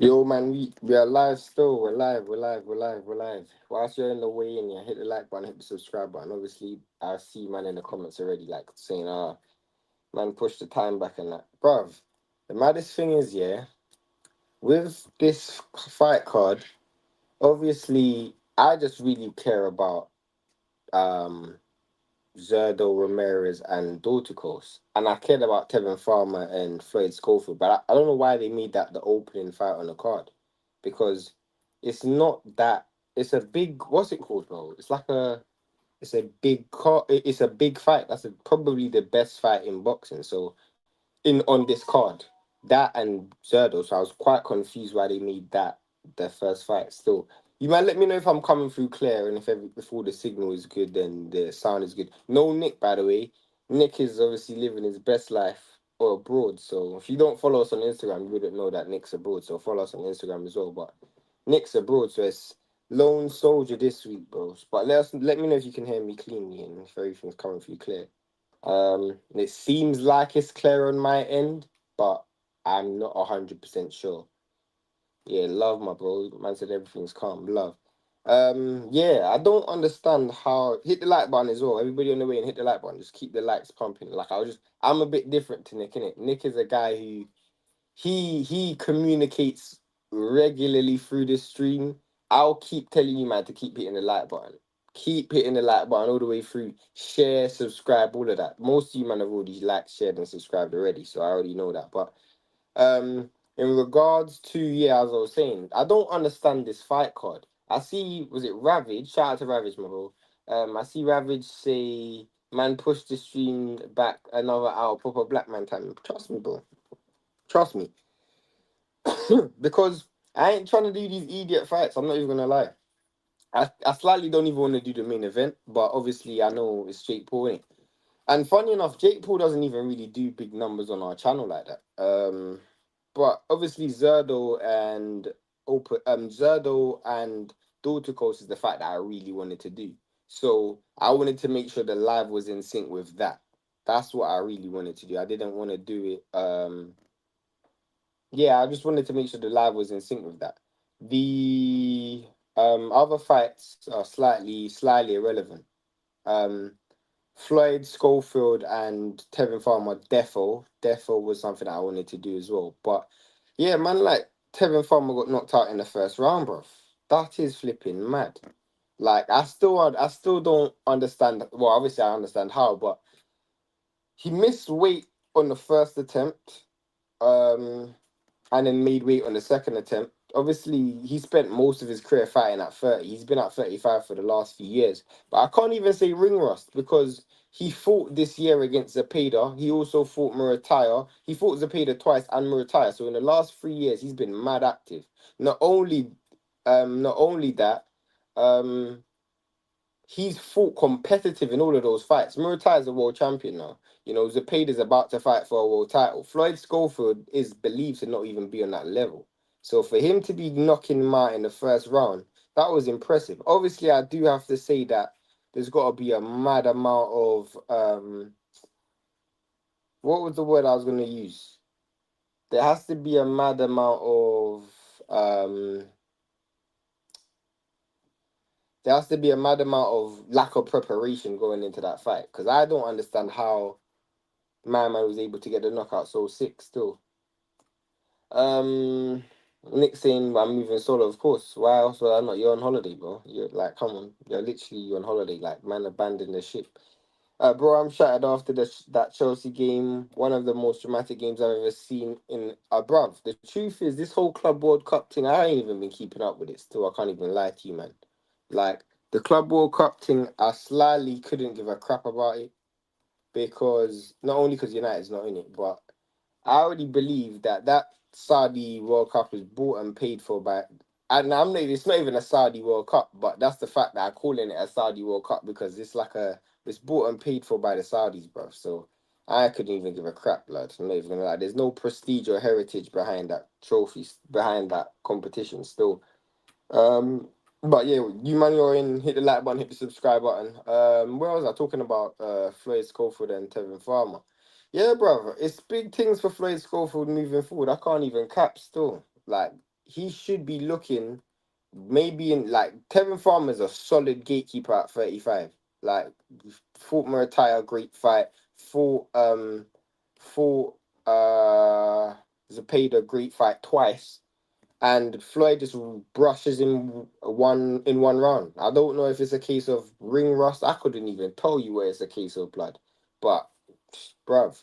Yo, man, we are live still. We're live. Whilst you're in the way in, yeah, hit the like button, hit the subscribe button. Obviously, I see man in the comments already, like saying, man, push the time back and that. Bruv, the maddest thing is, yeah, with this fight card, obviously, I just really care about um Zurdo Ramirez and Dorticos. And I cared about Tevin Farmer and Floyd Schofield, but I don't know why they made that the opening fight on the card. Because it's not that it's a big what's it called, bro? It's a big it's a big fight. Probably the best fight in boxing. So in on this card. That and Zurdo. So I was quite confused why they made that their first fight still. You might let me know if I'm coming through clear and if all the signal is good and the sound is good. No Nick, by the way. Nick is obviously living his best life or abroad. So if you don't follow us on Instagram, you wouldn't know that Nick's abroad. So follow us on Instagram as well. But Nick's abroad, so it's lone soldier this week, bro. But let me know if you can hear me cleanly and if everything's coming through clear. It seems like it's clear on my end, but I'm not 100% sure. Yeah, love my bro. Man said everything's calm. Love. Yeah, I don't understand how hit the like button as well. Everybody on the way and hit the like button. Just keep the likes pumping. I'm a bit different to Nick, innit? Nick is a guy who he communicates regularly through this stream. I'll keep telling you, man, to keep hitting the like button. Keep hitting the like button all the way through. Share, subscribe, all of that. Most of you, man, have already liked, shared, and subscribed already, so I already know that. But in regards to as I was saying, I don't understand this fight card. I see, was it Ravage? Shout out to Ravage, my bro. I see Ravage say, man, push the stream back another hour, proper black man time. Trust me, bro. Trust me. Because I ain't trying to do these idiot fights. I'm not even gonna lie. I slightly don't even want to do the main event, but obviously I know it's Jake Paul, innit? And funny enough, Jake Paul doesn't even really do big numbers on our channel like that. But obviously Zurdo and Dorticos is the fight that I really wanted to do. So I wanted to make sure the live was in sync with that. That's what I really wanted to do. I didn't want to do it. Yeah, I just wanted to make sure the live was in sync with that. The other fights are slightly irrelevant. Um, Floyd Schofield and Tevin Farmer, Defo was something that I wanted to do as well. But yeah, man, like Tevin Farmer got knocked out in the first round, bro. That is flipping mad. Like I still don't understand. Well, obviously I understand how, but he missed weight on the first attempt. Um, and then made weight on the second attempt. Obviously, he spent most of his career fighting at 30. He's been at 35 for the last few years. But I can't even say ring rust because he fought this year against Zepeda. He also fought Murataya. He fought Zepeda twice and Murataya. So in the last 3 years, he's been mad active. Not only that, um, he's fought competitive in all of those fights. Muay is a world champion now. You know, Zepeda's about to fight for a world title. Floyd Schofield is believed to not even be on that level. So for him to be knocking him out in the first round, that was impressive. Obviously, I do have to say that there's got to be a mad amount of what was the word I was going to use? There has to be a mad amount of um there has to be a mad amount of lack of preparation going into that fight because I don't understand how my man was able to get the knockout so sick still. Um, Nick saying I'm moving solo, of course. Why else would I not? You're on holiday, bro. You're like, come on, you're on holiday. Like, man, abandon the ship. Bro, I'm shattered after that Chelsea game. One of the most dramatic games I've ever seen in. Bruv, the truth is, this whole Club World Cup thing, I ain't even been keeping up with it still. I can't even lie to you, man. Like, the Club World Cup thing, I slightly couldn't give a crap about it because not only because United's not in it, but I already believe that Saudi World Cup is bought and paid for by. And I'm not. It's not even a Saudi World Cup, but that's the fact that I'm calling it a Saudi World Cup because it's bought and paid for by the Saudis, bruv. So I couldn't even give a crap, blood. I'm not even gonna lie. There's no prestige or heritage behind that trophy, behind that competition. Still, but yeah, you man, you're in. Hit the like button, hit the subscribe button. Where was I talking about? Floyd Schofield and Tevin Farmer. Yeah, brother, it's big things for Floyd Schofield moving forward. I can't even cap still. Like he should be looking maybe in like Tevin Farmer is a solid gatekeeper at 35. Like fought Murataya, great fight. Fought Zepeda, great fight twice. And Floyd just brushes him in one round. I don't know if it's a case of ring rust. I couldn't even tell you where it's a case of blood. But bruv,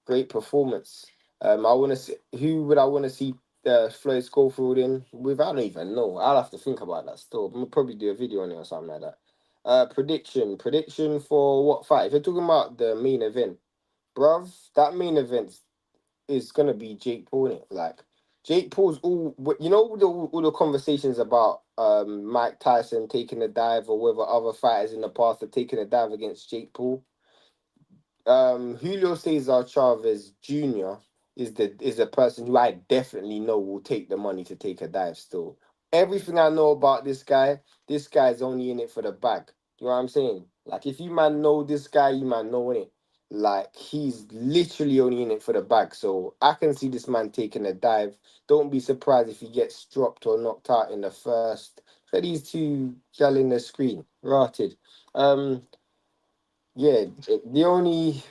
great performance. I want to see who would I want to see Floyd Schofield in with. I don't even know. I'll have to think about that still. We'll probably do a video on it or something like that. Prediction for what fight? If you're talking about the main event, bruv, that main event is gonna be Jake Paul, innit? Like Jake Paul's all the conversations about Mike Tyson taking a dive or whether other fighters in the past have taken a dive against Jake Paul. Julio Cesar Chavez Jr. is a person who I definitely know will take the money to take a dive still. Everything I know about this guy's only in it for the bag. You know what I'm saying? Like if you man know this guy, you man know it. Like he's literally only in it for the bag. So I can see this man taking a dive. Don't be surprised if he gets dropped or knocked out in the first. For these two gal in the screen, rotted. Yeah, the only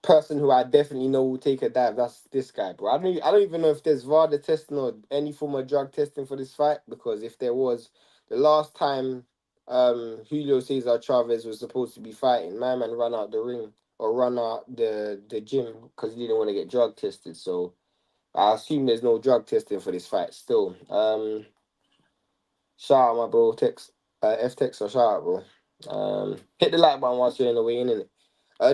person who I definitely know will take a dive, that's this guy, bro. I don't even know if there's VADA testing or any form of drug testing for this fight, because if there was, the last time Julio Cesar Chavez was supposed to be fighting, my man ran out the ring or run out the gym because he didn't want to get drug tested. So I assume there's no drug testing for this fight still. Shout out my bro, Tex, F Tex or shout out, bro. Hit the like button whilst you're in the way, innit?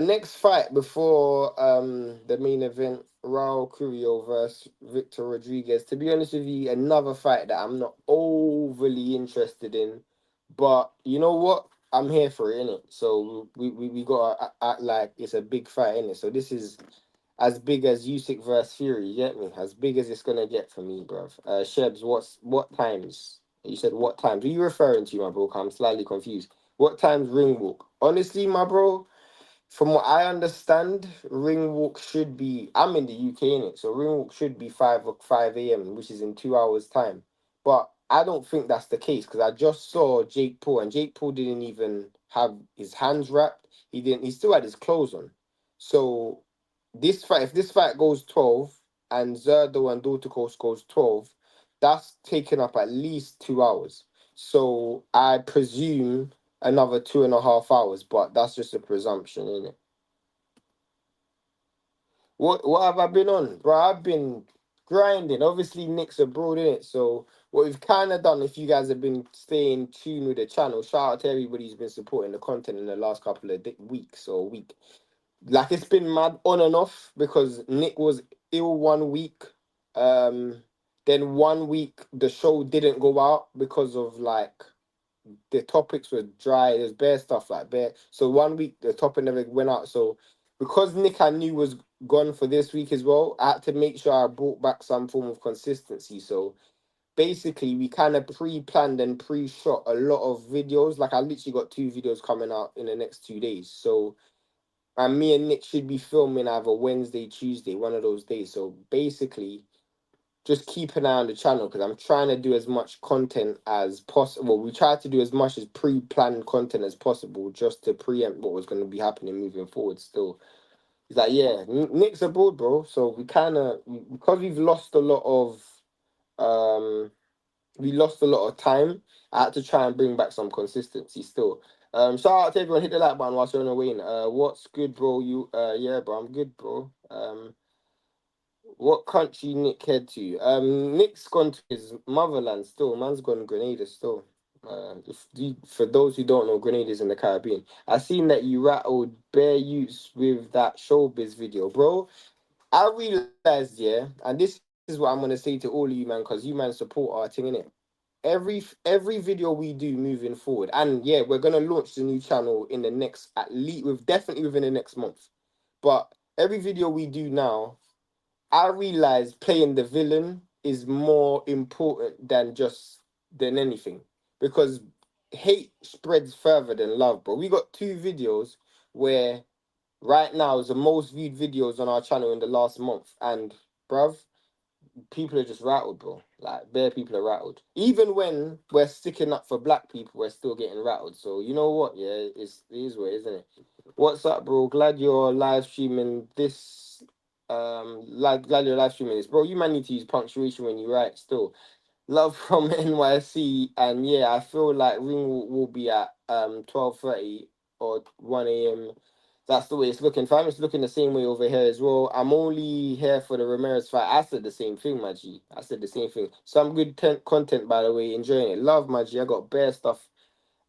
Next fight before the main event, Raul Curiel versus Victor Rodriguez. To be honest with you, another fight that I'm not overly interested in, but you know what? I'm here for it, innit? So we gotta act like it's a big fight, innit? So this is as big as Usyk versus Fury, you get me? As big as it's gonna get for me, bruv. Shebs, what times? You said what times? Are you referring to, my bro? 'Cause I'm slightly confused. What times ring walk? Honestly, my bro, from what I understand, ring walk should be. I'm in the UK, in it, so ring walk should be 5 a.m., which is in 2 hours' time. But I don't think that's the case because I just saw Jake Paul, and Jake Paul didn't even have his hands wrapped. He didn't. He still had his clothes on. So this fight, if this fight goes 12 and Zurdo and Dorticós goes 12, that's taken up at least 2 hours. So I presume another 2.5 hours, but that's just a presumption, isn't it? What have I been on, bro? I've been grinding. Obviously, Nick's abroad, in it. So what we've kind of done, if you guys have been staying tuned with the channel, shout out to everybody who's been supporting the content in the last couple of weeks or week. Like it's been mad on and off because Nick was ill 1 week. Then 1 week the show didn't go out because of like the topics were dry. There's bare stuff like bare. So 1 week the topic never went out. So because Nick I knew was gone for this week as well, I had to make sure I brought back some form of consistency. So basically we kind of pre-planned and pre-shot a lot of videos. Like I literally got 2 videos coming out in the next 2 days. So and me and Nick should be filming either Wednesday, Tuesday, one of those days. So basically just keep an eye on the channel because I'm trying to do as much content as possible. We tried to do as much as pre-planned content as possible just to preempt what was going to be happening moving forward still. He's like, yeah, Nick's abroad, bro. So we kind of, because we've lost a lot of, time, I had to try and bring back some consistency still. Shout out to everyone, hit the like button whilst you're on the way in. What's good, bro? Yeah, bro, I'm good, bro. What country Nick head to? Nick's gone to his motherland still. Man's gone Grenada still. For those who don't know, Grenada's in the Caribbean. I seen that you rattled bare utes with that showbiz video, bro. I realized, yeah, and this is what I'm gonna say to all of you, man, because you man support our thing, innit? Every video we do moving forward, and yeah, we're gonna launch the new channel in the next, at least with definitely within the next month. But every video we do now, I realize playing the villain is more important than anything because hate spreads further than love, bro. We got 2 videos where right now is the most viewed videos on our channel in the last month, and bruv, people are just rattled, bro. Like, bare people are rattled. Even when we're sticking up for black people, we're still getting rattled. So you know what? Yeah, it is what it is, isn't it? What's up, bro? Glad you're live streaming this. Glad you're live streaming this, bro. You might need to use punctuation when you write. Still, love from NYC, and yeah, I feel like Ring will be at 12:30 or 1 a.m. That's the way it's looking. Fam, it's looking the same way over here as well. I'm only here for the Ramirez fight. I said the same thing, my G. I said the same thing. Some good content, by the way. Enjoying it. Love, my G. I got bare stuff.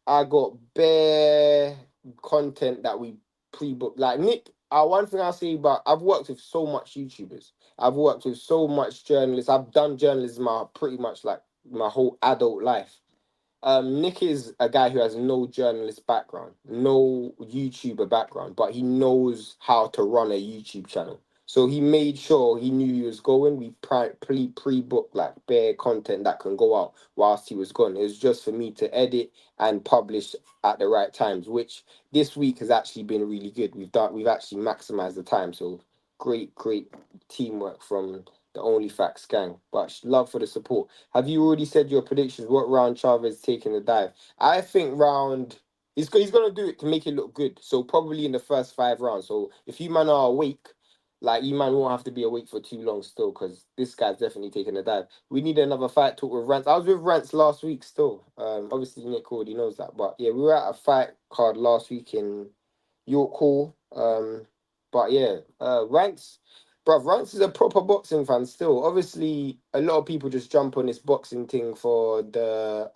I got bare content that we pre-booked. Like Nick, one thing I'll say about, I've worked with so much YouTubers. I've worked with so much journalists. I've done journalism pretty much like my whole adult life. Nick is a guy who has no journalist background, no YouTuber background, but he knows how to run a YouTube channel. So he made sure he knew he was going. We pre-booked like bare content that can go out whilst he was gone. It was just for me to edit and publish at the right times, which this week has actually been really good. We've actually maximized the time. So great teamwork from the Only Facts gang. But love for the support. Have you already said your predictions? What round Chavez taking the dive? I think round he's gonna do it to make it look good. So probably in the first 5 rounds. So if you man are awake, like you man won't have to be awake for too long still, because this guy's definitely taking a dive. We need another fight talk with Rance. I was with Rance last week still. Obviously Nick already knows that, but yeah, we were at a fight card last week in York Hall. But yeah, Rance. Bruv, Rance is a proper boxing fan still. Obviously, a lot of people just jump on this boxing thing for the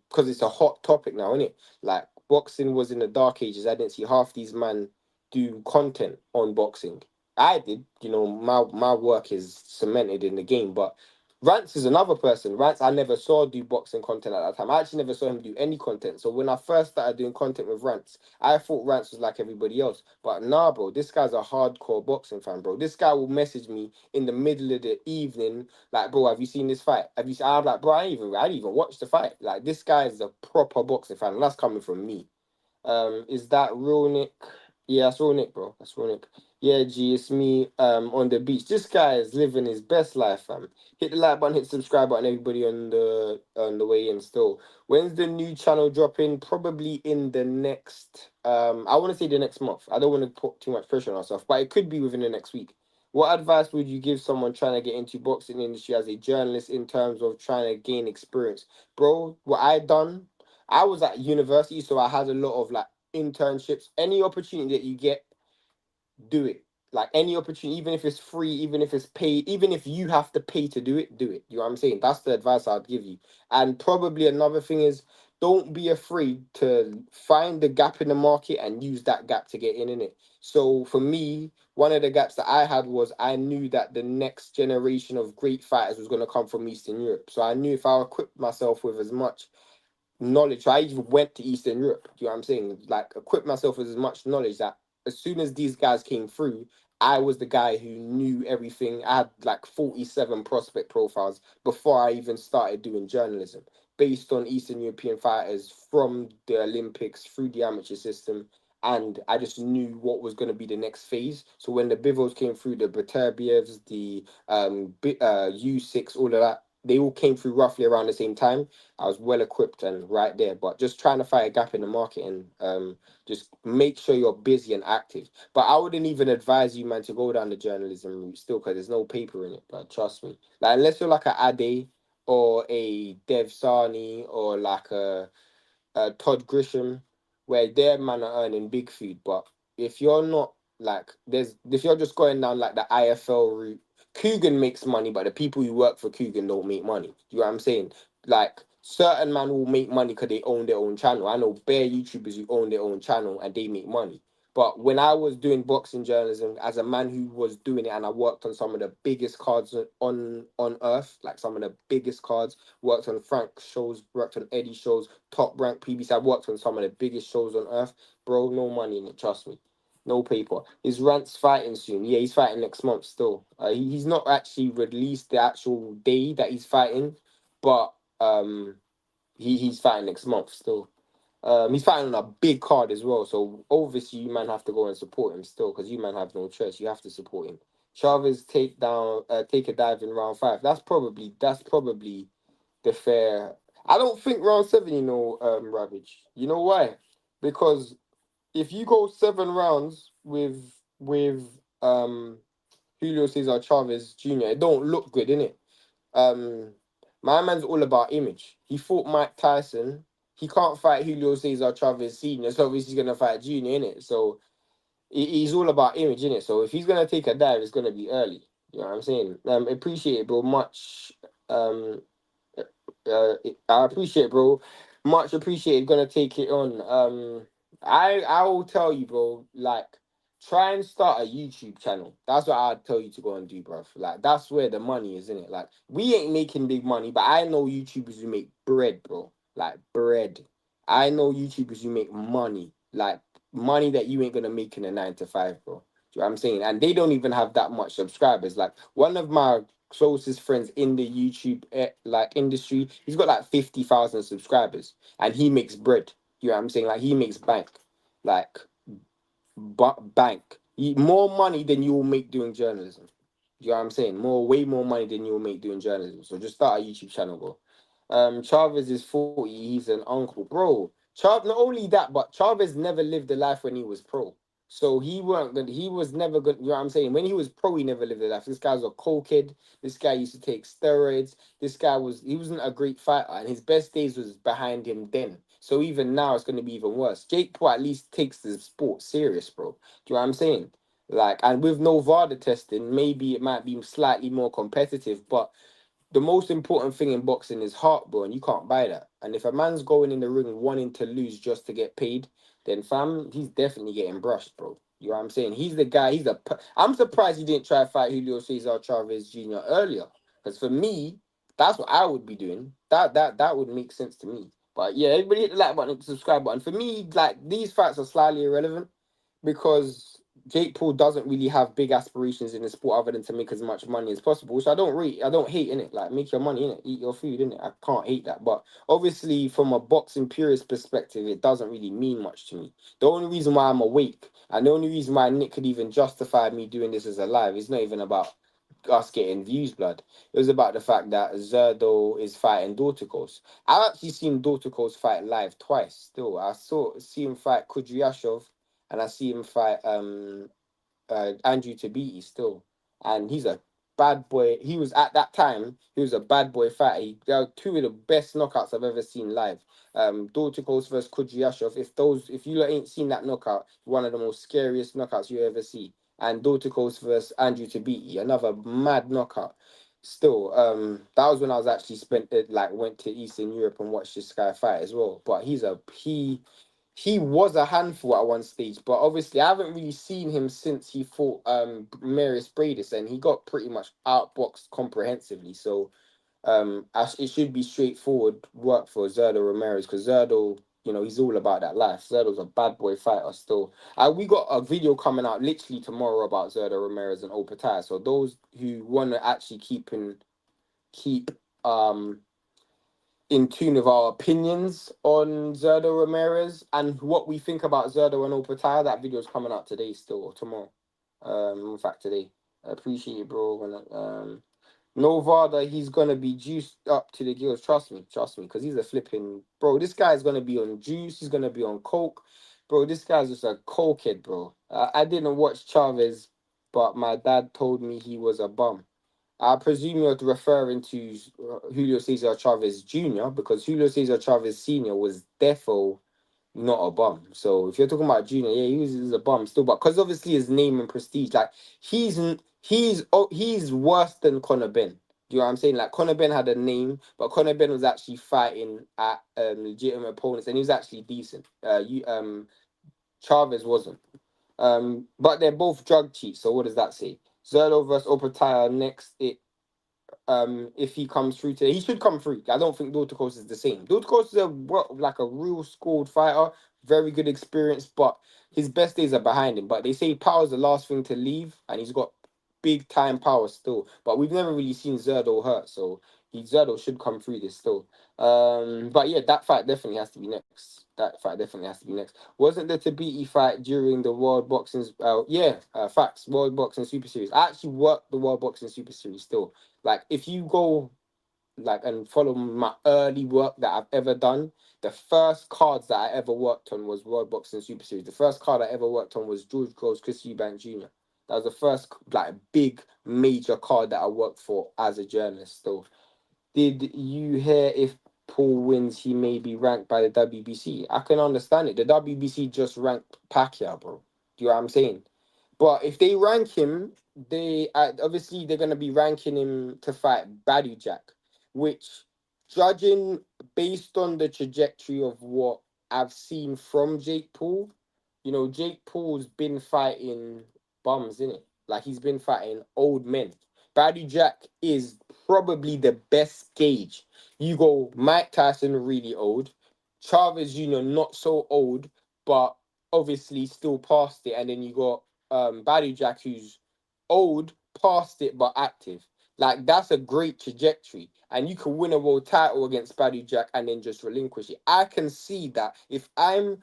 because it's a hot topic now, isn't it? Like boxing was in the dark ages. I didn't see half these men do content on boxing. I did, my work is cemented in the game, but Rance is another person. Rance, I never saw do boxing content at that time. I actually never saw him do any content. So when I first started doing content with Rance, I thought Rance was like everybody else. But nah, bro, this guy's a hardcore boxing fan, bro. This guy will message me in the middle of the evening, like, bro, have you seen this fight? Have you seen? I'm like, bro, I didn't even watch the fight. Like, this guy is a proper boxing fan, and that's coming from me. Is that real Nick? Yeah, that's real Nick, bro. That's real Nick. Yeah, G, it's me on the beach. This guy is living his best life, fam. Hit the like button, hit the subscribe button, everybody on the way in still. When's the new channel dropping? Probably in the next I want to say the next month. I don't want to put too much pressure on ourselves, but it could be within the next week. What advice would you give someone trying to get into boxing industry as a journalist in terms of trying to gain experience? Bro, what I done, I was at university, so I had a lot of like internships. Any opportunity that you get, do it. Like any opportunity, even if it's free, even if it's paid, even if you have to pay to do it, do it. You know what I'm saying? That's the advice I'd give you. And probably another thing is don't be afraid to find the gap in the market and use that gap to get in it. So for me, one of the gaps that I had was I knew that the next generation of great fighters was going to come from Eastern Europe. So I knew if I equipped myself with as much knowledge. I even went to Eastern Europe. Do you know what I'm saying? Like, equip myself with as much knowledge that as soon as these guys came through, I was the guy who knew everything. I had like 47 prospect profiles before I even started doing journalism based on Eastern European fighters from the Olympics through the amateur system. And I just knew what was going to be the next phase. So when the Bivos came through, the Beterbievs, the U6, all of that, they all came through roughly around the same time. I was well equipped and right there, but just trying to fight a gap in the market and just make sure you're busy and active. But I wouldn't even advise you, man, to go down the journalism route still, because there's no paper in it. But trust me, like unless you're like a Ade or a Dev Sani or like a Todd Grisham, where their man are earning big food. But if you're not like if you're just going down like the IFL route, Coogan makes money, but the people who work for Coogan don't make money. You know what I'm saying? Like certain man will make money because they own their own channel. I know bare YouTubers who own their own channel and they make money. But when I was doing boxing journalism as a man who was doing it, and I worked on some of the biggest cards on earth, like some of the biggest cards, worked on Frank shows, worked on Eddie shows, top rank PBC. I've worked on some of the biggest shows on earth, bro. No money in it, trust me. No paper. Is Rance fighting soon? Yeah, he's fighting next month still. He's not actually released the actual day that he's fighting, but he's fighting next month still. He's fighting on a big card as well, so obviously you man have to go and support him still, because you man have no choice. You have to support him. Chavez take a dive in round 5. That's probably the fair. I don't think round 7. Ravage. You know why? Because if you go 7 rounds with um Julio Cesar Chavez Jr., it don't look good, innit? Um, my man's all about image. He fought Mike Tyson. He can't fight Julio Cesar Chavez Sr., so obviously he's gonna fight Junior, innit? So he's all about image, innit? So if he's gonna take a dive, it's gonna be early. You know what I'm saying? Appreciate it, bro. Um uh, I appreciate, bro. Much appreciated. Gonna take it on. I will tell you, bro. Like, try and start a YouTube channel. That's what I'd tell you to go and do, bro. Like, that's where the money is, in it. Like, we ain't making big money, but I know YouTubers who make bread, bro. Like bread. I know YouTubers who make money, like money that you ain't gonna make in a 9 to 5, bro. Do you know what I'm saying? And they don't even have that much subscribers. Like one of my closest friends in the YouTube like industry, he's got like 50,000 subscribers, and he makes bread. You know what I'm saying? Like he makes bank, like bank. More money than you will make doing journalism. You know what I'm saying? Way more money than you will make doing journalism. So just start a YouTube channel, bro. Chavez is 40. He's an uncle, bro. Not only that, but Chavez never lived a life when he was pro. So he weren't good. He was never good. You know what I'm saying? When he was pro, he never lived a life. This guy's a cokehead. This guy used to take steroids. He wasn't a great fighter, and his best days was behind him then. So even now, it's going to be even worse. Jake Paul at least takes the sport serious, bro. Do you know what I'm saying? Like, and with no VADA testing, maybe it might be slightly more competitive, but the most important thing in boxing is heart, bro, and you can't buy that. And if a man's going in the ring wanting to lose just to get paid, then fam, he's definitely getting brushed, bro. You know what I'm saying? He's the guy. I'm surprised he didn't try to fight Julio Cesar Chavez Jr. earlier, because for me, that's what I would be doing. That would make sense to me. But yeah, everybody hit the like button, subscribe button. For me, like these fights are slightly irrelevant because Jake Paul doesn't really have big aspirations in the sport other than to make as much money as possible, which I don't hate in it. Like make your money in it, eat your food in it. I can't hate that. But obviously, from a boxing purist perspective, it doesn't really mean much to me. The only reason why I'm awake and the only reason why Nick could even justify me doing this as a live is not even about us getting views, blood. It was about the fact that Zurdo is fighting Dorticos. I've actually seen Dorticos fight live twice. Still, see him fight Kudryashov, and I see him fight Andrew Tabiti still, and he's a bad boy. He was at that time. He was a bad boy fighter. They are two of the best knockouts I've ever seen live. Dorticos versus Kudryashov. If you ain't seen that knockout, one of the most scariest knockouts you ever see. And Dorticos versus Andrew Tabiti, another mad knockout. Still, that was when I was actually went to Eastern Europe and watched this guy fight as well. But he was a handful at one stage, but obviously I haven't really seen him since he fought Marius Bradis, and he got pretty much outboxed comprehensively. So it should be straightforward work for Zurdo Ramirez, because Zurdo, he's all about that life. Zurdo's a bad boy fighter still. We got a video coming out literally tomorrow about Zurdo Ramirez and Opetaia. So those who want to actually keep in tune with our opinions on Zurdo Ramirez and what we think about Zurdo and Opetaia, that video is coming out today still, or tomorrow. In fact, today. I appreciate it, bro. No Vada, he's gonna be juiced up to the gills. Trust me, because he's a flipping bro. This guy's gonna be on juice. He's gonna be on coke, bro. This guy's just a cokehead, bro. I didn't watch Chavez, but my dad told me he was a bum. I presume you're referring to Julio Cesar Chavez Jr., because Julio Cesar Chavez Sr. was defo not a bum. So if you're talking about Junior, yeah, he was a bum still, but because obviously his name and prestige, like he's worse than Conor Ben. Do you know what I'm saying? Like Conor Ben had a name, but Conor Ben was actually fighting at legitimate opponents, and he was actually decent. Chavez wasn't. But they're both drug cheats. So what does that say? Zerlo versus Opetaia next. If he comes through today, he should come through. I don't think Dorticos is the same. Dorticos is like a real scored fighter, very good experience, but his best days are behind him. But they say power's the last thing to leave, and he's got big time power still. But we've never really seen Zurdo hurt, so Zurdo should come through this still. But yeah, that fight definitely has to be next. That fight definitely has to be next. Wasn't the Tabiti fight during the World Boxing? Facts. World Boxing Super Series. I actually worked the World Boxing Super Series still. Like, if you go and follow my early work that I've ever done, the first cards that I ever worked on was World Boxing Super Series. The first card I ever worked on was George Groves, Chris Eubank Jr. That was the first like big major card that I worked for as a journalist. So, did you hear if Paul wins, he may be ranked by the WBC? I can understand it. The WBC just ranked Pacquiao, bro. Do you know what I'm saying? But if they rank him, they obviously they're gonna be ranking him to fight Badou Jack, which, judging based on the trajectory of what I've seen from Jake Paul, Jake Paul's been fighting bums, innit? Like, he's been fighting old men. Badou Jack is probably the best gauge. You go Mike Tyson, really old, Chavez Jr. not so old, but obviously still past it, and then you got Badou Jack, who's old, past it, but active. Like, that's a great trajectory. And you can win a world title against Badou Jack and then just relinquish it. I can see that if I'm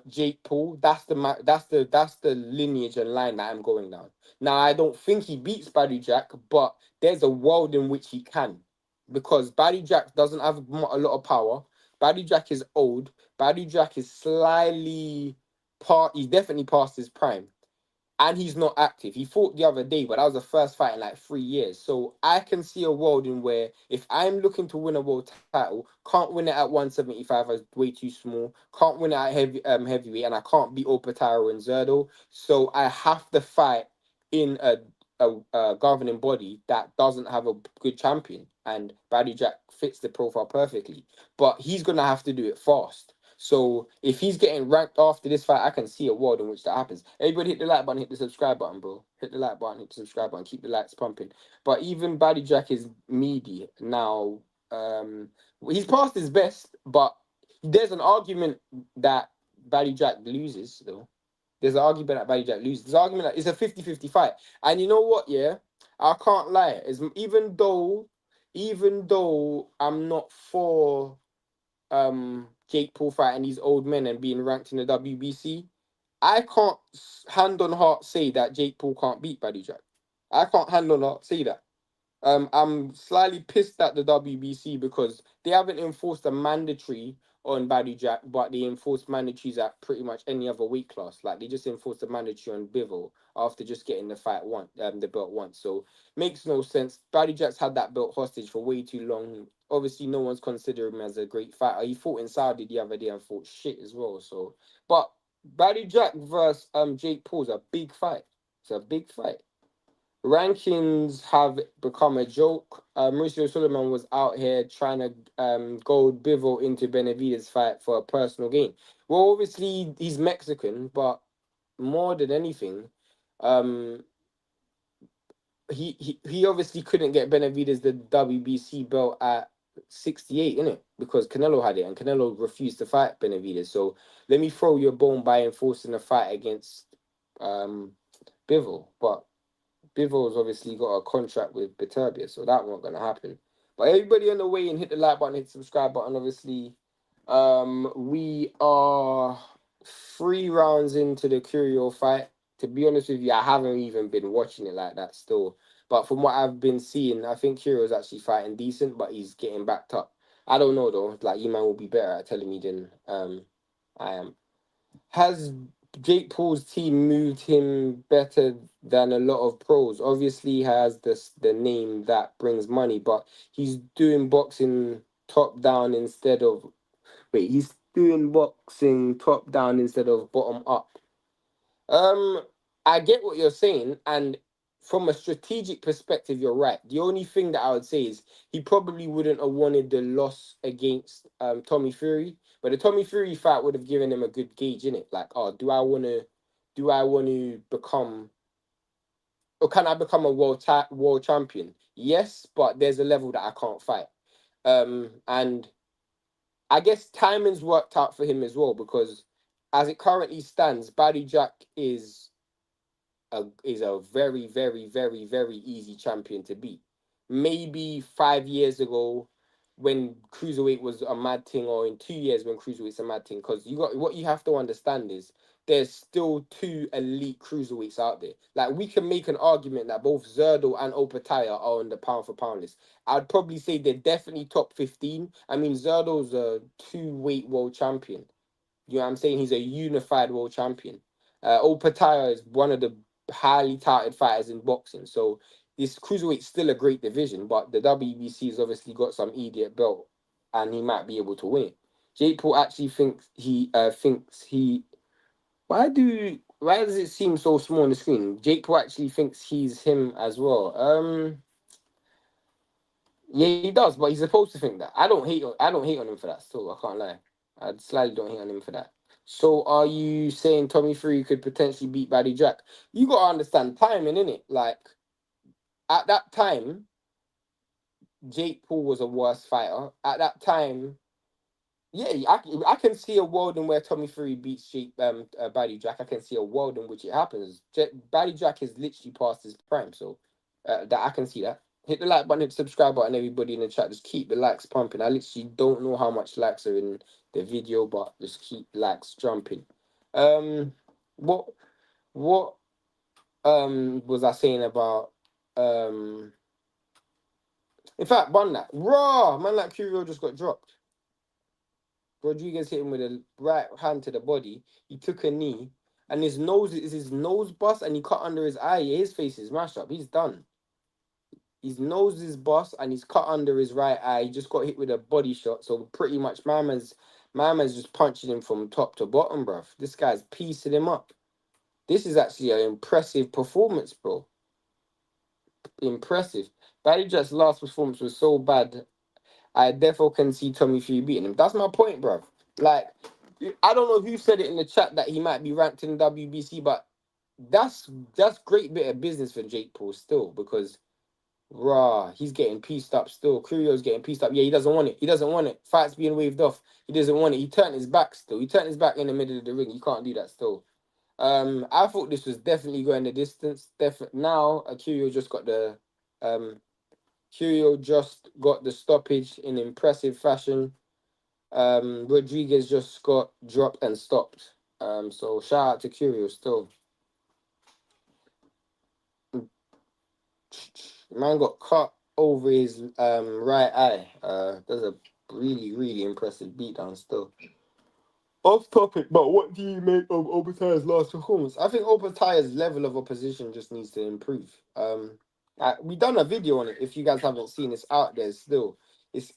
Jake Paul, that's the lineage and line that I'm going down. Now, I don't think he beats Badou Jack, but there's a world in which he can, because Badou Jack doesn't have a lot of power. Badou Jack is old. Badou Jack is slightly he's definitely past his prime, and he's not active. He fought the other day, but that was the first fight in like 3 years. So I can see a world in where, if I'm looking to win a world title, can't win it at 175 as way too small, can't win it at heavyweight, and I can't beat Opetaia and Zurdo. So I have to fight in a governing body that doesn't have a good champion, and Badou Jack fits the profile perfectly. But he's gonna have to do it fast. So if he's getting ranked after this fight, I can see a world in which that happens. Everybody hit the like button, hit the subscribe button, bro. Hit the like button, hit the subscribe button, keep the likes pumping. But even Badou Jack is meaty now. He's past his best, but there's an argument that Badou Jack loses, though. There's an argument that Badou Jack loses. There's an argument that it's a 50-50 fight. And you know what, yeah? I can't lie. Even though I'm not for Jake Paul fighting these old men and being ranked in the WBC, I can't hand on heart say that Jake Paul can't beat Badou Jack. I can't hand on heart say that. I'm slightly pissed at the WBC because they haven't enforced a mandatory on Badou Jack, but they enforced mandatories at pretty much any other weight class. Like, they just enforced a mandatory on Bivol after just getting the belt once. So makes no sense. Badou Jack's had that belt hostage for way too long. Obviously, no one's considering him as a great fighter. He fought in Saudi the other day and fought shit as well. So, but Badou Jack versus Jake Paul's a big fight. It's a big fight. Rankings have become a joke. Mauricio Suleiman was out here trying to goad Bivol into Benavidez' fight for a personal gain. Well, obviously he's Mexican, but more than anything, um, he obviously couldn't get Benavidez the WBC belt at 68, innit? Because Canelo had it, and Canelo refused to fight Benavidez. So let me throw you a bone by enforcing a fight against Bivol, but Bivol's obviously got a contract with Beterbia, so that won't gonna happen. But everybody on the way, and hit the like button, hit the subscribe button. Obviously, we are 3 rounds into the Curiel fight. To be honest with you, I haven't even been watching it like that still. But from what I've been seeing, I think Curiel's actually fighting decent, but he's getting backed up. I don't know though. Like, you man will be better at telling me than I am. Has Jake Paul's team moved him better than a lot of pros? Obviously, he has the name that brings money, but he's doing boxing top down instead of he's doing boxing top down instead of bottom up. Um, I get what you're saying, and from a strategic perspective, you're right. The only thing that I would say is he probably wouldn't have wanted the loss against Tommy Fury, but the Tommy Fury fight would have given him a good gauge in it. Like, oh, do I want to become, or can I become a world champion? Yes, but there's a level that I can't fight. And I guess timing's worked out for him as well, because as it currently stands, Badou Jack is a very, very, very, very easy champion to beat. Maybe 5 years ago, when cruiserweight was a mad thing, or in 2 years when cruiserweight's a mad thing, because what you have to understand is there's still two elite cruiserweights out there. Like, we can make an argument that both Zurdo and Opetaia are on the pound for pound list. I'd probably say they're definitely top 15. I mean, Zurdo's a two-weight world champion. You know what I'm saying? He's a unified world champion. Opetaia is one of the highly touted fighters in boxing. So this cruiserweight's still a great division, but the WBC has obviously got some idiot belt, and he might be able to win it. Jake Paul actually thinks he. Why does it seem so small on the screen? Jake Paul actually thinks he's him as well. Yeah, he does, but he's supposed to think that. I don't hate on him for that. Still, I can't lie. I slightly don't hate on him for that. So, are you saying Tommy Fury could potentially beat Badou Jack? You gotta understand timing, innit? Like, at that time, Jake Paul was a worse fighter. At that time, yeah, I can see a world in where Tommy Fury beats Badou Jack. I can see a world in which it happens. Badou Jack is literally past his prime, so that I can see that. Hit the like button, hit the subscribe button, everybody in the chat. Just keep the likes pumping. I literally don't know how much likes are in the video, but just keep likes jumping. What what was I saying about in fact, bun that raw man like Curiel just got dropped. Rodriguez hit him with a right hand to the body. He took a knee, and his nose bust, and he cut under his eye. His face is mashed up. He's done. His nose is bust, and he's cut under his right eye. He just got hit with a body shot. So pretty much, my man's just punching him from top to bottom, bruv. This guy's piecing him up. This is actually an impressive performance, bro. Impressive. Badou Jack's last performance was so bad, I therefore can see Tommy Fury beating him. That's my point, bruv. Like, I don't know who said it in the chat that he might be ranked in the WBC, but that's great bit of business for Jake Paul still, because he's getting pieced up still. Curiel's getting pieced up. Yeah, he doesn't want it. He doesn't want it. Fight's being waved off. He doesn't want it. He turned his back still. He turned his back in the middle of the ring. You can't do that still. I thought this was definitely going the distance. Now, Curiel just got the stoppage in impressive fashion. Rodriguez just got dropped and stopped. So shout out to Curiel still. Man got cut over his right eye. That's a really, really impressive beatdown still. Off topic, but what do you make of Opetaia's last performance? I think Opetaia's level of opposition just needs to improve. We done a video on it. If you guys haven't seen, it's out there still. It's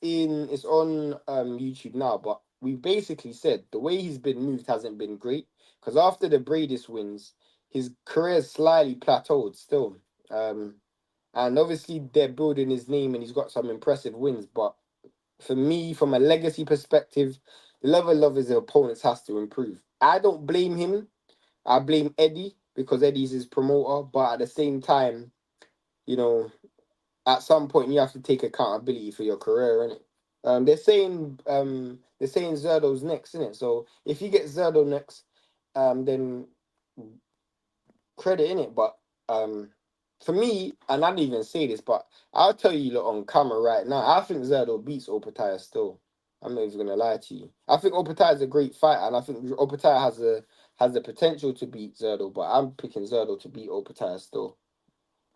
on YouTube now. But we basically said the way he's been moved hasn't been great, because after the Bradis wins, his career slightly plateaued still. And obviously they're building his name, and he's got some impressive wins. But for me, from a legacy perspective, the level of his opponents has to improve. I don't blame him. I blame Eddie, because Eddie's his promoter. But at the same time, you know, at some point you have to take accountability for your career, innit? They're saying Zurdo's next, innit? So if you get Zurdo next, then credit in it. But for me, and I didn't even say this, but I'll tell you lot on camera right now, I think Zurdo beats Opetaia still. I'm not even gonna lie to you. I think Opetaia is a great fighter, and I think Opetaia has the potential to beat Zurdo, but I'm picking Zurdo to beat Opetaia still.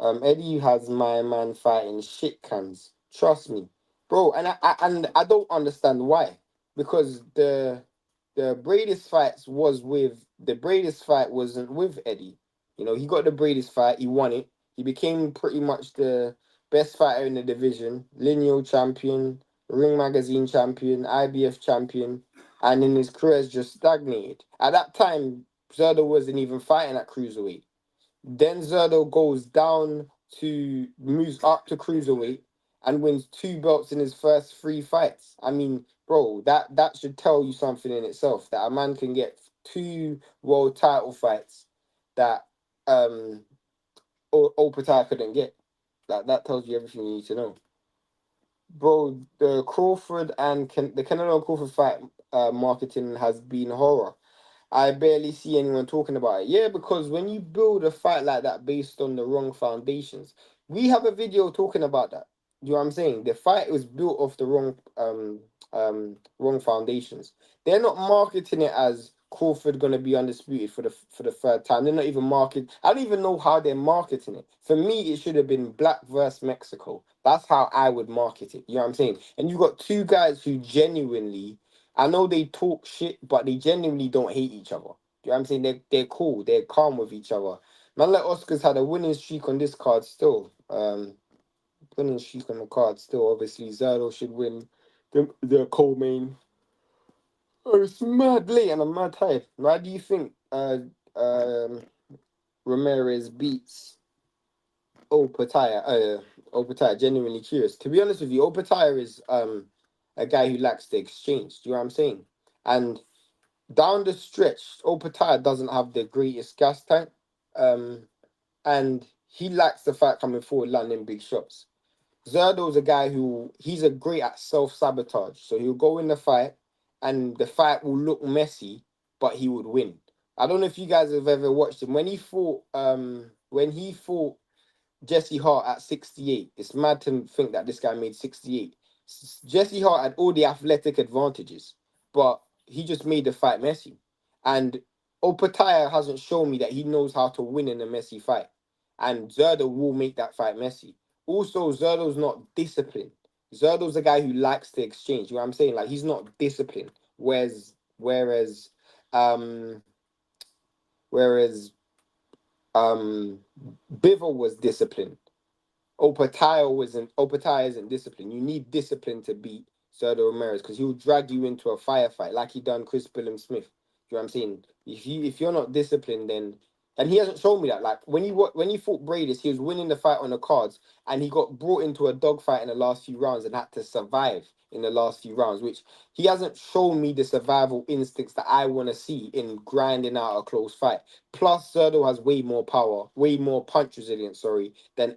Eddie has my man fighting shit cans. Trust me, bro. And I don't understand why, because the Bradis fight wasn't with Eddie. You know, he got the Bradis fight, he won it. He became pretty much the best fighter in the division, lineal champion, Ring Magazine champion, IBF champion, and in his career has just stagnated. At that time, Zurdo wasn't even fighting at cruiserweight. Then Zurdo moves up to cruiserweight and wins 2 belts in his first 3 fights. I mean, bro, that should tell you something in itself, that a man can get 2 world title fights that Opetaia couldn't get. That tells you everything you need to know. Bro, the Crawford and the Canelo Crawford fight marketing has been horror. I barely see anyone talking about it. Yeah, because when you build a fight like that based on the wrong foundations, we have a video talking about that. You know what I'm saying? The fight was built off the wrong foundations. They're not marketing it as Crawford gonna be undisputed for the third time. They're not even market. I don't even know how they're marketing it. For me, it should have been Black versus Mexico. That's how I would market it. You know what I'm saying? And you've got two guys who genuinely, I know they talk shit, but they genuinely don't hate each other. You know what I'm saying? They're cool. They're calm with each other. Man, like Oscar's had a winning streak on this card still. Winning streak on the card still. Obviously, Zurdo should win the co-main. Oh, it's mad late and I'm mad tired. Why do you think um Ramirez beats Opetaia? Opetaia, genuinely curious. To be honest with you, Opetaia is a guy who lacks the exchange. Do you know what I'm saying? And down the stretch, Opetaia doesn't have the greatest gas tank. Um, and he lacks the fight coming forward, landing big shots. Zurdo's a guy who he's a great at self-sabotage. So he'll go in the fight and the fight will look messy, but he would win. I don't know if you guys have ever watched him. When he fought Jesse Hart at 68. It's mad to think that this guy made 68. Jesse Hart had all the athletic advantages, but he just made the fight messy. And Opetaia hasn't shown me that he knows how to win in a messy fight. And Zurdo will make that fight messy. Also, Zurdo's not disciplined. Zurdo's a guy who likes to exchange. You know what I'm saying? Like he's not disciplined. Whereas um whereas Bivol was disciplined. Opetaia isn't disciplined. You need discipline to beat Zurdo Ramirez because he'll drag you into a firefight like he done Chris Billum Smith. You know what I'm saying? If you're not disciplined, then and he hasn't shown me that. Like when he fought Bradis, he was winning the fight on the cards, and he got brought into a dogfight in the last few rounds and had to survive in the last few rounds, which he hasn't shown me the survival instincts that I want to see in grinding out a close fight. Plus, Zurdo has way more power, way more punch resilience, sorry, than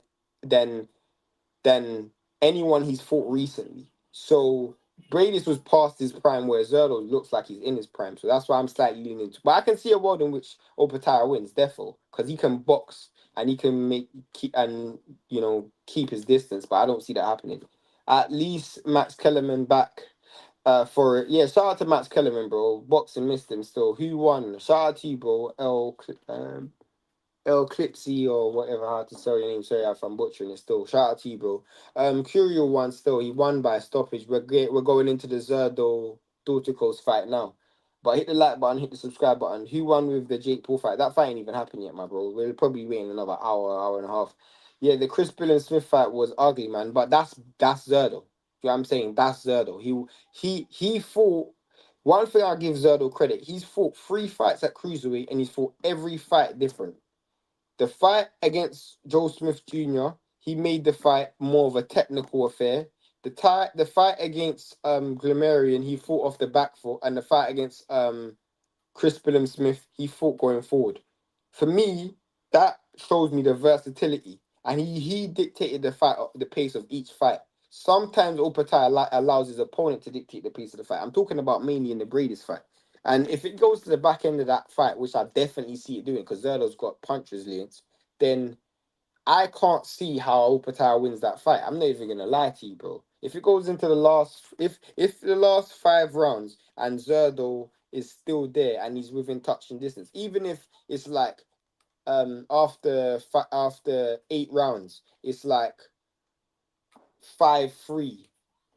than anyone he's fought recently. So Bradis was past his prime, where Zurdo looks like he's in his prime. So that's why I'm slightly leaning to. But I can see a world in which Opetaia wins, defo, because he can box and he can keep his distance. But I don't see that happening. At least Max Kellerman back. For it. Yeah, shout out to Max Kellerman, bro. Boxing missed him still. Who won? Shout out to you, bro. El Clipsy or whatever, how to spell your name. Sorry if I'm butchering it still. Shout out to you, bro. Curiel won still. He won by stoppage. We're going into the Zurdo Dorticos fight now. But hit the like button, hit the subscribe button. Who won with the Jake Paul fight? That fight ain't even happened yet, my bro. We're probably waiting another hour and a half. Yeah, the Chris Bill and Smith fight was ugly, man. But that's Zurdo. You know what I'm saying? That's Zurdo. He fought. One thing I give Zurdo credit, he's fought 3 fights at cruiserweight and he's fought every fight different. The fight against Joe Smith Jr., he made the fight more of a technical affair. The fight against Glamarian, he fought off the back foot, and the fight against Chris Billum Smith, he fought going forward. For me, that shows me the versatility, and he dictated the pace of each fight. Sometimes Opetaia allows his opponent to dictate the pace of the fight. I'm talking about mainly in the Bradis fight. And if it goes to the back end of that fight, which I definitely see it doing, because Zurdo's got punch resilience, then I can't see how Opetaia wins that fight. I'm not even gonna lie to you, bro. If it goes into the last, if the last 5 rounds and Zurdo is still there and he's within touching distance, even if it's like after 8 rounds, it's like 5-3.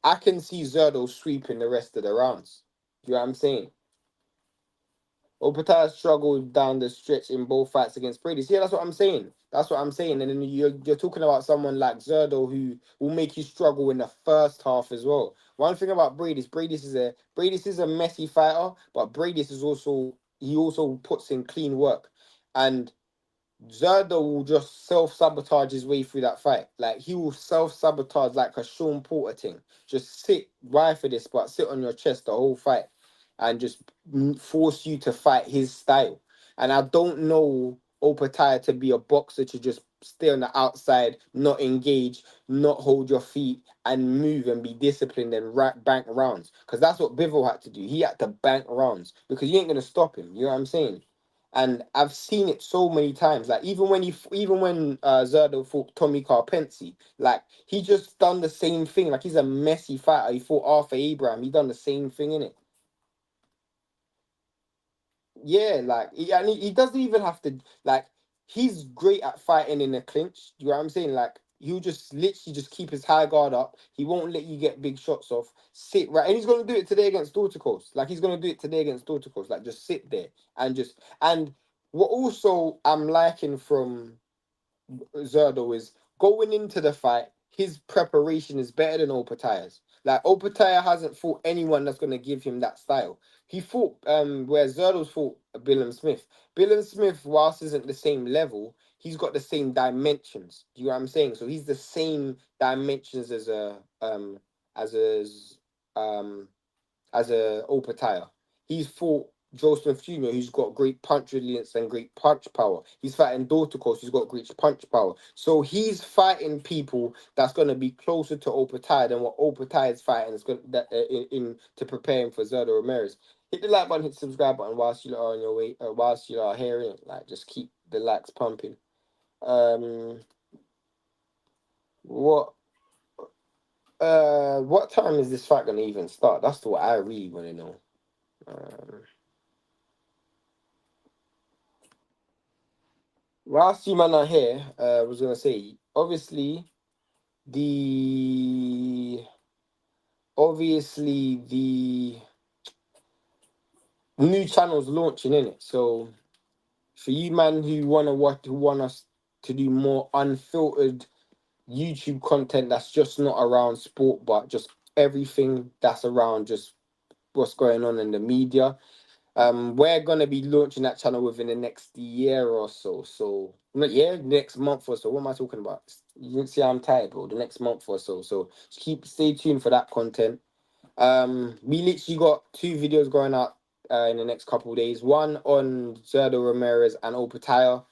I can see Zurdo sweeping the rest of the rounds. You know what I'm saying? Opetaia struggled down the stretch in both fights against Brady. Yeah, that's what I'm saying. That's what I'm saying. And then you're talking about someone like Zurdo who will make you struggle in the first half as well. One thing about Bradis is a messy fighter, but Bradis is also he also puts in clean work. And Zurdo will just self-sabotage his way through that fight. Like, he will self-sabotage like a Sean Porter thing. Just sit, right for this, but sit on your chest the whole fight and just force you to fight his style. And I don't know Opetaia to be a boxer to just stay on the outside, not engage, not hold your feet, and move and be disciplined and bank rounds. Because that's what Bivol had to do. He had to bank rounds because you ain't gonna stop him. You know what I'm saying? And I've seen it so many times. Like even when Zurdo fought Tommy Carpensi, like he just done the same thing. Like he's a messy fighter. He fought Arthur Abraham. He done the same thing in it. Yeah, like and he doesn't even have to like. He's great at fighting in a clinch. You know what I'm saying? Like he'll just literally just keep his high guard up. He won't let you get big shots off. Sit right, and he's gonna do it today against Dorticos. Like he's gonna do it today against Dorticos. Like just sit there and what also I'm liking from Zurdo is going into the fight, his preparation is better than Opetaia's. Like Opetaia hasn't fought anyone that's gonna give him that style. He fought where Zurdo's fought Billum Smith. Billum Smith, whilst isn't the same level, he's got the same dimensions. Do you know what I'm saying? So he's the same dimensions as a um as a Opetaia. He's fought Joe Smith Jr., who's got great punch resilience and great punch power. He's fighting Dorticos, who's got great punch power. So he's fighting people that's going to be closer to Opetaia than what Opetaia is fighting is going in to prepare him for Zurdo Ramirez. Hit the like button, hit the subscribe button whilst you are on your way, whilst you are hearing it. Like, just keep the likes pumping. What what time is this fight gonna even start? That's what I really want to know. Whilst you man are here, I was gonna say, the obviously the new channel's launching in it. So for you man who want us to do more unfiltered YouTube content that's just not around sport, but just everything that's around just what's going on in the media. We're gonna be launching that channel within the next year or so. So not year, next month or so. What am I talking about? You can see I'm tired, bro. The next month or so. So stay tuned for that content. We literally got 2 videos going out in the next couple of days. One on Zurdo Ramirez and Opetaia,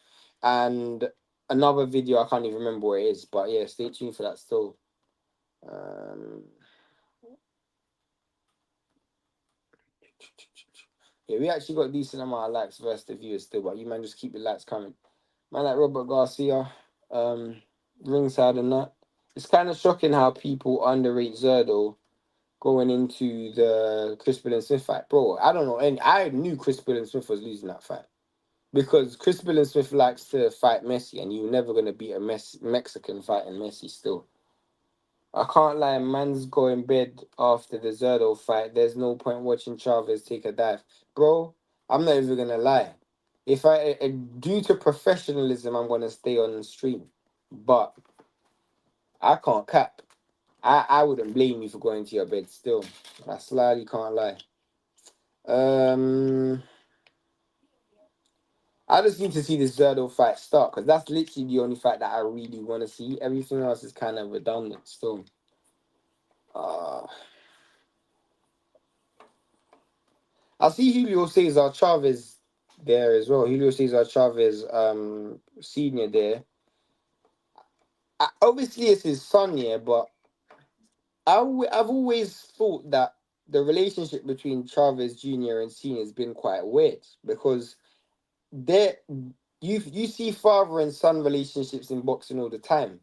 and another video I can't even remember where it is. But yeah, stay tuned for that still. Yeah, we actually got a decent amount of likes versus the viewers still, but you man just keep the likes coming. Man like Robert Garcia, ringside and that. It's kind of shocking how people underrate Zurdo going into the Chris Bill and Smith fight. Bro, I don't know. And I knew Chris Bill and Smith was losing that fight. Because Chris Bill and Smith likes to fight Messi, and you're never going to beat a Mexican fighting Messi still. I can't lie, man's going bed after the Zurdo fight. There's no point watching Chavez take a dive. Bro, I'm not even gonna lie. If due to professionalism, I'm gonna stay on the stream. But I can't cap. I wouldn't blame you for going to your bed still. I slightly can't lie. I just need to see this Zurdo fight start because that's literally the only fight that I really want to see. Everything else is kind of redundant still. I see Julio Cesar Chavez there as well. Julio Cesar Chavez, senior there. Obviously, it's his son, yeah, but I've always thought that the relationship between Chavez Jr. and Senior has been quite weird because they you see father and son relationships in boxing all the time,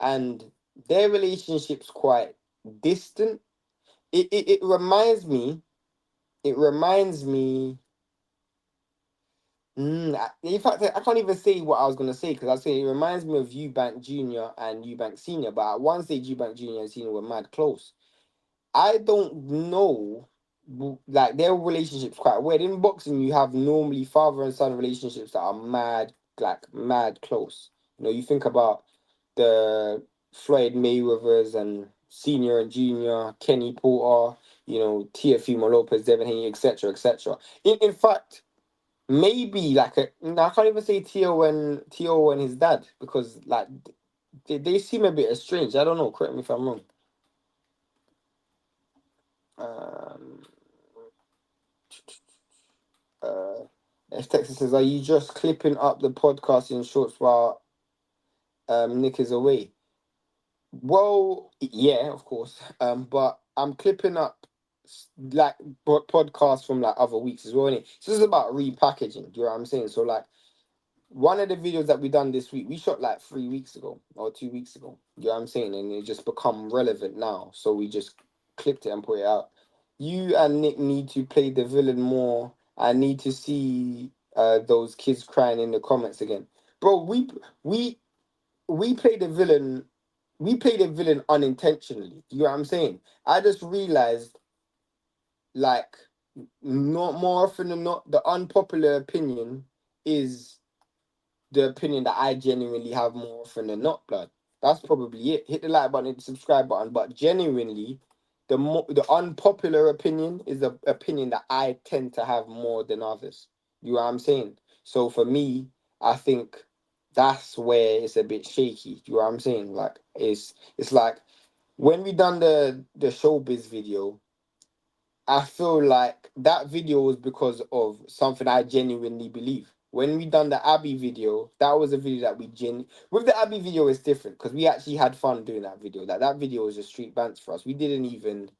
and their relationship's quite distant. It reminds me. It reminds me. In fact, I can't even say what I was gonna say because I say it reminds me of Eubank Junior and Eubank Senior, but at one stage Eubank Junior and Senior were mad close. I don't know, like their relationships quite weird. In boxing, you have normally father and son relationships that are mad, like mad close. You know, you think about the Floyd Mayweathers and Senior and Junior, Kenny Porter, you know, Teofimo Lopez, Devin Haney, etc., etc. In fact, maybe like no, I can't even say Tio and his dad because like they seem a bit estranged. I don't know. Correct me if I'm wrong. Um, uh, Texas says, "Are you just clipping up the podcast in shorts while Nick is away. Well, yeah, of course. But I'm clipping up like podcasts from like other weeks as well. Innit? So this is about repackaging. Do you know what I'm saying? So like one of the videos that we done this week, we shot like 3 weeks ago or 2 weeks ago. You know what I'm saying? And it just become relevant now. So we just clipped it and put it out. You and Nick need to play the villain more. I need to see those kids crying in the comments again. Bro, we we play the villain unintentionally. You know what I'm saying? I just realized like not more often than not, the unpopular opinion is the opinion that I genuinely have more often than not, blood. That's probably it. Hit the like button, hit the subscribe button. But genuinely, the unpopular opinion is the opinion that I tend to have more than others. You know what I'm saying? So for me, I think that's where it's a bit shaky. You know what I'm saying? Like it's like when we done the showbiz video, I feel like that video was because of something I genuinely believe. When we done the Abby video, that was a video that with the Abby video it's different because we actually had fun doing that video. Like that video was just street bants for us. We didn't even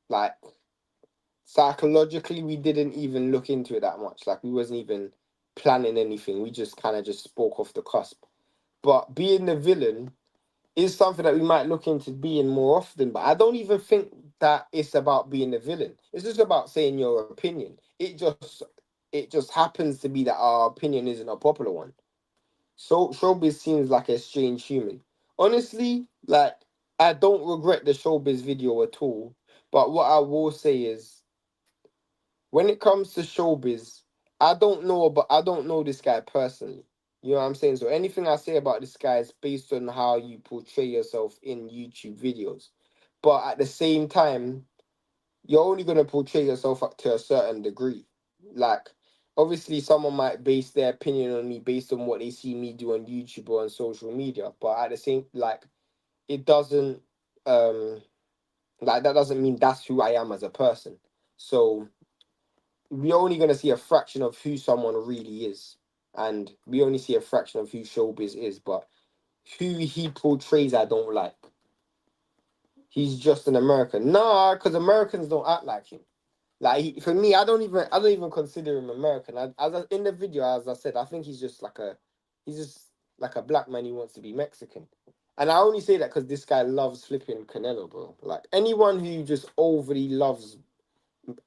like psychologically we didn't even look into it that much. Like we wasn't even planning anything. We just kind of just spoke off the cusp. But being the villain is something that we might look into being more often. But I don't even think that it's about being a villain. It's just about saying your opinion. It just happens to be that our opinion isn't a popular one. So Showbiz seems like a strange human. Honestly, like I don't regret the Showbiz video at all. But what I will say is when it comes to Showbiz, I don't know this guy personally. You know what I'm saying? So anything I say about this guy is based on how you portray yourself in YouTube videos. But at the same time, you're only gonna portray yourself up to a certain degree. Like, obviously, someone might base their opinion on me based on what they see me do on YouTube or on social media. But at the same, like, it doesn't, um, like that doesn't mean that's who I am as a person. So we're only going to see a fraction of who someone really is. And we only see a fraction of who Showbiz is. But who he portrays, I don't like. He's just an American. Nah, because Americans don't act like him. Like for me, I don't even consider him American. In the video, as I said, I think he's just like a black man who wants to be Mexican. And I only say that because this guy loves flipping Canelo, bro. Like anyone who just overly loves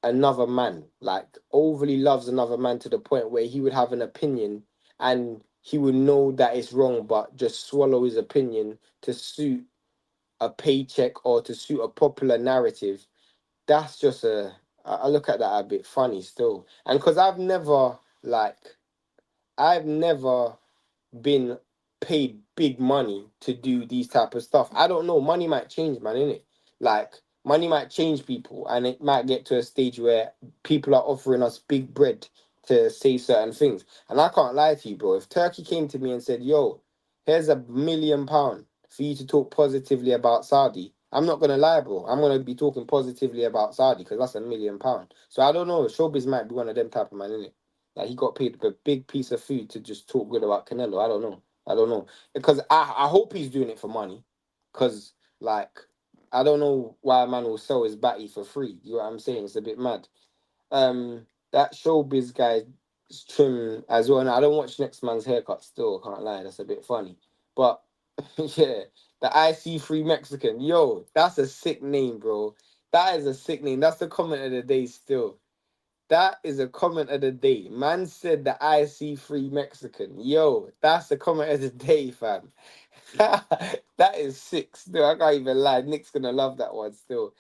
another man, like overly loves another man to the point where he would have an opinion and he would know that it's wrong, but just swallow his opinion to suit a paycheck or to suit a popular narrative. That's just I look at that a bit funny still. And because I've never been paid big money to do these type of stuff. I don't know. Money might change, man, innit? Like money might change people, and it might get to a stage where people are offering us big bread to say certain things. And I can't lie to you, bro. If Turkey came to me and said, "Yo, here's £1 million for you to talk positively about Saudi," I'm not gonna lie, bro. I'm gonna be talking positively about Saudi because that's £1 million. So I don't know. Showbiz might be one of them type of man, innit? Like he got paid a big piece of food to just talk good about Canelo. I don't know. I don't know. Because I hope he's doing it for money. Because like I don't know why a man will sell his batty for free. You know what I'm saying? It's a bit mad. That showbiz guy is trim as well. And I don't watch next man's haircut still, I can't lie. That's a bit funny. But yeah, the IC3 Mexican. Yo, that's a sick name, bro. That is a sick name. That's the comment of the day still. That is a comment of the day. Man said the IC3 Mexican. Yo, that's the comment of the day, fam. That is sick. Still, I can't even lie. Nick's gonna love that one still.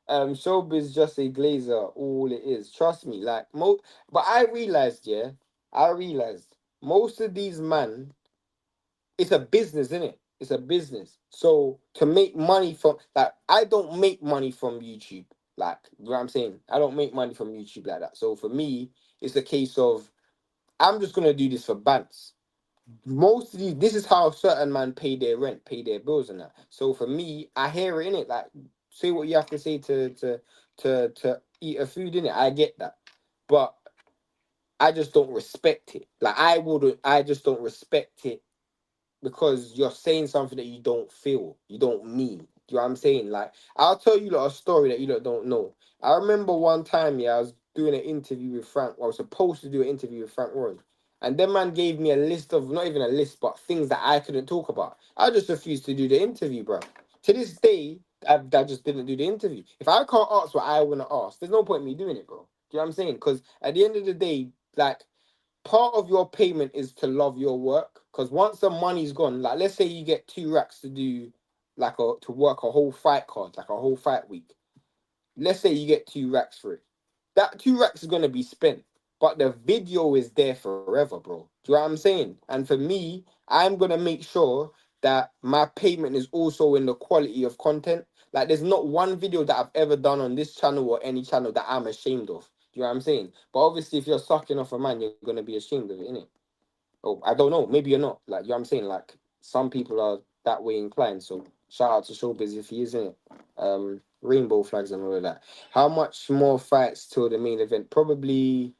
Showbiz just a glazer, all it is. Trust me, like but I realized most of these man, it's a business, isn't it? It's a business. So to make money from like I don't make money from YouTube. Like you know what I'm saying? I don't make money from YouTube like that. So for me, it's a case of I'm just gonna do this for bants. Most of these, this is how certain man pay their rent, pay their bills and that. So for me, I hear it in it. Like say what you have to say to eat a food in it. I get that. But I just don't respect it. Like I just don't respect it because you're saying something that you don't feel, you don't mean. Do you know what I'm saying? Like, I'll tell you a story that you don't know. I remember one time, I was doing an interview with Frank. I was supposed to do an interview with Frank Warren. And then man gave me a list of, not even a list, but things that I couldn't talk about. I just refused to do the interview, bro. To this day, I just didn't do the interview. If I can't ask what I want to ask, there's no point in me doing it, bro. Do you know what I'm saying? Because at the end of the day, like, part of your payment is to love your work. Because once the money's gone, like let's say you get 2 racks to do to work a whole fight card, like a whole fight week. Let's say you get 2 racks for it. That 2 racks is gonna be spent, but the video is there forever, bro. Do you know what I'm saying? And for me, I'm gonna make sure that my payment is also in the quality of content. Like there's not one video that I've ever done on this channel or any channel that I'm ashamed of. Do you know what I'm saying? But obviously, if you're sucking off a man, you're gonna be ashamed of it, innit? Oh, I don't know. Maybe you're not. Like, you know what I'm saying? Like, some people are that way inclined. So, shout out to Showbiz if he isn't. Rainbow flags and all of that. How much more fights till the main event? Probably.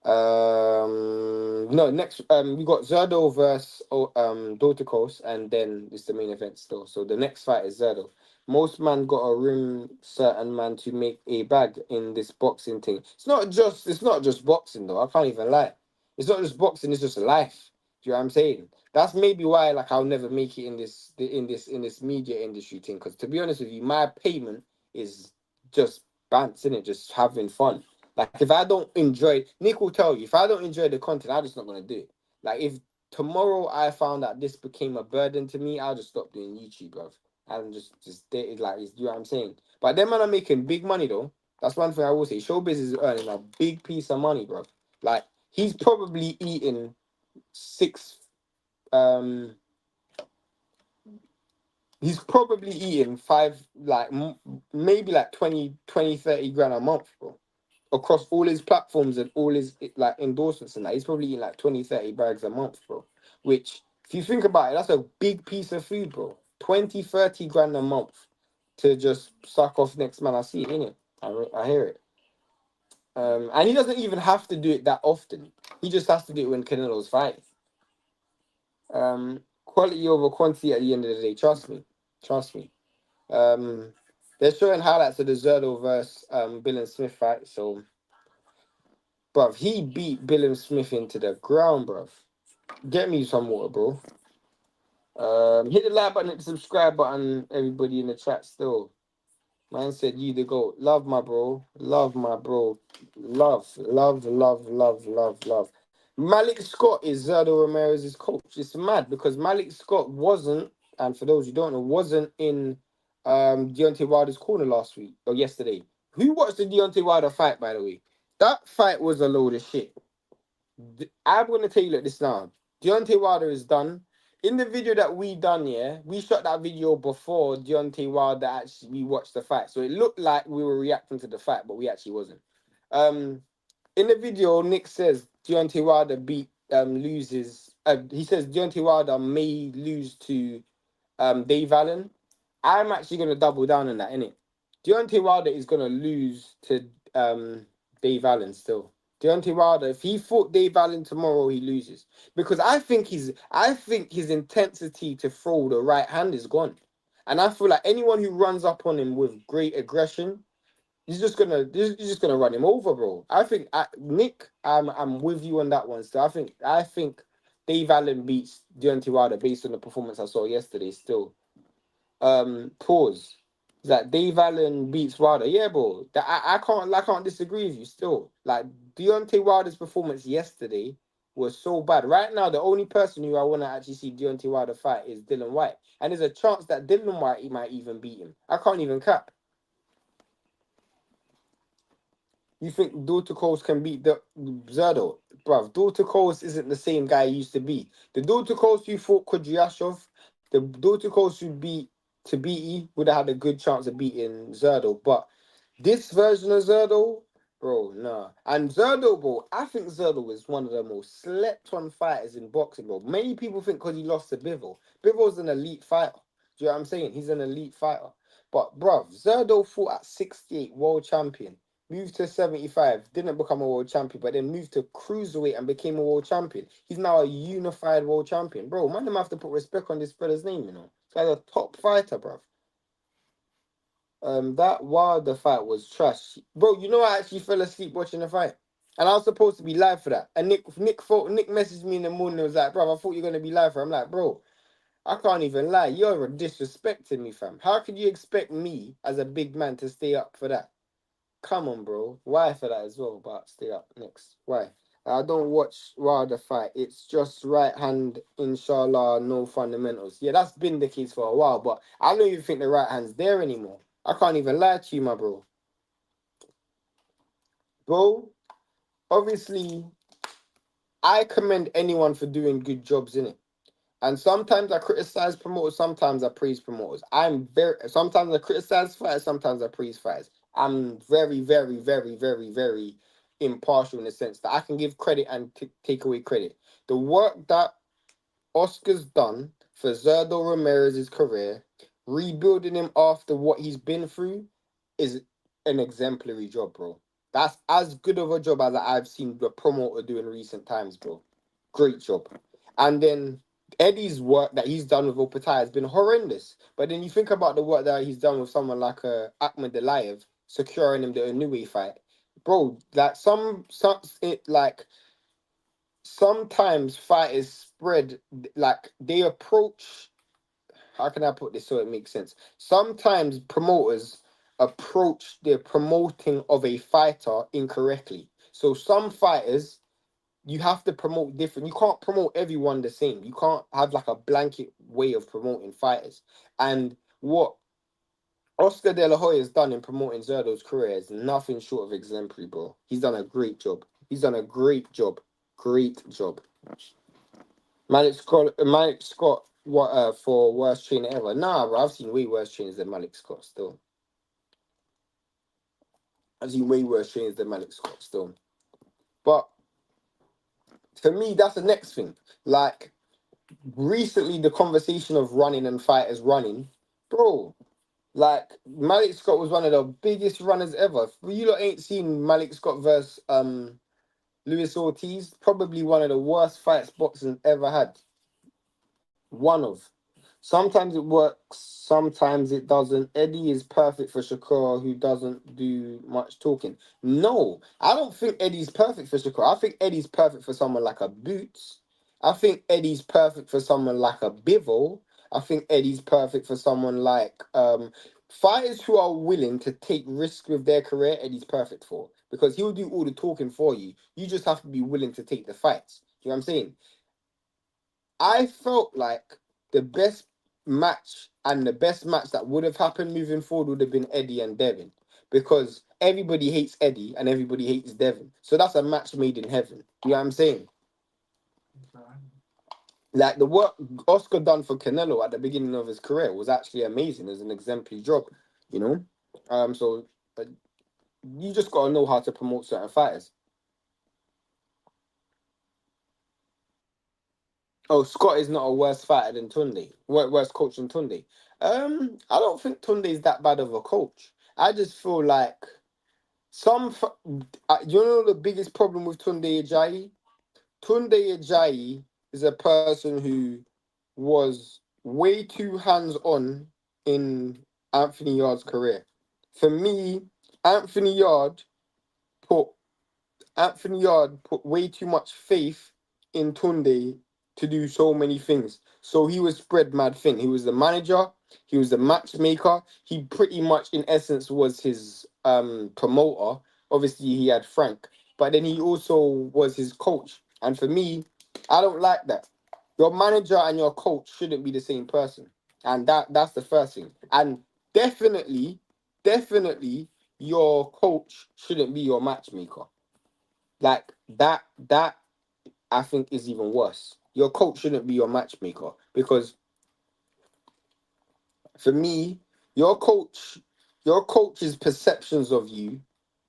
No, next. We got Zurdo versus Dorticos, and then it's the main event still. So the next fight is Zurdo. Most man got a room certain man to make a bag in this boxing thing. It's not just boxing though. I can't even lie. It's not just boxing. It's just life. Do you know what I'm saying? That's maybe why like I'll never make it in this media industry thing. Because to be honest with you, my payment is just bants, innit? Just having fun. Like if I don't enjoy, Nick will tell you, if I don't enjoy the content, I'm just not gonna do it. Like if tomorrow I found that this became a burden to me, I'll just stop doing YouTube, bro. And just dated like you know what I'm saying. But them man are making big money though. That's one thing I will say. Showbiz is earning a big piece of money, bro. Like he's probably eating six um he's probably eating five like maybe like 30 grand a month, bro, across all his platforms and all his like endorsements and that. He's probably eating like 20-30 bags a month, bro. Which, if you think about it, that's a big piece of food, bro. 20-30 grand a month to just suck off next man I see, innit? I hear it. And he doesn't even have to do it that often. He just has to do it when Canelo's fighting. Quality over quantity at the end of the day. Trust me. Trust me. They're showing highlights of the Zurdo versus Bill and Smith fight, so bruv, he beat Billam Smith into the ground, bruv. Get me some water, bro. Hit the like button, hit the subscribe button, everybody in the chat still. Man said you the GOAT. Love my bro. Love my bro. Love, love, love, love, love, love. Malik Scott is Zurdo Ramirez's coach. It's mad because Malik Scott wasn't, and for those who don't know, wasn't in Deontay Wilder's corner last week or yesterday. Who watched the Deontay Wilder fight, by the way? That fight was a load of shit. I'm gonna tell you like this now. Deontay Wilder is done. In the video that we done, we shot that video before Deontay Wilder actually we watched the fight. So it looked like we were reacting to the fight, but we actually wasn't. In the video, Nick says Deontay Wilder loses. He says Deontay Wilder may lose to Dave Allen. I'm actually gonna double down on that, innit? Deontay Wilder is gonna lose to Dave Allen still. Deontay Wilder, if he fought Dave Allen tomorrow, he loses. Because I think his intensity to throw the right hand is gone. And I feel like anyone who runs up on him with great aggression, he's just gonna run him over, bro. I think Nick, I'm with you on that one. So I think Dave Allen beats Deontay Wilder based on the performance I saw yesterday still. Pause. That Dave Allen beats Wilder. Yeah, bro. That I can't disagree with you still. Like Deontay Wilder's performance yesterday was so bad. Right now, the only person who I want to actually see Deontay Wilder fight is Dylan White. And there's a chance that Dylan White he might even beat him. I can't even cap. You think Dorticós can beat the Zurdo? Bruv, Dorticós isn't the same guy he used to be. The Dorticós who fought Kudryashov, the Dorticós who beat Tabiti would have had a good chance of beating Zurdo. But this version of Zurdo, bro, nah. And Zurdo, bro, I think Zurdo is one of the most slept-on fighters in boxing, bro. Many people think because he lost to Bivol. Bivol's an elite fighter. Do you know what I'm saying? He's an elite fighter. But, bruv, Zurdo fought at 68 world champion. moved to 75, didn't become a world champion, but then moved to cruiserweight and became a world champion. He's now a unified world champion. Bro, man, them have to put respect on this fella's name, you know. This guy's a top fighter, bro. That Wilder fight was trash. Bro, you know I actually fell asleep watching the fight. And I was supposed to be live for that. And Nick messaged me in the morning and was like, bro, I thought you were going to be live for it. I'm like, bro, I can't even lie. You're disrespecting me, fam. How could you expect me as a big man to stay up for that? Come on, bro. Why for that as well? But stay up next. Why? I don't watch Wilder fight. It's just right hand, inshallah, no fundamentals. Yeah, that's been the case for a while, but I don't even think the right hand's there anymore. I can't even lie to you, my bro. Bro, obviously, I commend anyone for doing good jobs in it. And sometimes I criticize promoters, sometimes I praise promoters. Sometimes I criticize fighters, sometimes I praise fighters. I'm very, very, very, very, very impartial in the sense that I can give credit and take away credit. The work that Oscar's done for Zurdo Ramirez's career, rebuilding him after what he's been through, is an exemplary job, bro. That's as good of a job as I've seen the promoter do in recent times, bro. Great job. And then Eddie's work that he's done with Opetaia has been horrendous. But then you think about the work that he's done with someone like Ahmed Delayev, securing him the Inoue fight. Bro, like sometimes fighters spread, like they approach, how can I put this so it makes sense? Sometimes promoters approach the promoting of a fighter incorrectly. So some fighters, you have to promote different. You can't promote everyone the same. You can't have like a blanket way of promoting fighters. And what Oscar De La Hoya has done in promoting Zurdo's career is nothing short of exemplary, bro. He's done a great job. He's done a great job. Great job. Malik Scott, what for worst trainer ever? Nah, bro, I've seen way worse trainers than Malik Scott still. I've seen way worse trainers than Malik Scott still. But to me, that's the next thing. Like, recently, the conversation of running and fighters running, bro, like, Malik Scott was one of the biggest runners ever. You lot ain't seen Malik Scott versus Luis Ortiz, probably one of the worst fights boxing ever had. One of. Sometimes it works, sometimes it doesn't. Eddie is perfect for Shakur, who doesn't do much talking. No, I don't think Eddie's perfect for Shakur. I think Eddie's perfect for someone like a Boots. I think Eddie's perfect for someone like a Bivol. I think Eddie's perfect for someone like fighters who are willing to take risks with their career. Eddie's perfect for, because he'll do all the talking for you. You just have to be willing to take the fights. You know what I'm saying? I felt like the best match that would have happened moving forward would have been Eddie and Devin, because everybody hates Eddie and everybody hates Devin. So that's a match made in heaven. You know what I'm saying? Like, the work Oscar done for Canelo at the beginning of his career was actually amazing. It was an exemplary job, you know? So you just gotta know how to promote certain fighters. Oh, Scott is not a worse fighter than Tunde. Worse coach than Tunde. I don't think Tunde is that bad of a coach. I just feel like you know the biggest problem with Tunde Ajayi? Tunde Ajayi is a person who was way too hands-on in Anthony Yard's career. For me, Anthony Yard put put way too much faith in Tunde to do so many things. So he was spread mad thin. He was the manager, he was the matchmaker. He pretty much, in essence, was his promoter. Obviously, he had Frank, but then he also was his coach. And for me, I don't like that. Your manager and your coach shouldn't be the same person. And that's the first thing. And definitely, definitely, your coach shouldn't be your matchmaker. Like that I think is even worse. Your coach shouldn't be your matchmaker, because for me, your coach, your coach's perceptions of you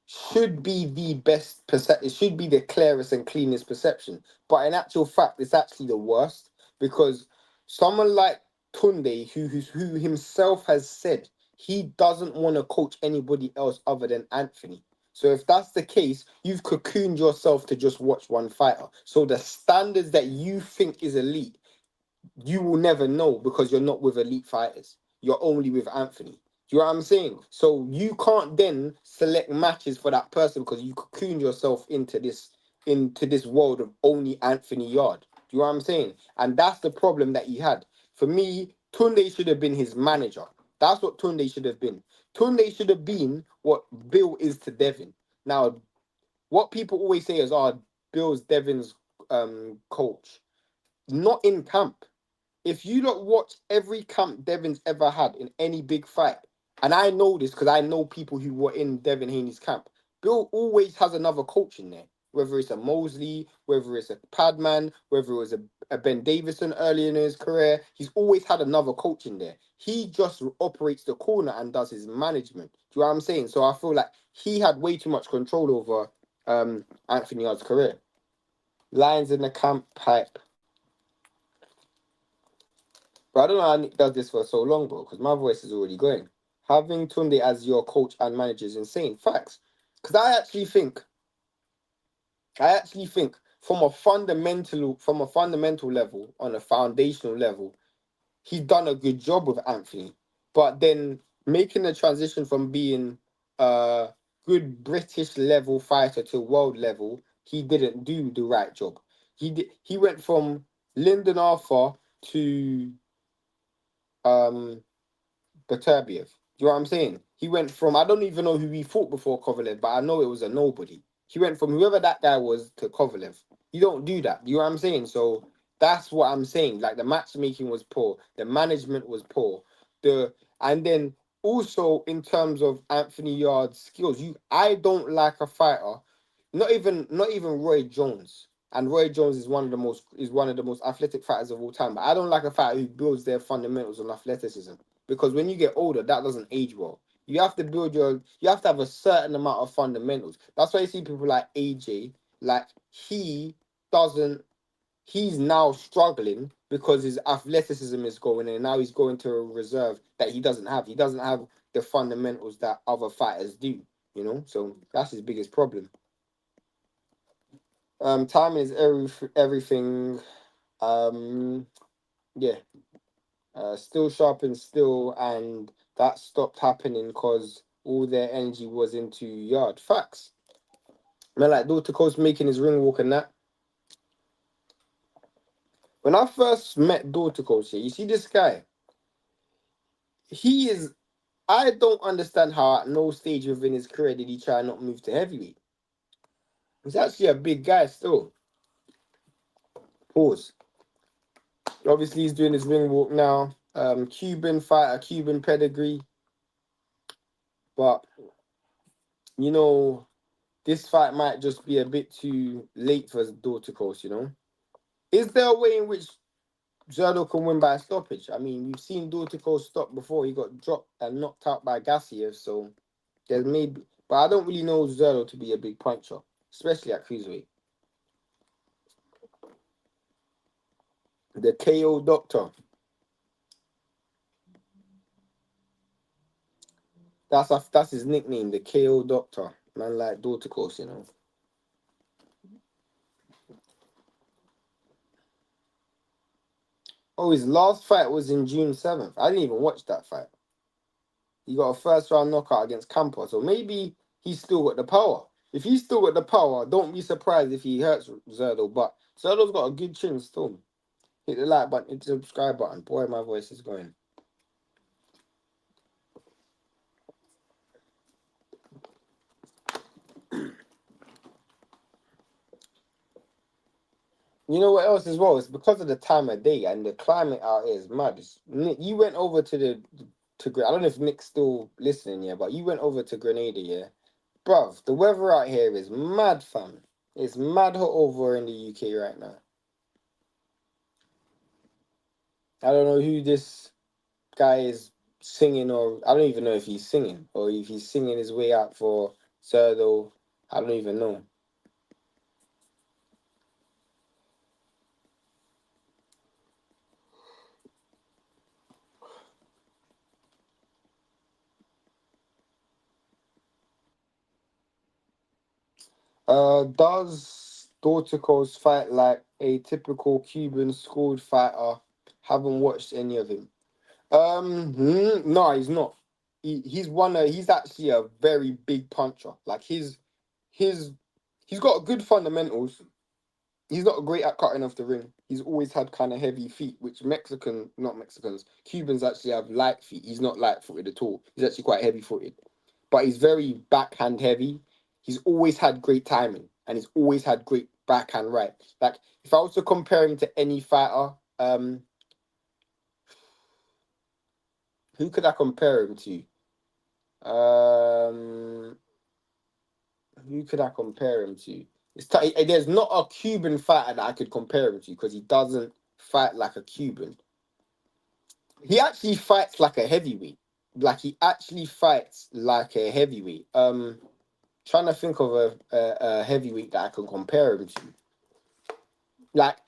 should be the best percep. It should be the clearest and cleanest perception. But in actual fact, it's actually the worst, because someone like Tunde, who himself has said he doesn't want to coach anybody else other than Anthony. So if that's the case, you've cocooned yourself to just watch one fighter. So the standards that you think is elite, you will never know because you're not with elite fighters. You're only with Anthony. Do you know what I'm saying? So you can't then select matches for that person because you cocoon yourself into this world of only Anthony Yard. Do you know what I'm saying? And that's the problem that he had. For me, Tunde should have been his manager. That's what Tunde should have been. Tunde should have been what Bill is to Devin. Now, what people always say is, "Oh, Bill's Devin's coach." Not in camp. If you don't watch every camp Devin's ever had in any big fight, and I know this because I know people who were in Devin Haney's camp, Bill always has another coach in there. Whether it's a Mosley, whether it's a Padman, whether it was a Ben Davison early in his career, he's always had another coach in there. He just operates the corner and does his management. Do you know what I'm saying? So I feel like he had way too much control over Anthony Yard's career. Lions in the camp hype. But I don't know how Nick does this for so long, bro, because my voice is already going. Having Tunde as your coach and manager is insane. Facts. Because I actually think from a fundamental level, on a foundational level, he's done a good job with Anthony. But then making the transition from being a good British level fighter to world level, he didn't do the right job. He went from Lyndon Arthur to Beterbiev. Do you know what I'm saying? He went from, I don't even know who he fought before Kovalev, but I know it was a nobody. He went from whoever that guy was to Kovalev. You don't do that. You know what I'm saying? So that's what I'm saying. Like the matchmaking was poor, the management was poor. And then also in terms of Anthony Yard's skills, I don't like a fighter, not even Roy Jones. And Roy Jones is one of the most athletic fighters of all time. But I don't like a fighter who builds their fundamentals on athleticism. Because when you get older, that doesn't age well. You have to have a certain amount of fundamentals. That's why you see people like AJ, like he's now struggling because his athleticism is going and now he's going to a reserve that he doesn't have. He doesn't have the fundamentals that other fighters do, So that's his biggest problem. Time is everything. Yeah. Still sharp and still, and that stopped happening because all their energy was into Yard. Facts. Man, like Dorticós making his ring walk and that. When I first met Dorticós, you see this guy. I don't understand how at no stage within his career did he try and not move to heavyweight. He's actually a big guy still. Pause. Obviously, he's doing his ring walk now. Cuban fighter, Cuban pedigree. But, this fight might just be a bit too late for Dorticós, Is there a way in which Zurdo can win by a stoppage? I mean, we've seen Dorticós stop before. He got dropped and knocked out by Gassiev, so there's maybe... But I don't really know Zurdo to be a big puncher, especially at cruiserweight. The KO Doctor. That's his nickname, the KO Doctor. Man like Dorticós, Oh, his last fight was in June 7th. I didn't even watch that fight. He got a first round knockout against Campos, so maybe he's still got the power. If he's still got the power, don't be surprised if he hurts Zurdo. But Zurdo's got a good chin still. Hit the like button, hit the subscribe button. Boy, my voice is going. You know what else as well? It's because of the time of day and the climate out here is mad. Nick, you went over to I don't know if Nick's still listening, yeah, but you went over to Grenada, yeah. Bruv, the weather out here is mad, fam. It's mad hot over in the UK right now. I don't know who this guy is singing, or I don't even know if he's singing or if he's singing his way out for Zordo. I don't even know. Does Dorticos fight like a typical Cuban schooled fighter? Haven't watched any of him. No, he's not. He's actually a very big puncher. Like his he's got good fundamentals. He's not great at cutting off the ring. He's always had kind of heavy feet, which not Mexicans, Cubans actually have light feet. He's not light footed at all. He's actually quite heavy footed, but he's very backhand heavy. He's always had great timing, and he's always had great backhand right. Like if I was to compare him to any fighter, who could I compare him to? Um, who could I compare him to? There's not a Cuban fighter that I could compare him to because he doesn't fight like a Cuban. He actually fights like a heavyweight. Like he actually fights like a heavyweight. Trying to think of a heavyweight that I can compare him to. Like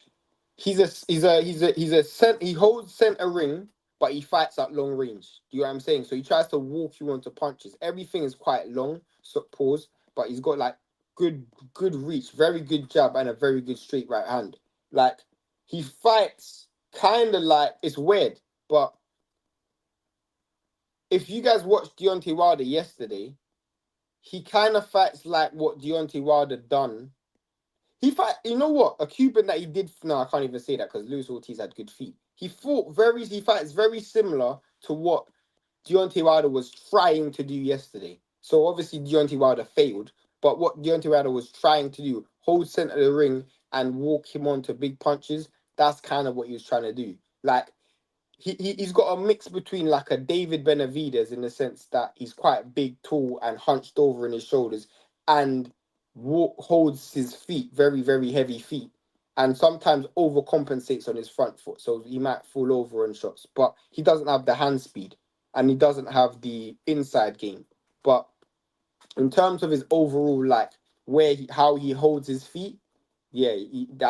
he holds center ring, but he fights at long range. Do you know what I'm saying? So he tries to walk you onto punches. Everything is quite long, so pause, but he's got like good reach, very good jab, and a very good straight right hand. Like he fights kind of like it's weird, but if you guys watched Deontay Wilder yesterday, he kind of fights like what Deontay Wilder done. You know what? A Cuban that he did. No, I can't even say that because Luis Ortiz had good feet. He fights very similar to what Deontay Wilder was trying to do yesterday. So obviously Deontay Wilder failed, but what Deontay Wilder was trying to do, hold center of the ring and walk him onto big punches, that's kind of what he was trying to do. Like he's got a mix between like a David Benavidez in the sense that he's quite big, tall, and hunched over in his shoulders, and holds his feet very, very heavy feet, and sometimes overcompensates on his front foot, so he might fall over on shots. But he doesn't have the hand speed, and he doesn't have the inside game. But in terms of his overall, like how he holds his feet, yeah,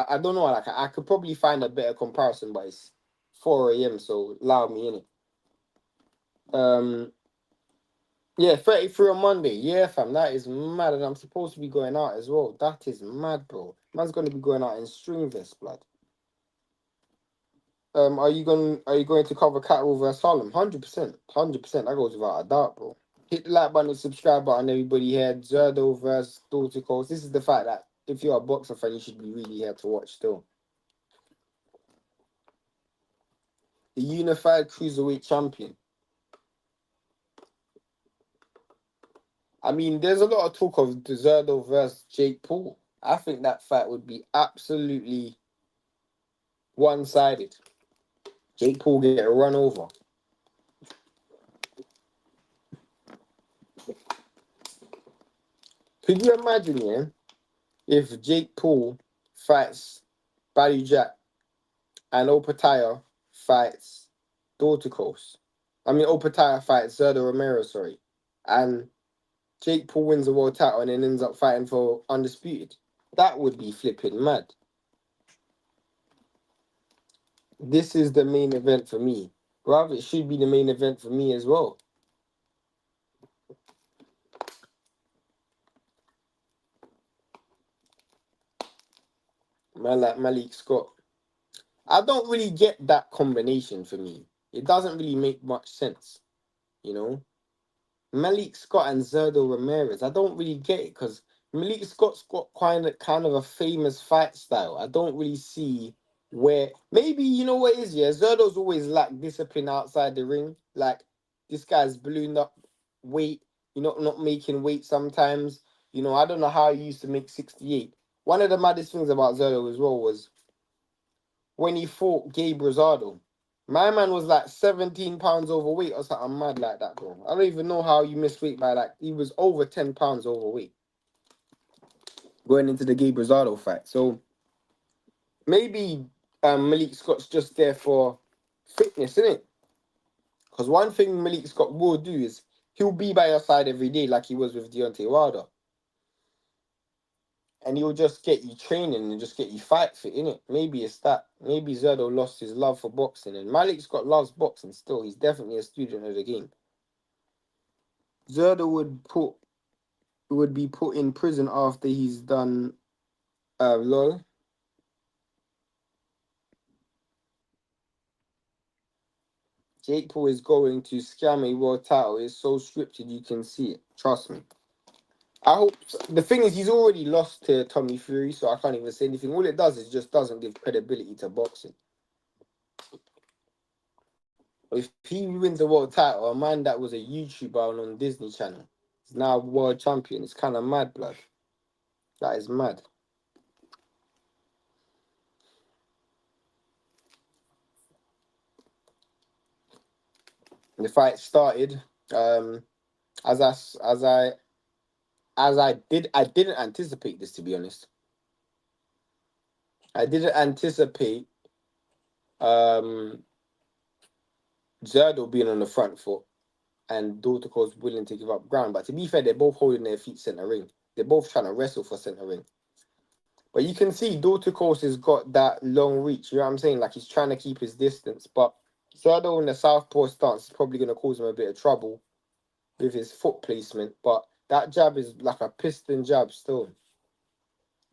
I don't know. Like I could probably find a better comparison, but it's 4 a.m. so allow me in it. Yeah, 33 on Monday. Yeah, fam, that is mad, and I'm supposed to be going out as well. That is mad, bro. Man's gonna be going out in string vest, blood. Are you going to cover Cattle versus Harlem? 100%, 100%. That goes without a doubt, bro. Hit the like button, subscribe button, everybody here. Zurdo versus Dorticos. This is the fact that if you're a boxer fan, you should be really here to watch still. The unified cruiserweight champion. I mean, there's a lot of talk of Zurdo versus Jake Paul. I think that fight would be absolutely one-sided. Jake Paul get a run over. Could you imagine, yeah, if Jake Paul fights Badou Jack and Opetaia fights Dorticos? I mean, Opetaia fights Zurdo Ramirez, sorry. And Jake Paul wins the world title and then ends up fighting for Undisputed. That would be flipping mad. This is the main event for me. Bruv, it should be the main event for me as well. Man like Malik Scott. I don't really get that combination for me. It doesn't really make much sense, you know? Malik Scott and Zurdo Ramirez. I don't really get it because Malik Scott's got kind of a famous fight style. I don't really see where maybe you know what it is, yeah. Zurdo's always lacked discipline outside the ring. Like this guy's ballooned up weight, not making weight sometimes. I don't know how he used to make 68. One of the maddest things about Zurdo as well was when he fought Gabe Rosado. My man was like 17 pounds overweight or something mad like that, bro. I don't even know how you missed weight by like, he was over 10 pounds overweight going into the Gabe Rosado fight. So maybe Malik Scott's just there for fitness, isn't it? Because one thing Malik Scott will do is he'll be by your side every day like he was with Deontay Wilder. And he'll just get you training and just get you fight fit, innit? Maybe it's that. Maybe Zurdo lost his love for boxing. And Malik Scott loves boxing still. He's definitely a student of the game. Zurdo would put would be put in prison after he's done lol. Jake Paul is going to scam a world title. It's so scripted you can see it. Trust me. I hope the thing is he's already lost to Tommy Fury, so I can't even say anything. All it does is just doesn't give credibility to boxing. If he wins the world title, a man that was a YouTuber on Disney Channel is now world champion. It's kind of mad, blood. That is mad. The fight started. As I didn't anticipate this, to be honest. I didn't anticipate Zurdo being on the front foot and Dorticos willing to give up ground. But to be fair, they're both holding their feet centre ring. They're both trying to wrestle for centre ring. But you can see Dorticos has got that long reach. You know what I'm saying? Like he's trying to keep his distance. But Zurdo in the southpaw stance is probably going to cause him a bit of trouble with his foot placement. But that jab is like a piston jab still.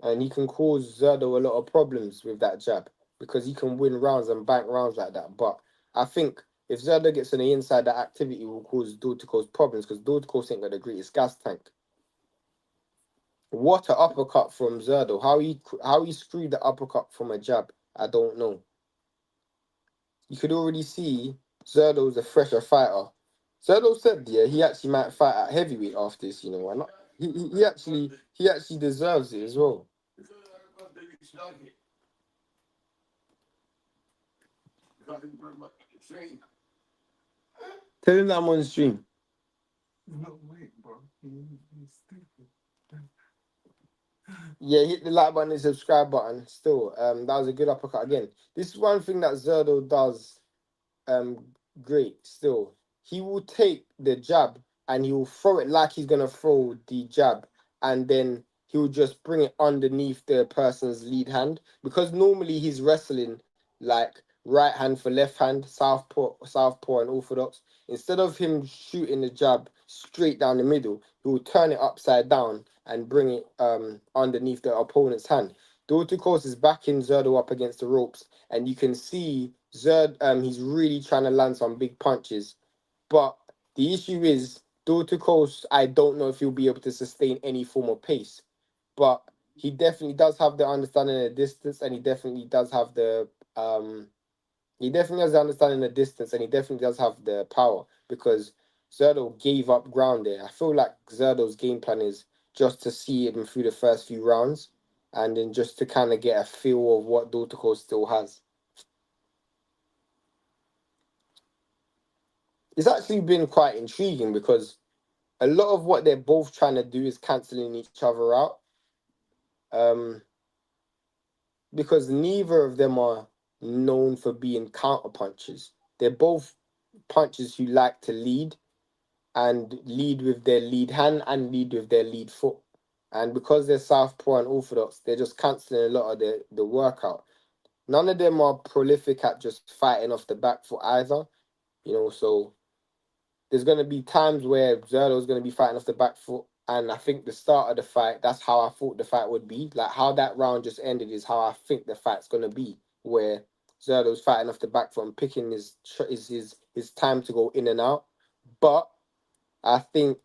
And he can cause Zurdo a lot of problems with that jab because he can win rounds and bank rounds like that. But I think if Zurdo gets on the inside, that activity will cause Dorticos problems because Dorticos ain't got the greatest gas tank. What an uppercut from Zurdo. How he screwed the uppercut from a jab, I don't know. You could already see Zurdo's a fresher fighter. Zurdo said, yeah, he actually might fight at heavyweight after this, you know. And he actually deserves it as well. Tell him that I'm on the stream. No, wait, bro. Yeah, hit the like button and subscribe button. Still, that was a good uppercut again. This is one thing that Zurdo does great. Still, he will take the jab and he will throw it like he's gonna throw the jab, and then he will just bring it underneath the person's lead hand because normally he's wrestling like right hand for left hand, southpaw and orthodox. Instead of him shooting the jab straight down the middle, he will turn it upside down and bring it underneath the opponent's hand. Dorticos is backing Zurdo up against the ropes, and you can see he's really trying to land some big punches. But the issue is Dorticos, I don't know if he'll be able to sustain any form of pace. But he definitely does have the understanding of the distance, and he definitely does have the understanding of the distance, and he definitely does have the power because Zurdo gave up ground there. I feel like Zurdo's game plan is just to see him through the first few rounds and then just to kind of get a feel of what Dorticos still has. It's actually been quite intriguing because a lot of what they're both trying to do is cancelling each other out. Because neither of them are known for being counter punchers. They're both punchers who like to lead and lead with their lead hand and lead with their lead foot. And because they're southpaw and orthodox, they're just cancelling a lot of the workout. None of them are prolific at just fighting off the back foot either. You know, so there's going to be times where Zurdo's going to be fighting off the back foot. And I think the start of the fight, that's how I thought the fight would be. Like how that round just ended is how I think the fight's going to be, where Zurdo's fighting off the back foot and picking his time to go in and out. But I think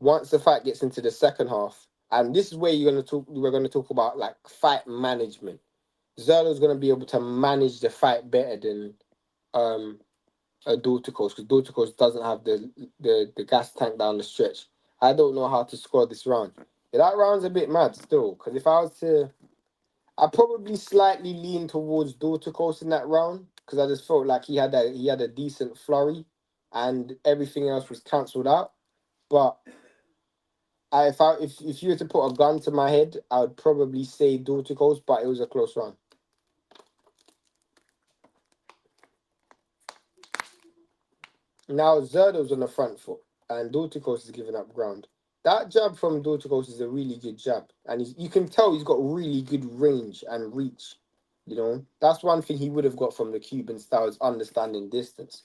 once the fight gets into the second half, and this is where we're going to talk about like fight management. Zurdo's going to be able to manage the fight better than Dorticos because Dorticos doesn't have the gas tank down the stretch. I don't know how to score this round. Yeah, that round's a bit mad still because if I was to, I probably slightly lean towards Dorticos in that round because I just felt like he had a decent flurry and everything else was cancelled out. But if you were to put a gun to my head, I would probably say Dorticos, but it was a close round. Now Zurdo's on the front foot and Dorticos is giving up ground. That jab from Dorticos is a really good jab. And you can tell he's got really good range and reach. You know, that's one thing he would have got from the Cuban style is understanding distance.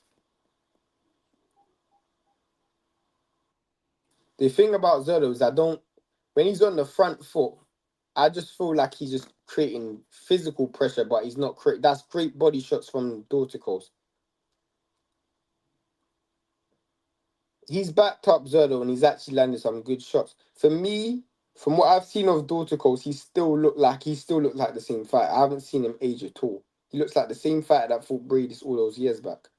The thing about Zordo is when he's on the front foot, I just feel like he's just creating physical pressure, but he's not creating. That's great body shots from Dorticos. He's backed up Zordo and he's actually landed some good shots. For me, from what I've seen of Dorticos, he still looked like the same fight. I haven't seen him age at all. He looks like the same fighter that fought Brady all those years back.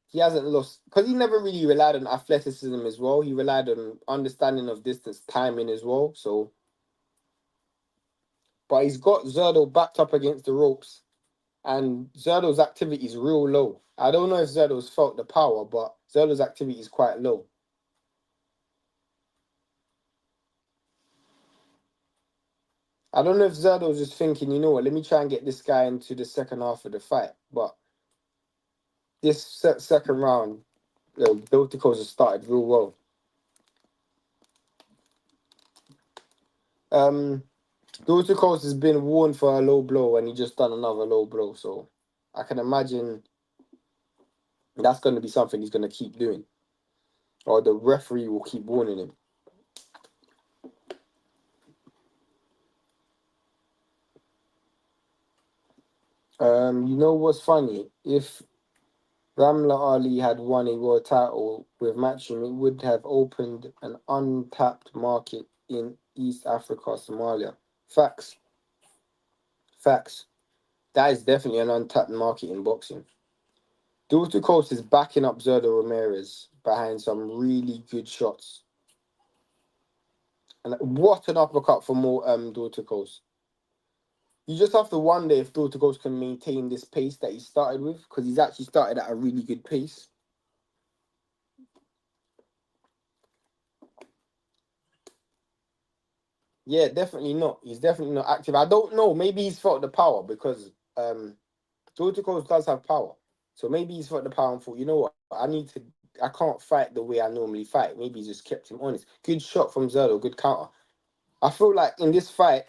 He hasn't lost because he never really relied on athleticism as well. He relied on understanding of distance, timing as well. So, but he's got Zurdo backed up against the ropes, and Zurdo's activity is real low. I don't know if Zurdo's felt the power, but Zurdo's activity is quite low. I don't know if Zurdo's just thinking, you know what, let me try and get this guy into the second half of the fight. But this second round, Dorticos has started real well. Dorticos has been warned for a low blow and he just done another low blow. So I can imagine that's going to be something he's going to keep doing. Or the referee will keep warning him. You know what's funny? If Ramla Ali had won a world title with Matchroom, it would have opened an untapped market in East Africa, Somalia. Facts. Facts. That is definitely an untapped market in boxing. Dorticos is backing up Zurdo Ramirez behind some really good shots. And what an uppercut for more Dorticos. You just have to wonder if Dorticos can maintain this pace that he started with, because he's actually started at a really good pace. Yeah, definitely not. He's definitely not active. I don't know. Maybe he's felt the power because Dorticos does have power. So maybe he's felt the power and thought, you know what, I can't fight the way I normally fight. Maybe he just kept him honest. Good shot from Zurdo, good counter. I feel like in this fight,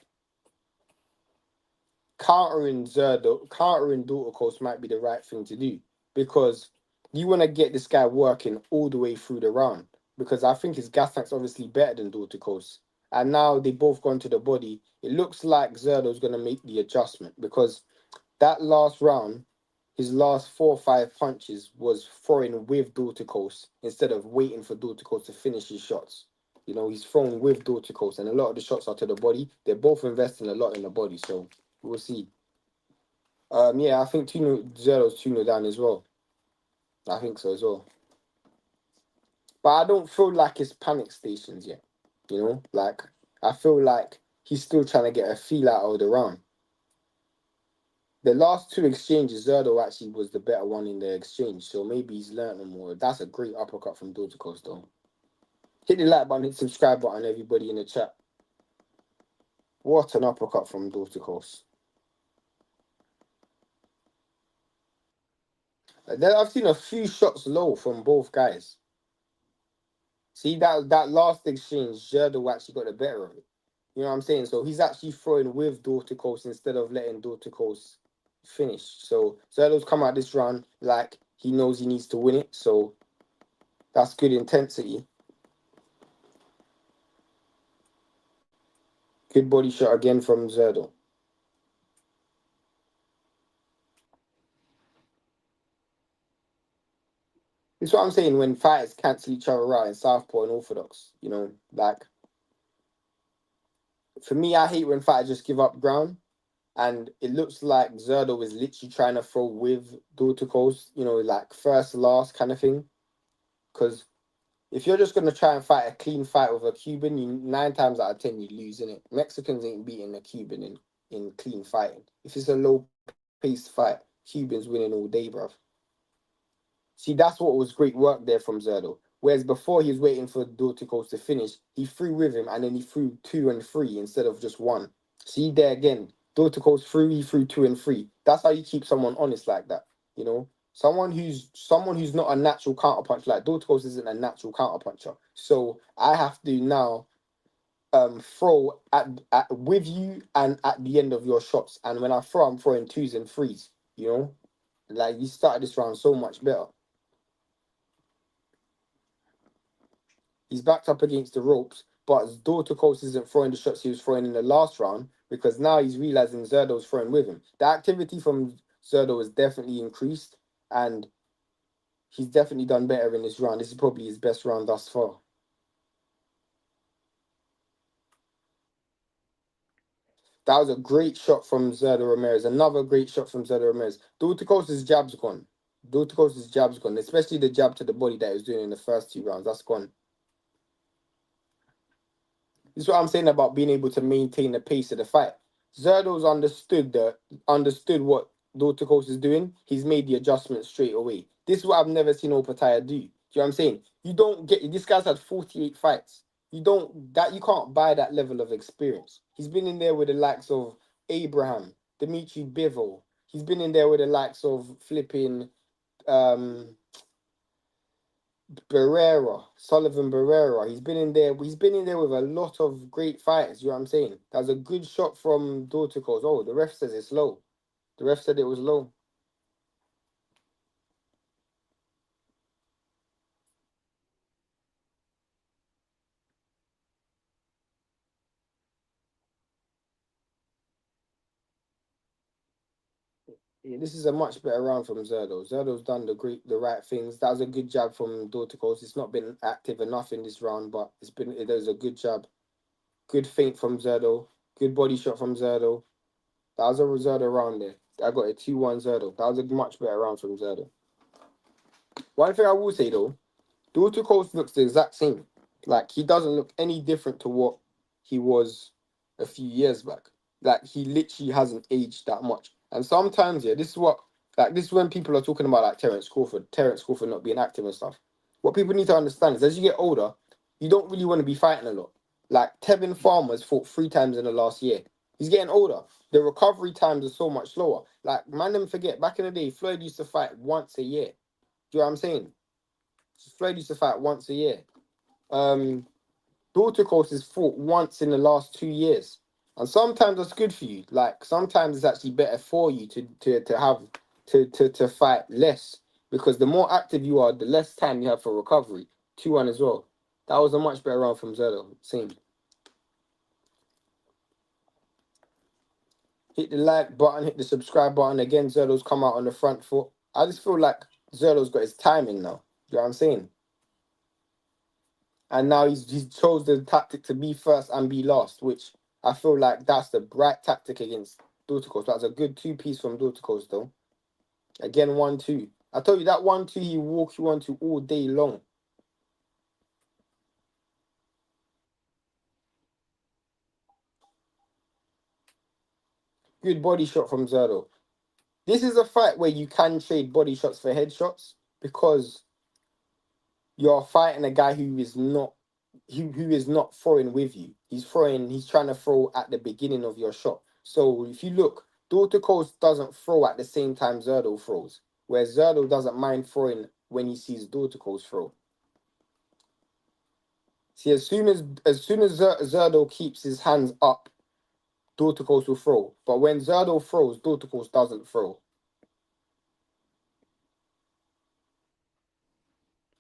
countering Dorticos might be the right thing to do because you want to get this guy working all the way through the round because I think his gas tank's obviously better than Dorticos. And now they both gone to the body. It looks like Zurdo's going to make the adjustment because that last round, his last 4 or 5 punches was throwing with Dorticos instead of waiting for Dorticos to finish his shots. You know, he's thrown with Dorticos and a lot of the shots are to the body. They're both investing a lot in the body, so we'll see. Yeah, I think Zurdo's 2-0 down as well. I think so as well. But I don't feel like it's panic stations yet. You know, like I feel like he's still trying to get a feel out of the round. The last 2 exchanges, Zurdo actually was the better one in the exchange, so maybe he's learned more. That's a great uppercut from Dorticos, though. Hit the like button, hit the subscribe button, everybody in the chat. What an uppercut from Dorticos. I've seen a few shots low from both guys. See, that last exchange, Zurdo actually got the better of it. You know what I'm saying? So he's actually throwing with Dorticos instead of letting Dorticos finish. So Zurdo's come out this round like he knows he needs to win it. So that's good intensity. Good body shot again from Zurdo. It's what I'm saying when fighters cancel each other out in Southpaw and Orthodox. You know, like for me, I hate when fighters just give up ground. And it looks like Zurdo is literally trying to throw with Dorticos, you know, like first, last kind of thing. Because if you're just going to try and fight a clean fight with a Cuban, 9 times out of 10, you lose, innit? Mexicans ain't beating a Cuban in clean fighting. If it's a low-paced fight, Cubans winning all day, bruv. See, that's what was great work there from Zurdo. Whereas before he was waiting for Dorticos to finish, he threw with him and then he threw 2 and 3 instead of just 1. See there again, Dorticos threw, he threw 2 and 3. That's how you keep someone honest like that, you know? Someone who's not a natural counterpuncher, like Dorticos isn't a natural counterpuncher. So I have to now throw at with you and at the end of your shots. And when I throw, I'm throwing 2s and 3s, you know? Like you started this round so much better. He's backed up against the ropes, but Dorticos isn't throwing the shots he was throwing in the last round because now he's realizing Zurdo's throwing with him. The activity from Zurdo has definitely increased, and he's definitely done better in this round. This is probably his best round thus far. That was a great shot from Zurdo Ramirez. Another great shot from Zurdo Ramirez. Dorticos' jab's gone. Dorticos' jab's gone, especially the jab to the body that he was doing in the first 2 rounds. That's gone. This is what I'm saying about being able to maintain the pace of the fight. Zurdo's understood what Dorticos is doing. He's made the adjustment straight away. This is what I've never seen Opetaia do. Do you know what I'm saying? You don't get this guy's had 48 fights. You can't buy that level of experience. He's been in there with the likes of Abraham, Dimitri Bivol. He's been in there with the likes of flipping Sullivan Barrera. He's been in there with a lot of great fighters, you know what I'm saying? That was a good shot from Dorticos. Oh, the ref says it's low. The ref said it was low. Yeah, this is a much better round from Zurdo. Zurdo's done the right things. That was a good jab from Dorticos. It's not been active enough in this round, but it was a good jab. Good feint from Zurdo. Good body shot from Zurdo. That was a Zurdo round there. I got a 2-1 Zurdo. That was a much better round from Zurdo. One thing I will say though, Dorticos looks the exact same. Like, he doesn't look any different to what he was a few years back. Like, he literally hasn't aged that much. And sometimes, yeah, this is when people are talking about like Terence Crawford not being active and stuff. What people need to understand is as you get older, you don't really want to be fighting a lot. Like, Tevin Farmer has fought 3 times in the last year. He's getting older. The recovery times are so much slower. Like, man, them forget, back in the day, Floyd used to fight once a year. Do you know what I'm saying? Floyd used to fight once a year. Dorticos is fought once in the last 2 years. And sometimes that's good for you. Like, sometimes it's actually better for you to fight less. Because the more active you are, the less time you have for recovery. 2-1 as well. That was a much better round from Zordo, it seemed. Hit the like button, hit the subscribe button. Again, Zordo's come out on the front foot. I just feel like Zordo's got his timing now. You know what I'm saying? And now he's chose the tactic to be first and be last, which I feel like that's the right tactic against Dorticos. That's a good 2-piece from Dorticos, though. Again, 1-2. I told you that 1-2 he walks you onto all day long. Good body shot from Zurdo. This is a fight where you can trade body shots for headshots because you're fighting a guy who is not throwing with you. He's trying to throw at the beginning of your shot. So if you look, Dorticos doesn't throw at the same time Zurdo throws, where Zurdo doesn't mind throwing when he sees Dorticos throw. See, as soon as Zurdo keeps his hands up, Dorticos will throw. But when Zurdo throws, Dorticos doesn't throw.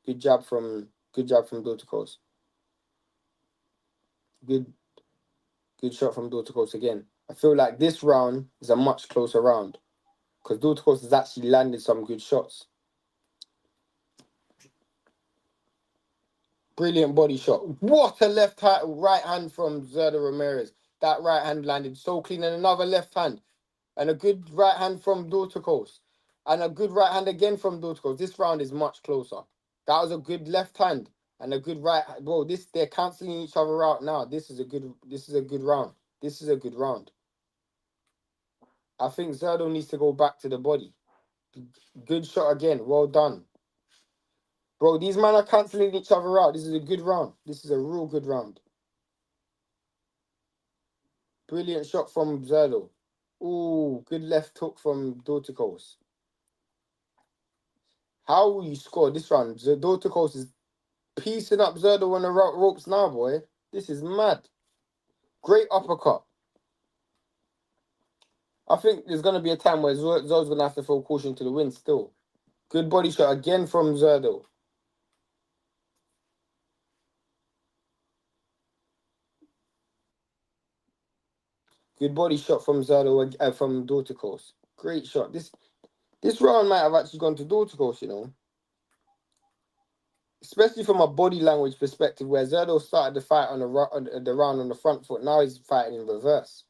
Good jab from Dorticos. Good shot from Dorticos again. I feel like this round is a much closer round because Dorticos has actually landed some good shots. Brilliant body shot. What a right hand from Zurdo Ramirez. That right hand landed so clean. And another left hand. And a good right hand from Dorticos. And a good right hand again from Dorticos. This round is much closer. That was a good left hand. And a good right. Bro, they're cancelling each other out now. This is a good round. This is a good round. I think Zurdo needs to go back to the body. Good shot again. Well done. Bro, these men are cancelling each other out. This is a good round. This is a real good round. Brilliant shot from Zurdo. Ooh, good left hook from Dorticos. How will you score this round? Dorticos is piecing up Zurdo on the ropes now, boy. This is mad. Great uppercut. I think there's going to be a time where Zurdo's going to have to throw caution to the wind still. Good body shot again from Zurdo. Good body shot from Zurdo, from Dorticos. Great shot. This round might have actually gone to Dorticos, you know. Especially from a body language perspective, where Zurdo started the fight on the round on the front foot. Now he's fighting in reverse.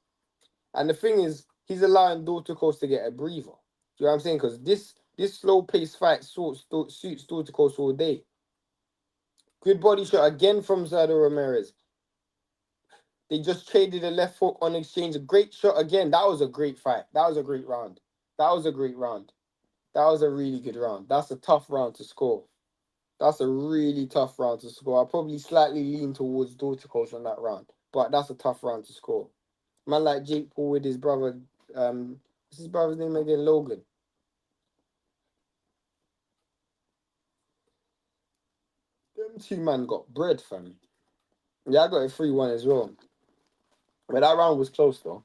And the thing is, he's allowing Dorticos to get a breather. Do you know what I'm saying? Because this slow paced fight suits Dorticos all day. Good body shot again from Zurdo Ramirez. They just traded a left hook on exchange. A great shot again. That was a great fight. That was a great round. That was a great round. That was a really good round. That's a tough round to score. That's a really tough round to score. I probably slightly lean towards Dorticos on that round, but that's a tough round to score. Man like Jake Paul with his brother, what's his brother's name again? Logan. Them two man got bread, fam. Yeah, I got it 3-1 as well. But that round was close though.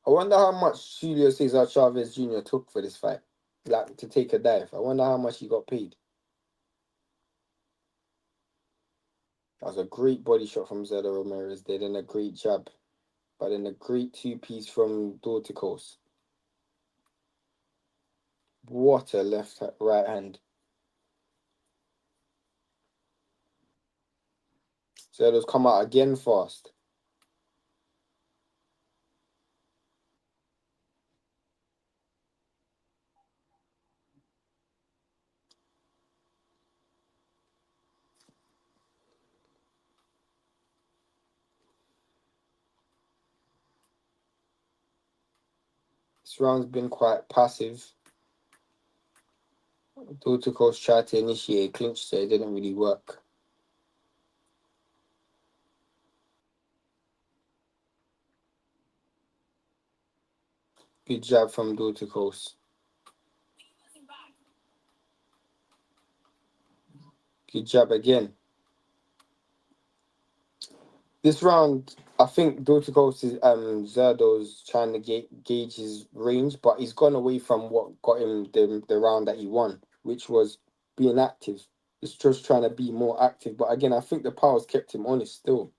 I wonder how much Julio Cesar Chavez Jr. took for this fight. Like, to take a dive. I wonder how much he got paid. That was a great body shot from Zurdo Ramirez. They did a great jab. But then a great two-piece from Dorticos. What a right hand. Zurdo's come out again fast. This round's been quite passive. Dorticos tried to initiate a clinch, so it didn't really work. Good jab from Dorticos. Good jab again. This round, I think Dorticos is Zurdo's trying to gauge his range, but he's gone away from what got him the round that he won, which was being active. He's just trying to be more active. But again, I think the power's kept him honest still.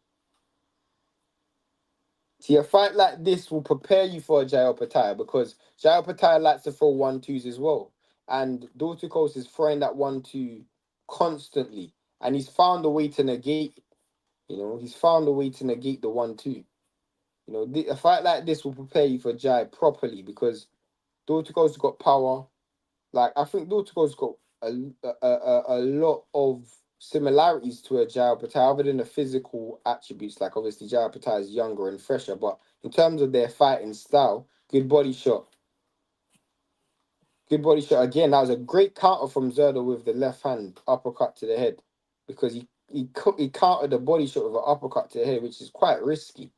See, a fight like this will prepare you for a Opetaia because Opetaia likes to throw 1-2s as well. And Dorticos is throwing that 1-2 constantly. And he's found a way to negate, he's found a way to negate the 1-2. A fight like this will prepare you for Jai properly because Dorticos got power. Like, I think Dorticos got a lot of similarities to a Jai Opetaia, other than the physical attributes. Like, obviously, Jai Opetaia is younger and fresher, but in terms of their fighting style, good body shot. Good body shot again. That was a great counter from Zurdo with the left hand uppercut to the head, because he countered the body shot with an uppercut to the head, which is quite risky.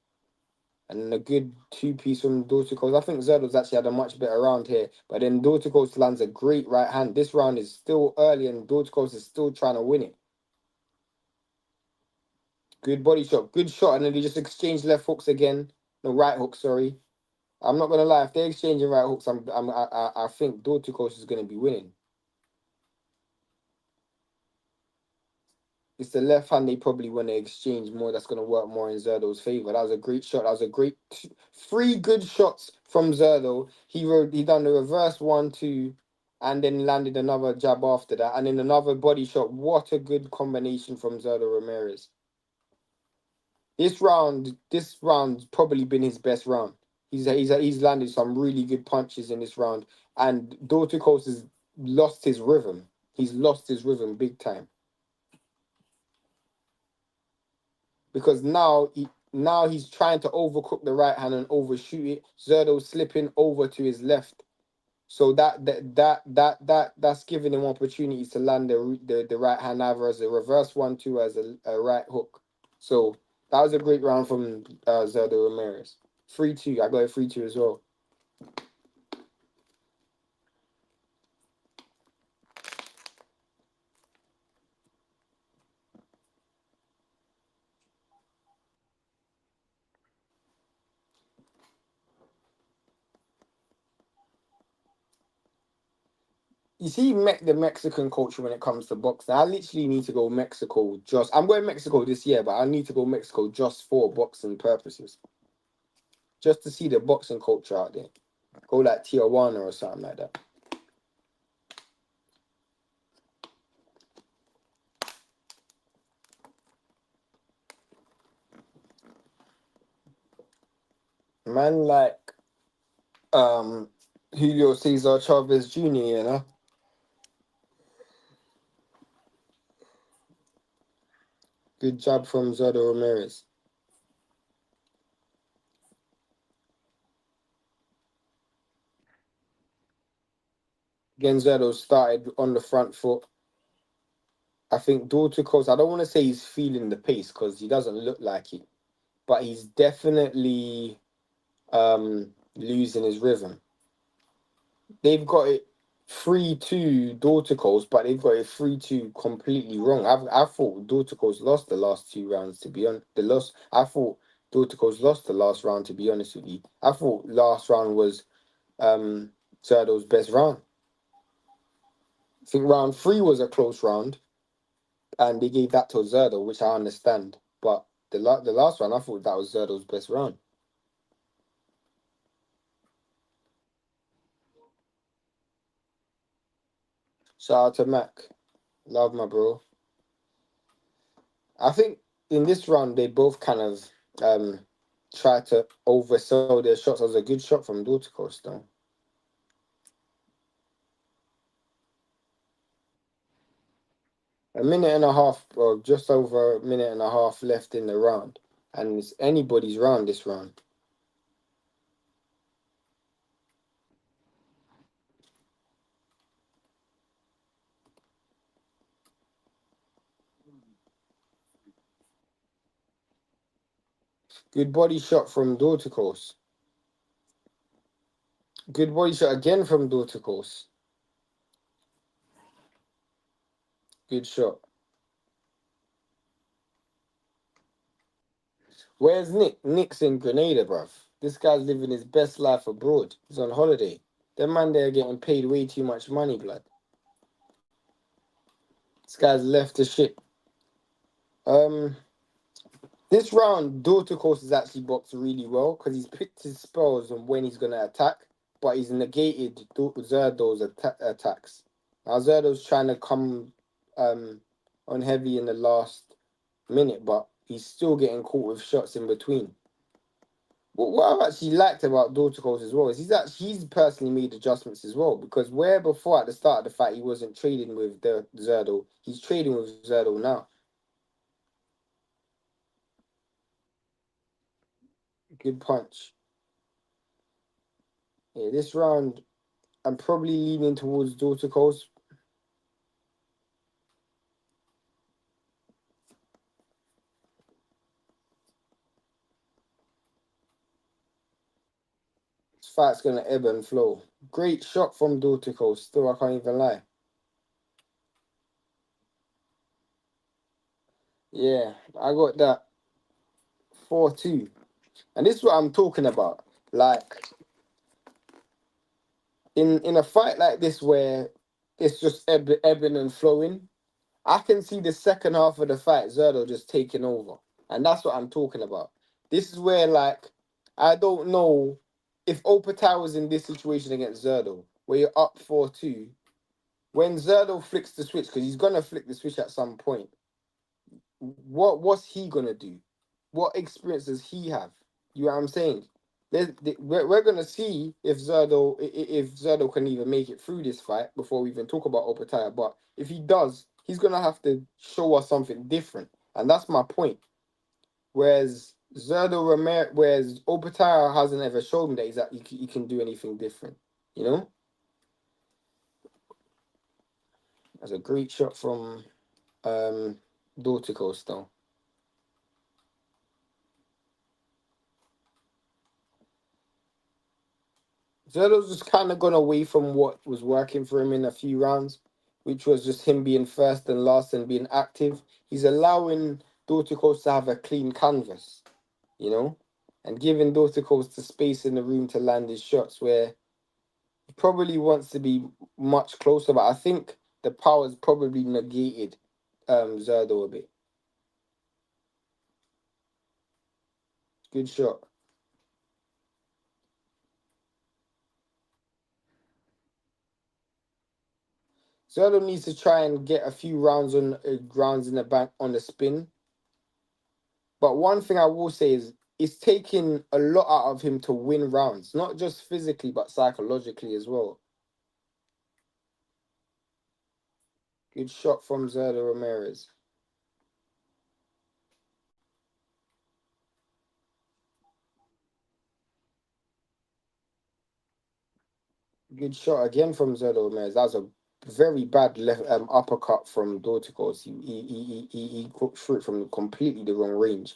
And then a good two-piece from Dorticos. I think Zurdo's actually had a much better round here. But then Dorticos lands a great right hand. This round is still early and Dorticos is still trying to win it. Good body shot. Good shot. And then they just exchange left hooks again. No, right hook, sorry. I'm not going to lie. If they're exchanging right hooks, I think Dorticos is going to be winning. It's the left hand they probably want to exchange more. That's going to work more in Zurdo's favor. That was a great shot. That was a great 3 good shots from Zurdo. He done the reverse 1-2 and then landed another jab after that. And then another body shot. What a good combination from Zurdo Ramirez. This round's probably been his best round. He's landed some really good punches in this round. And Dorticos has lost his rhythm. He's lost his rhythm big time. Because now he's trying to overcook the right hand and overshoot it. Zurdo's slipping over to his left, so that's giving him opportunities to land the right hand either as a reverse 1-2 as a right hook. So that was a great round from Zurdo Ramirez. 3-2. I got it 3-2 as well. you see the Mexican culture when it comes to boxing. I literally need to go Mexico just. I'm going Mexico this year, but I need to go Mexico just for boxing purposes, just to see the boxing culture out there. Go like Tijuana or something like that. Man, like Julio Cesar Chavez Jr. You know, good job from Zurdo Ramirez. Again, Zurdo started on the front foot. I think Dorticos, I don't want to say he's feeling the pace because he doesn't look like it, but he's definitely losing his rhythm. They've got it 3-2 Dorticos, but they've got it 3-2 completely wrong. I thought Dorticos lost the last 2 rounds, to be honest. I thought Dorticos lost the last round, to be honest with you. I thought last round was Zurdo's best round. I think round 3 was a close round, and they gave that to Zurdo, which I understand. But the last round, I thought that was Zurdo's best round. Shout out to Mac. Love my bro. I think in this round, they both kind of tried to oversell their shots. That was a good shot from Dorticos, though. A minute and a half, or just over a minute and a half left in the round. And it's anybody's round this round. Good body shot from Dorticos. Good body shot again from Dorticos. Good shot. Where's Nick? Nick's in Grenada, bruv. This guy's living his best life abroad. He's on holiday. Them man there getting paid way too much money, blood. This guy's left the ship. This round, Dorticos has actually boxed really well because he's picked his spells on when he's gonna attack, but he's negated Zurdo's attacks. Now Zurdo's trying to come on heavy in the last minute, but he's still getting caught with shots in between. What I've actually liked about Dorticos as well is he's personally made adjustments as well, because where before at the start of the fight he wasn't trading with the Zurdo, he's trading with Zurdo now. Good punch. Yeah, this round I'm probably leaning towards Dorticos. This fight's gonna ebb and flow. Great shot from Dorticos. Still, I can't even lie. Yeah, I got that 4-2. And this is what I'm talking about. Like in a fight like this where it's just ebbing and flowing, I can see the second half of the fight, Zurdo just taking over. And that's what I'm talking about. This is where, like, I don't know if Opetaia was in this situation against Zurdo, where you're up 4-2, when Zurdo flicks the switch, because he's going to flick the switch at some point, what's he going to do? What experience does he have? You know what I'm saying? We're going to see if Zurdo can even make it through this fight before we even talk about Opetaia. But if he does, he's going to have to show us something different. And that's my point. Whereas whereas Opetaia hasn't ever shown me that he can do anything different. You know? That's a great shot from Dorticos though. Zerdo's just kind of gone away from what was working for him in a few rounds, which was just him being first and last and being active. He's allowing Dorticos to have a clean canvas, you know, and giving Dorticos the space in the room to land his shots where Probably wants to be much closer, but I think the power's probably negated Zurdo a bit. Good shot. Zurdo needs to try and get a few rounds in the bank on the spin. But one thing I will say is it's taking a lot out of him to win rounds, not just physically but psychologically as well. Good shot from Zurdo Ramirez. Good shot again from Zurdo Ramirez. That was a very bad left uppercut from Dorticos. He threw it from completely the wrong range.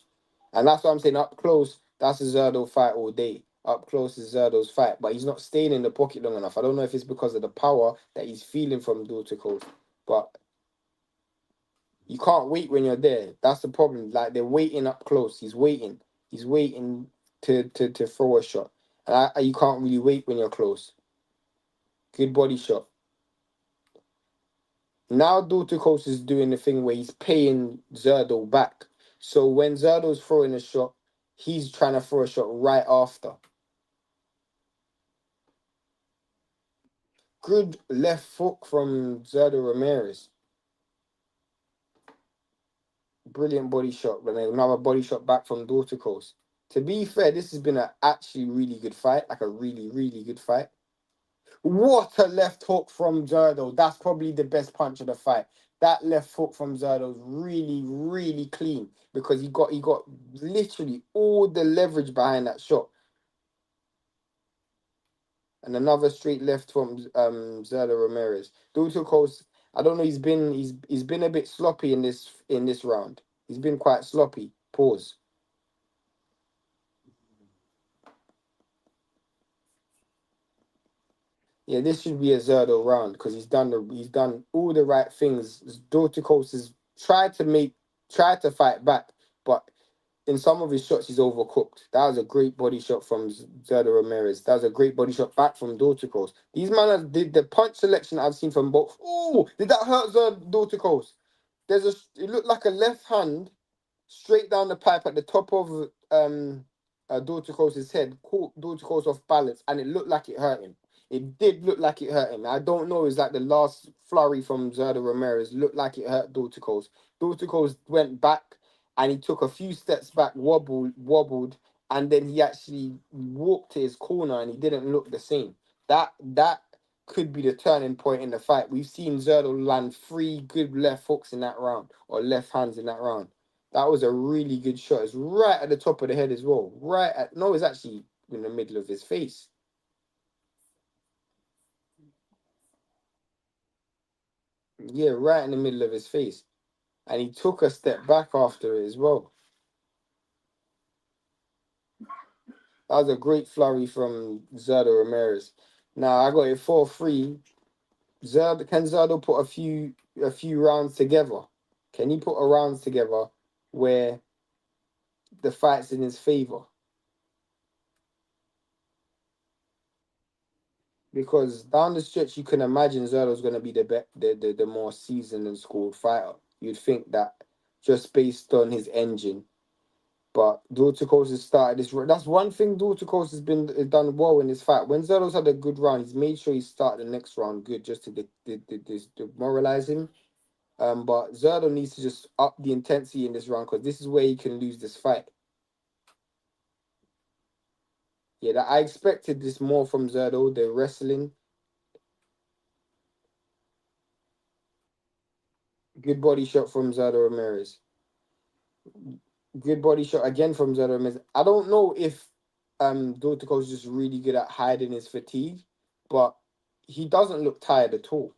And that's what I'm saying. Up close, that's a Zurdo fight all day. Up close is Zurdo's fight, but he's not staying in the pocket long enough. I don't know if it's because of the power that he's feeling from Dorticos, but you can't wait when you're there. That's the problem. Like they're waiting up close. He's waiting. He's waiting to throw a shot. And you can't really wait when you're close. Good body shot. Now Dorticos is doing the thing where he's paying Zurdo back. So when Zurdo's throwing a shot, he's trying to throw a shot right after. Good left hook from Zurdo Ramirez. Brilliant body shot, but then another body shot back from Dorticos. To be fair, this has been an actually really good fight, like a really, really good fight. What a left hook from Zurdo. That's probably the best punch of the fight. That left hook from Zurdo is really, really clean because he got literally all the leverage behind that shot. And another straight left from Zurdo Ramirez. Dorticos, I don't know, he's been a bit sloppy in this round. He's been quite sloppy. Pause. Yeah, this should be a Zurdo round because he's done all the right things. Dorticos has tried to fight back, but in some of his shots he's overcooked. That was a great body shot from Zurdo Ramirez. That was a great body shot back from Dorticos. These man did the punch selection I've seen from both. Oh, did that hurt Dorticos? It looked like a left hand straight down the pipe at the top of Dorticos' head, caught Dorticos off balance, and it looked like it hurt him. It did look like it hurt him. I don't know, it's like the last flurry from Zurdo Ramirez looked like it hurt Dorticos. Dorticos went back and he took a few steps back, wobbled, and then he actually walked to his corner and he didn't look the same. That could be the turning point in the fight. We've seen Zurdo land 3 good left hooks in that round, or left hands in that round. That was a really good shot. It's right at the top of the head as well. No, it's actually in the middle of his face. Yeah, right in the middle of his face. And he took a step back after it as well. That was a great flurry from Zurdo Ramirez. Now I got it 4-3. Can Zurdo put a few rounds together? Can he put a rounds together where the fight's in his favor? Because down the stretch, you can imagine Zurdo's going to be the more seasoned and schooled fighter. You'd think that just based on his engine. But Dorticos has started this. That's one thing Dorticos has done well in this fight. When Zurdo's had a good round, he's made sure he started the next round good just to demoralize him. But Zurdo needs to just up the intensity in this round because this is where he can lose this fight. Yeah, that I expected this more from Zurdo. The wrestling, good body shot from Zurdo Ramirez. Good body shot again from Zurdo Ramirez. I don't know if Dorticos is just really good at hiding his fatigue, but he doesn't look tired at all.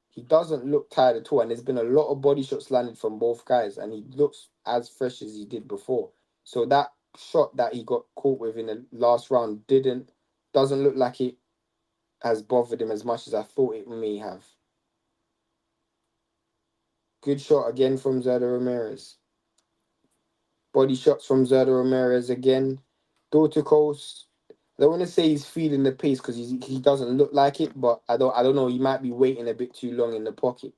He doesn't look tired at all, and there's been a lot of body shots landed from both guys, and he looks as fresh as he did before. So that shot that he got caught with in the last round doesn't look like it has bothered him as much as I thought it may have. Good shot again from Zurdo Ramirez. Body shots from Zurdo Ramirez again. Dorticos I don't want to say he's feeling the pace because he doesn't look like it, but I don't know. He might be waiting a bit too long in the pocket.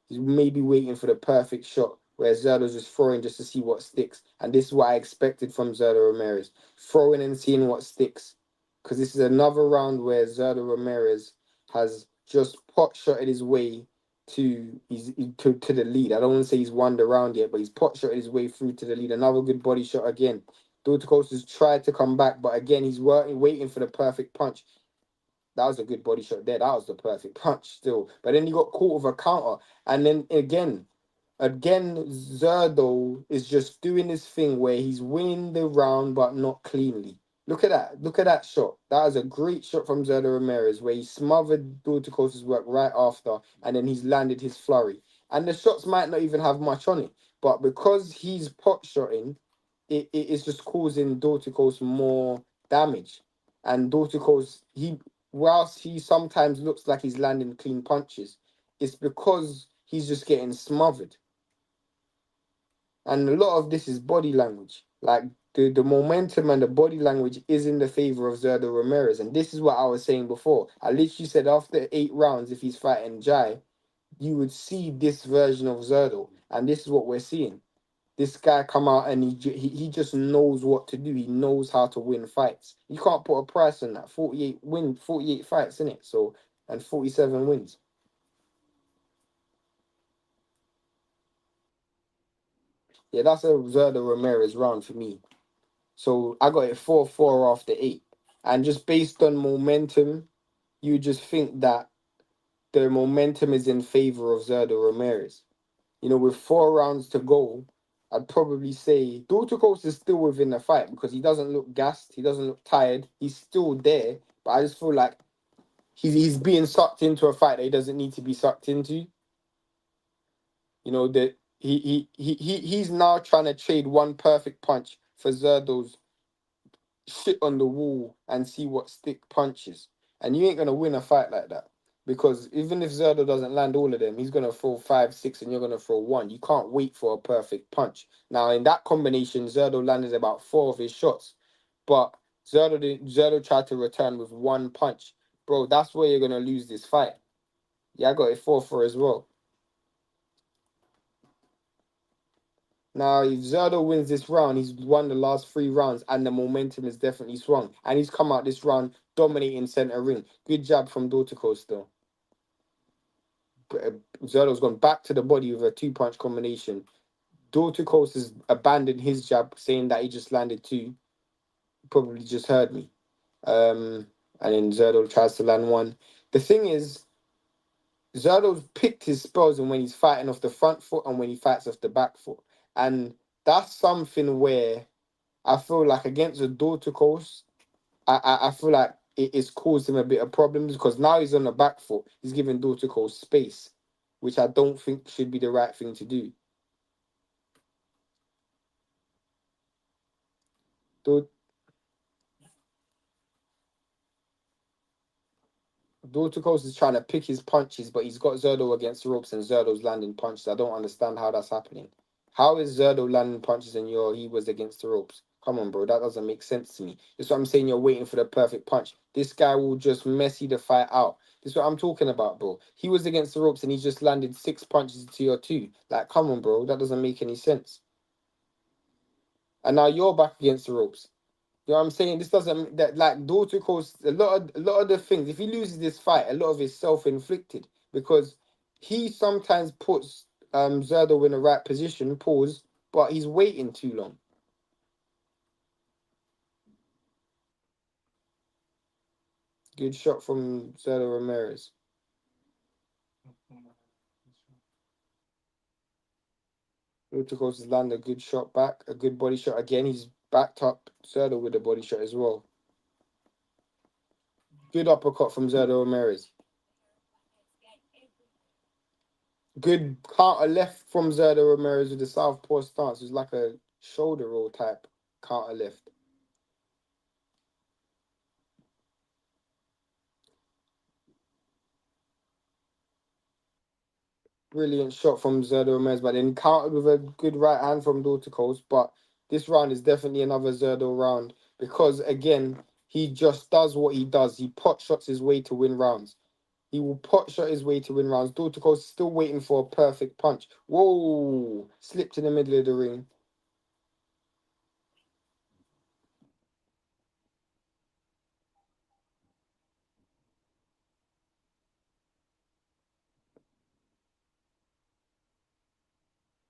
He's maybe waiting for the perfect shot where Zurdo's just throwing just to see what sticks. And this is what I expected from Zurdo Ramirez. Throwing and seeing what sticks. Because this is another round where Zurdo Ramirez has just pot shotted his way to the lead. I don't want to say he's won the round yet, but he's pot shotted his way through to the lead. Another good body shot again. Dorticós has tried to come back, but again, he's waiting for the perfect punch. That was a good body shot there. That was the perfect punch still. But then he got caught with a counter. And then again, Zurdo is just doing this thing where he's winning the round but not cleanly. Look at that. Look at that shot. That was a great shot from Zurdo Ramirez where he smothered Dorticos' work right after and then he's landed his flurry. And the shots might not even have much on it. But because he's pot shotting, it is just causing Dorticos more damage. And Dorticos, whilst he sometimes looks like he's landing clean punches, it's because he's just getting smothered. And a lot of this is body language. Like the momentum and the body language is in the favor of Zurdo Ramirez. And this is what I was saying before. I literally said after 8 rounds, if he's fighting Jai, you would see this version of Zurdo. And this is what we're seeing. This guy come out and he just knows what to do. He knows how to win fights. You can't put a price on that. 48 fights in it. So, and 47 wins. Yeah, that's a Zurdo Ramirez round for me. So I got it 4-4 after 8. And just based on momentum, you just think that the momentum is in favor of Zurdo Ramirez. You know, with 4 rounds to go, I'd probably say Dorticós is still within the fight because he doesn't look gassed, he doesn't look tired, he's still there. But I just feel like he's being sucked into a fight that he doesn't need to be sucked into. You know, that he's now trying to trade one perfect punch for Zurdo's sit on the wall and see what stick punches. And you ain't gonna win a fight like that. Because even if Zurdo doesn't land all of them, he's gonna throw 5, 6, and you're gonna throw 1. You can't wait for a perfect punch. Now in that combination, Zurdo landed about 4 of his shots. But Zurdo tried to return with 1 punch. Bro, that's where you're gonna lose this fight. Yeah, I got it 4-4 as well. Now, if Zurdo wins this round, he's won the last 3 rounds, and the momentum is definitely swung. And he's come out this round dominating center ring. Good jab from Dorticos still. Zurdo's gone back to the body with a 2-punch combination. Dorticos has abandoned his jab, saying that he just landed 2. Probably just heard me. And then Zurdo tries to land 1. The thing is, Zurdo's picked his spells and when he's fighting off the front foot and when he fights off the back foot. And that's something where I feel like against the Dorticos, I feel like it's caused him a bit of problems because now he's on the back foot. He's giving Dorticos space, which I don't think should be the right thing to do. Dorticos is trying to pick his punches, but he's got Zurdo against the ropes and Zurdo's landing punches. I don't understand how that's happening. How is Zurdo landing punches and he was against the ropes? Come on, bro. That doesn't make sense to me. That's what I'm saying. You're waiting for the perfect punch. This guy will just messy the fight out. This is what I'm talking about, bro. He was against the ropes and he just landed 6 punches to your 2. Like, come on, bro. That doesn't make any sense. And now you're back against the ropes. You know what I'm saying? This doesn't that like Dorticos. A lot of the things. If he loses this fight, a lot of it's self-inflicted because he sometimes puts Zurdo in the right position. Pause, but he's waiting too long. Good shot from Zurdo Ramirez. Dorticos has landed a good shot back, a good body shot again. He's backed up Zurdo with a body shot as well. Good uppercut from Zurdo Ramirez. Good counter left from Zurdo Ramirez with the southpaw stance. It's like a shoulder roll type counter left. Brilliant shot from Zurdo Ramirez, but then countered with a good right hand from Dorticos. But this round is definitely another Zurdo round because, again, He just does what he does. He pot shots his way to win rounds. He will pot shot his way to win rounds. Dorticos is still waiting for a perfect punch. Whoa! Slipped in the middle of the ring.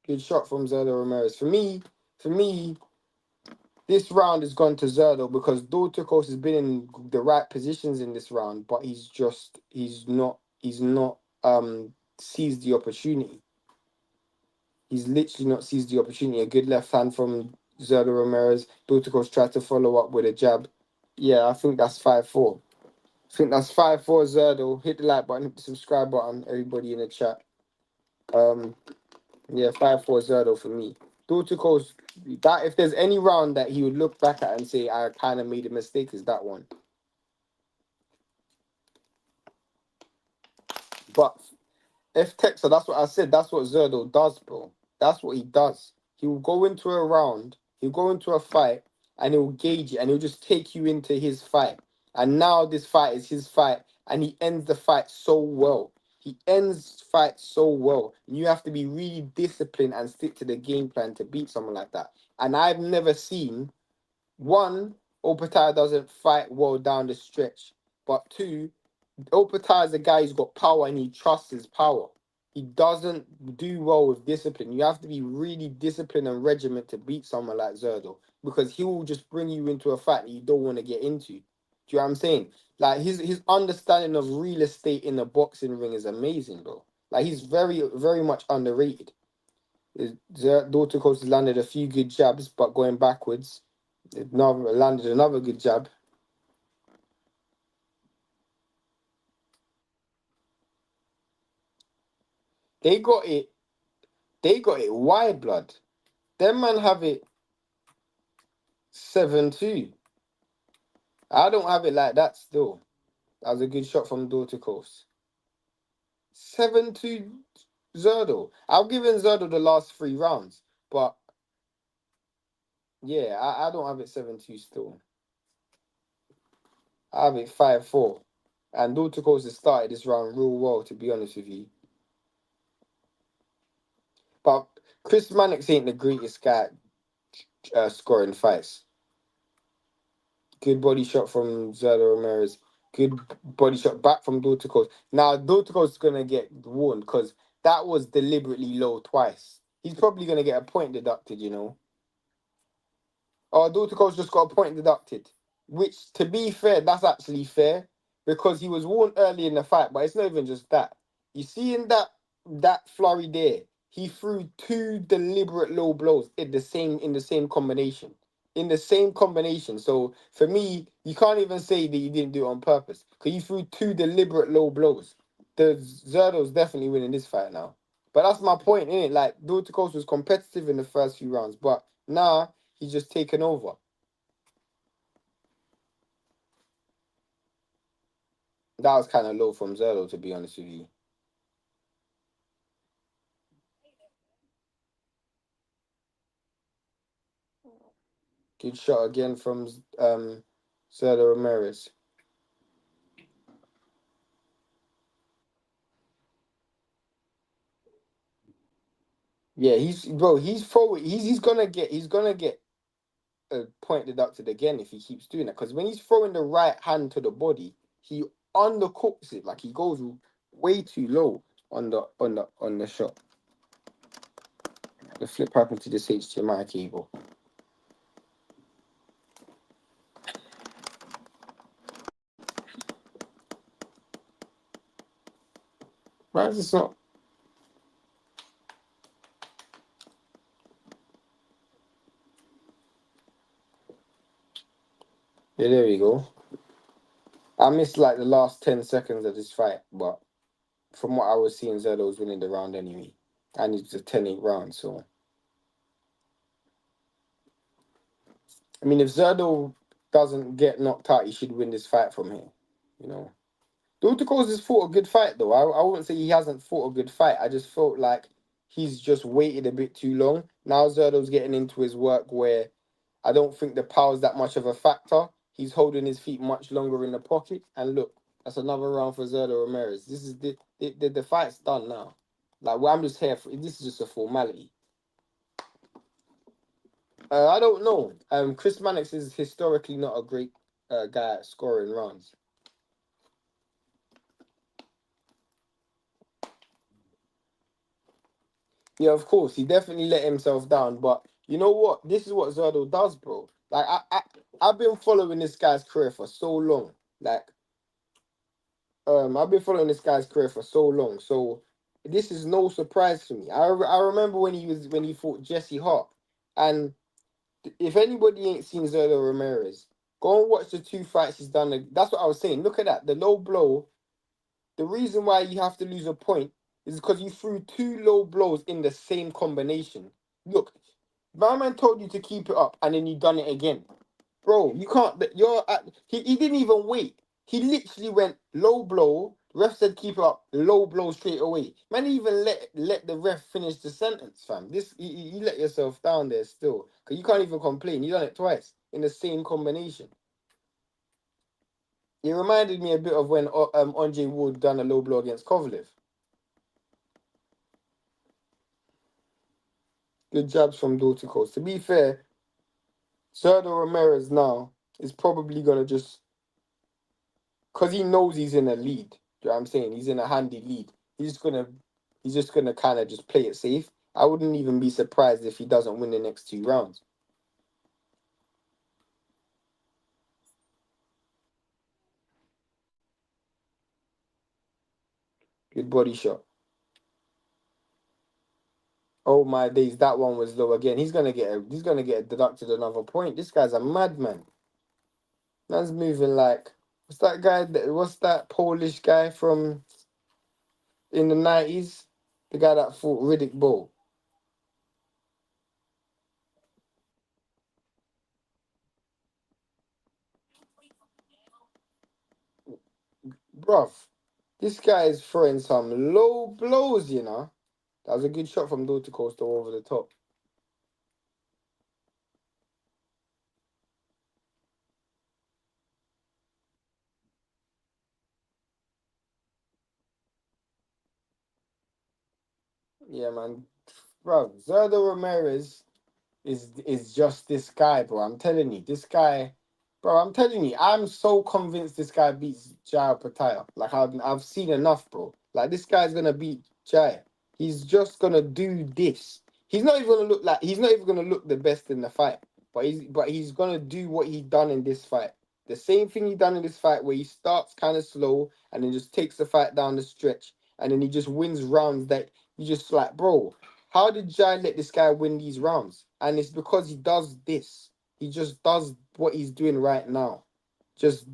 Good shot from Zurdo Ramirez. For me, this round has gone to Zurdo because Dorticos has been in the right positions in this round, but he's not seized the opportunity. He's literally not seized the opportunity. A good left hand from Zurdo Ramirez. Dorticos tried to follow up with a jab. Yeah, I think that's 5-4. I think that's 5-4 Zurdo. Hit the like button, hit the subscribe button, everybody in the chat. Yeah, 5-4 Zurdo for me. Dorticos, that if there's any round that he would look back at and say, I kind of made a mistake, is that one. But if Texas, that's what I said, that's what Zurdo does, bro. That's what he does. He will go into a round, he'll go into a fight, and he'll gauge it, and he'll just take you into his fight. And now this fight is his fight, and he ends the fight so well. He ends fight so well. You have to be really disciplined and stick to the game plan to beat someone like that. And I've never seen, one, Opetaia doesn't fight well down the stretch, but two, Opetaia is a guy who's got power and he trusts his power. He doesn't do well with discipline. You have to be really disciplined and regiment to beat someone like Zurdo because he will just bring you into a fight that you don't want to get into. Do you know what I'm saying? Like his understanding of real estate in the boxing ring is amazing, bro. Like he's very, very much underrated. Dorticos has landed a few good jabs, but going backwards, landed another good jab. They got it. They got it wide, blood. Them man have it 7-2. I don't have it like that still. That was a good shot from Dorticos. 7-2 Zurdo. I've given Zurdo the last 3 rounds, but yeah, I don't have it 7-2 still. I have it 5-4. And Dorticos has started this round real well, to be honest with you. But Chris Mannix ain't the greatest guy scoring fights. Good body shot from Zurdo Ramirez. Good body shot back from Dorticos. Now, Dorticos is going to get warned because that was deliberately low twice. He's probably going to get a point deducted, you know. Oh, Dorticos just got a point deducted. Which, to be fair, that's actually fair because he was warned early in the fight, but it's not even just that. You see in that flurry there, he threw 2 deliberate low blows in the same combination. In the same combination. So for me, you can't even say that you didn't do it on purpose. Because you threw 2 deliberate low blows. The Zurdo's definitely winning this fight now. But that's my point, innit? Like, Dorticos was competitive in the first few rounds, but now he's just taken over. That was kind of low from Zurdo, to be honest with you. Good shot again from Zurdo Ramirez. Yeah, he's gonna get a point deducted again if he keeps doing that. Because when he's throwing the right hand to the body, he undercooks it. Like he goes way too low on the shot. The flip happened to this HDMI cable. Why is this not? Yeah, there we go. I missed like the last 10 seconds of this fight, but from what I was seeing, Zerdo was winning the round anyway. And it's a 10-8 round, so. I mean, if Zerdo doesn't get knocked out, he should win this fight from here, you know. Dorticos has fought a good fight, though. I wouldn't say he hasn't fought a good fight. I just felt like he's just waited a bit too long. Now Zerdo's getting into his work where I don't think the power's that much of a factor. he's holding his feet much longer in the pocket. And look, that's another round for Zurdo Ramirez. This is the fight's done now. Like, well, I'm just here for this is just a formality. I don't know. Chris Mannix is historically not a great guy at scoring rounds. Yeah, of course, he definitely let himself down. But you know what? This is what Zordo does, bro. Like I've been following this guy's career for so long. Like I've been following this guy's career for so long. So this is no surprise to me. I remember when he fought Jesse Hart, and if anybody ain't seen Zurdo Ramirez, go and watch the two fights he's done. That's what I was saying. Look at that. The low blow. The reason why you have to lose a point is because you threw two low blows in the same combination. Look, my man told you to keep it up, and then you done it again. Bro, you can't. He didn't even wait. He literally went low blow. Ref said keep it up. Low blow straight away. Man, even let the ref finish the sentence, fam. You let yourself down there still, because you can't even complain. You done it twice in the same combination. It reminded me a bit of when Andre Ward done a low blow against Kovalev. Good jabs from Dorticós. To be fair, Zurdo Ramirez now is probably gonna just, because he knows he's in a lead. Do you know what I'm saying? He's in a handy lead. He's just gonna kind of just play it safe. I wouldn't even be surprised if he doesn't win the next 2 rounds. Good body shot. Oh my days, that one was low again. He's gonna get deducted another point. This guy's a madman. Man's moving like, what's that guy? What's that Polish guy from in the 90s? The guy that fought Riddick Bowe. Bruv, this guy is throwing some low blows, you know. That was a good shot from Dorticos though over the top. Yeah, man. Bro, Zurdo Ramirez is just this guy, bro. I'm telling you, this guy, bro. I'm telling you, I'm so convinced this guy beats Jai Opetaia. Like I've seen enough, bro. Like this guy's gonna beat Jai. He's just gonna do this. He's not even gonna look the best in the fight. But he's gonna do what he done in this fight. The same thing he done in this fight where he starts kind of slow and then just takes the fight down the stretch and then he just wins rounds that you just like, bro. How did Jai let this guy win these rounds? And it's because he does this. He just does what he's doing right now. Just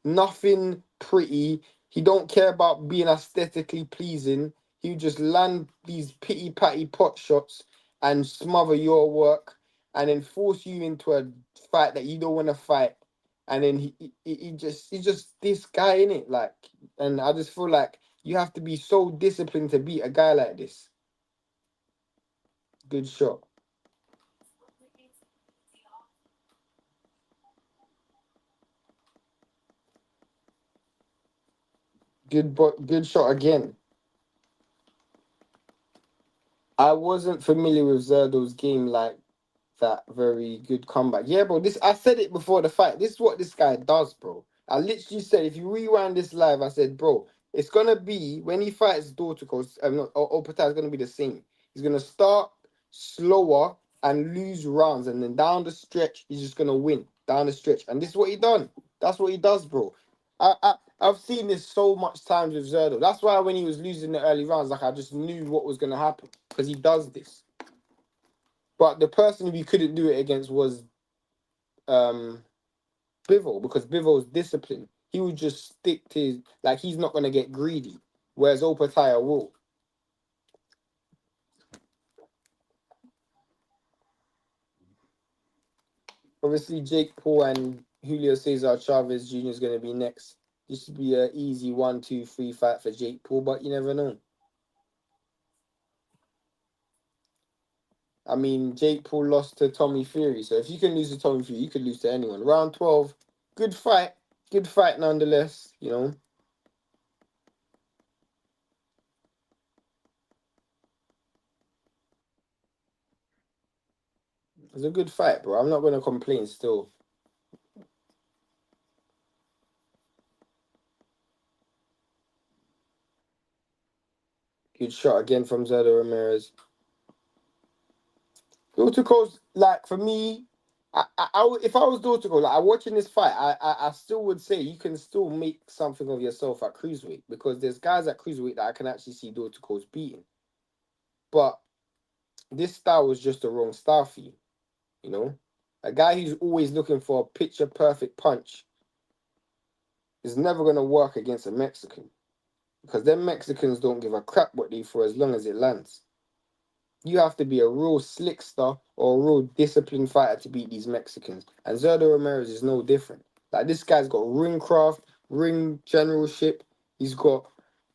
nothing pretty. He don't care about being aesthetically pleasing. He would just land these pity patty pot shots and smother your work and then force you into a fight that you don't want to fight. And then he's just this guy in it. Like, and I just feel like you have to be so disciplined to beat a guy like this. Good shot. Good shot again. I wasn't familiar with Zerdo's game like that. Very good comeback. Yeah, bro. This I said it before the fight. This is what this guy does, bro. I literally said if you rewind this live, I said, bro, it's gonna be when he fights Dorticos, Opetaia is gonna be the same. He's gonna start slower and lose rounds, and then down the stretch, he's just gonna win down the stretch. And this is what he done. That's what he does, bro. I've seen this so much times with Zurdo. That's why when he was losing the early rounds, like I just knew what was gonna happen because he does this. But the person who couldn't do it against was um Bivol because Bivol's disciplined. He would just stick to like he's not gonna get greedy, whereas Opetaia will. Obviously, Jake Paul and Julio Cesar Chavez Jr. is gonna be next. This should be an easy 1, 2, 3 fight for Jake Paul, but you never know. I mean, Jake Paul lost to Tommy Fury, so if you can lose to Tommy Fury, you could lose to anyone. Round 12, Good fight. Good fight nonetheless, you know. It's a good fight, bro. I'm not gonna complain still. Good shot again from Zurdo Ramirez. Dorticos, like for me, if I was Dorticos, like watching this fight, I still would say you can still make something of yourself at cruiserweight because there's guys at cruiserweight that I can actually see Dorticos beating. But this style was just the wrong style for you, you know. A guy who's always looking for a picture perfect punch is never gonna work against a Mexican because them Mexicans don't give a crap what they throw as long as it lands. You have to be a real slickster or a real disciplined fighter to beat these Mexicans. And Zurdo Ramirez is no different. Like this guy's got ring craft, ring generalship. He's got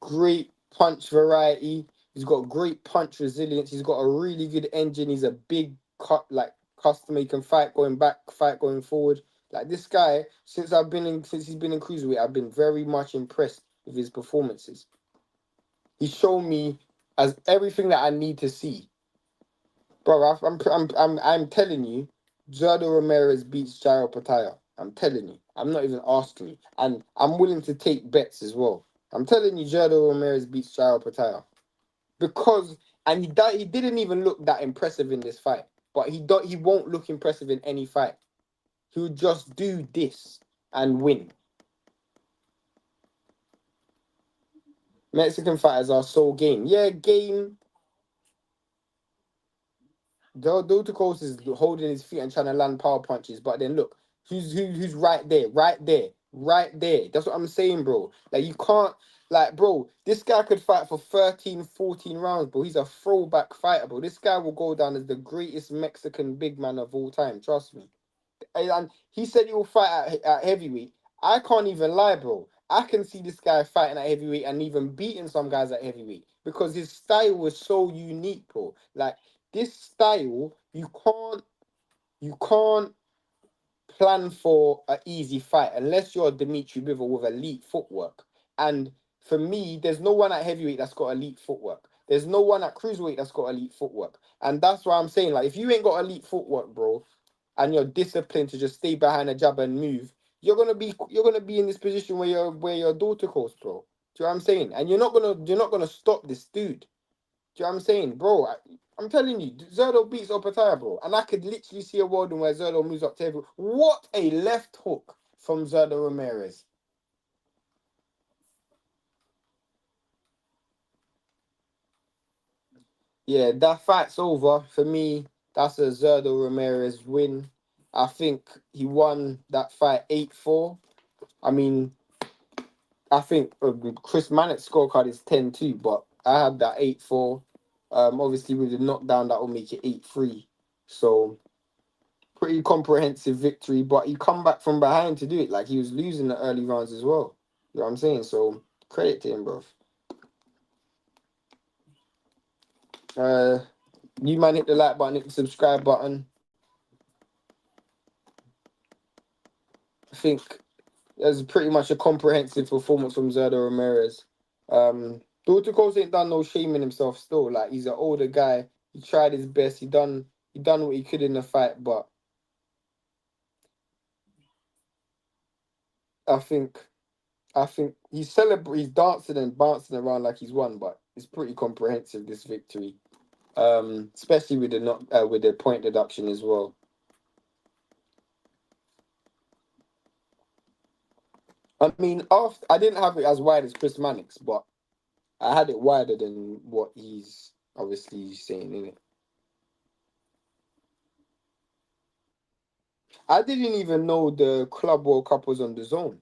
great punch variety. He's got great punch resilience. He's got a really good engine. He's a big cut like customer. He can fight going back, fight going forward. Like this guy, since he's been in cruiserweight, I've been very much impressed with his performances. He's shown me as everything that I need to see. Bro, I'm telling you, Zurdo Ramirez beats Jairo Opetaia. I'm telling you. I'm not even asking you. And I'm willing to take bets as well. I'm telling you, Zurdo Ramirez beats Jairo Opetaia. Because, and he didn't even look that impressive in this fight. But he won't look impressive in any fight. He'll just do this and win. Mexican fighters are so game. Yeah, game. Dorticos is holding his feet and trying to land power punches, but then look, who's right there, right there, right there. That's what I'm saying, bro. Like you can't, like, bro, this guy could fight for 13, 14 rounds, bro. He's a throwback fighter, bro. This guy will go down as the greatest Mexican big man of all time. Trust me. And he said he will fight at heavyweight. I can't even lie, bro. I can see this guy fighting at heavyweight and even beating some guys at heavyweight because his style was so unique, bro. Like this style, you can't plan for an easy fight unless you're Dimitri Bivol with elite footwork. And for me, there's no one at heavyweight that's got elite footwork. There's no one at cruiserweight that's got elite footwork. And that's why I'm saying, like, if you ain't got elite footwork, bro, and you're disciplined to just stay behind a jab and move, you're gonna be in this position where you're Dorticos, bro. Do you know what I'm saying? And you're not gonna stop this dude. Do you know what I'm saying, bro? I'm telling you, Zurdo beats Opetaia, bro. And I could literally see a world in where Zurdo moves up table. What a left hook from Zurdo Ramirez. Yeah, that fight's over. For me, that's a Zurdo Ramirez win. I think he won that fight 8-4. I mean, I think Chris Mannett's scorecard is 10-2, but I have that 8-4. Obviously, with the knockdown, that will make it 8-3. So, pretty comprehensive victory, but he come back from behind to do it. Like he was losing the early rounds as well. You know what I'm saying? So credit to him, bro. Uh, you man hit the like button, hit the subscribe button. I think there's pretty much a comprehensive performance from Zurdo Ramirez. Dorticos ain't done no shaming himself still. Like he's an older guy. He tried his best. He done what he could in the fight, but I think he's dancing and bouncing around like he's won, but it's pretty comprehensive this victory. Especially with the not with the point deduction as well. I mean, after I didn't have it as wide as Chris Mannix, but I had it wider than what he's obviously saying in it. I didn't even know the Club World Cup was on the zone,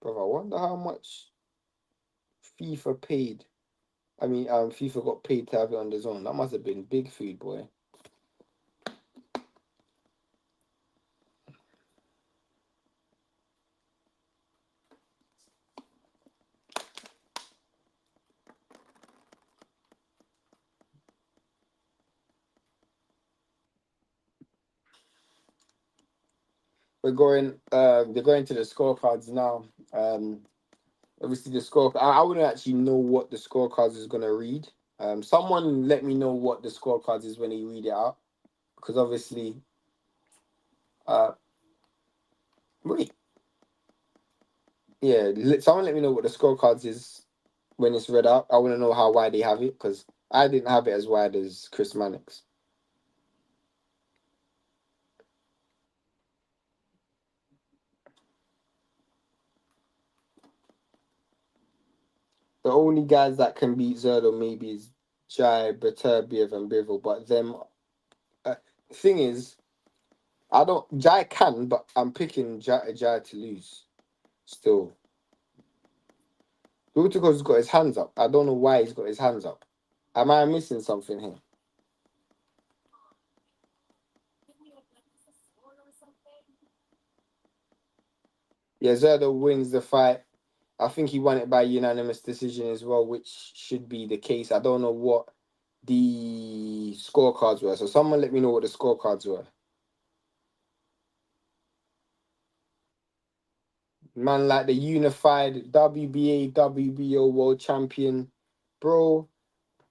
bro. I wonder how much FIFA paid. I mean, FIFA got paid to have it on the zone. That must have been big food, boy. they're going to the scorecards now. Obviously the score. I wouldn't actually know what the scorecards is gonna read. Someone let me know what the scorecards is when they read it out, because obviously, uh, wait, yeah, someone let me know what the scorecards is when it's read out. I want to know how wide they have it, because I didn't have it as wide as Chris Mannix. The only guys that can beat Zurdo maybe is Jai, Beterbiev, and Bivol. But them, uh, thing is, I don't. Jai can, but I'm picking Jai to lose. Still, Dorticós has got his hands up. I don't know why he's got his hands up. Am I missing something here? Yeah, Zurdo wins the fight. I think he won it by unanimous decision as well, which should be the case. I don't know what the scorecards were. So someone let me know what the scorecards were. Man, like the unified WBA, WBO world champion. Bro,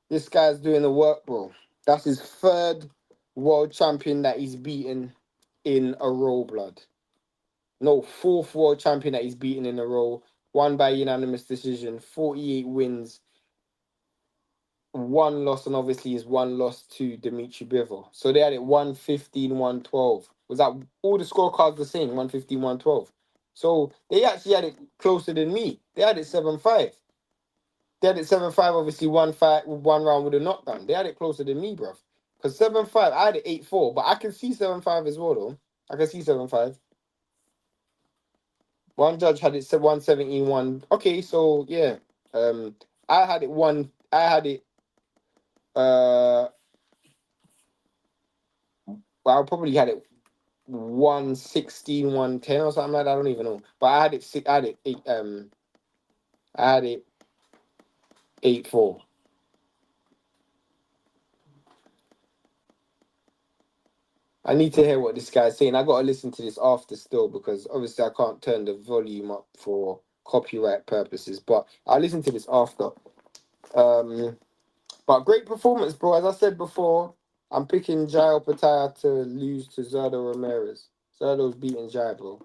this guy's doing the work, bro. That's his third world champion that he's beaten in a row, blood. No, fourth world champion that he's beaten in a row. Won by unanimous decision, 48 wins, one loss, and obviously is one loss to Dimitri Bivol. So they had it 115, 112. Was that all the scorecards the same? 115, 112. So they actually had it closer than me. They had it 7-5. They had it 7-5, obviously one fight, one round with a knockdown. They had it closer than me, bruv. Because 7-5, I had it 8-4, but I can see 7-5 as well, though. I can see 7-5. One judge had it 117, one. Okay, so yeah. Um, I had it uh well, I probably had it 116, 110 or something like that. I don't even know. But I had it I had it 8-4. I need to hear what this guy's saying. I gotta listen to this after still, because obviously I can't turn the volume up for copyright purposes. But I'll listen to this after. Um but great performance, bro. As I said before, I'm picking Jai Opetaia to lose to Zurdo Ramirez. Zurdo's beating Jai, bro.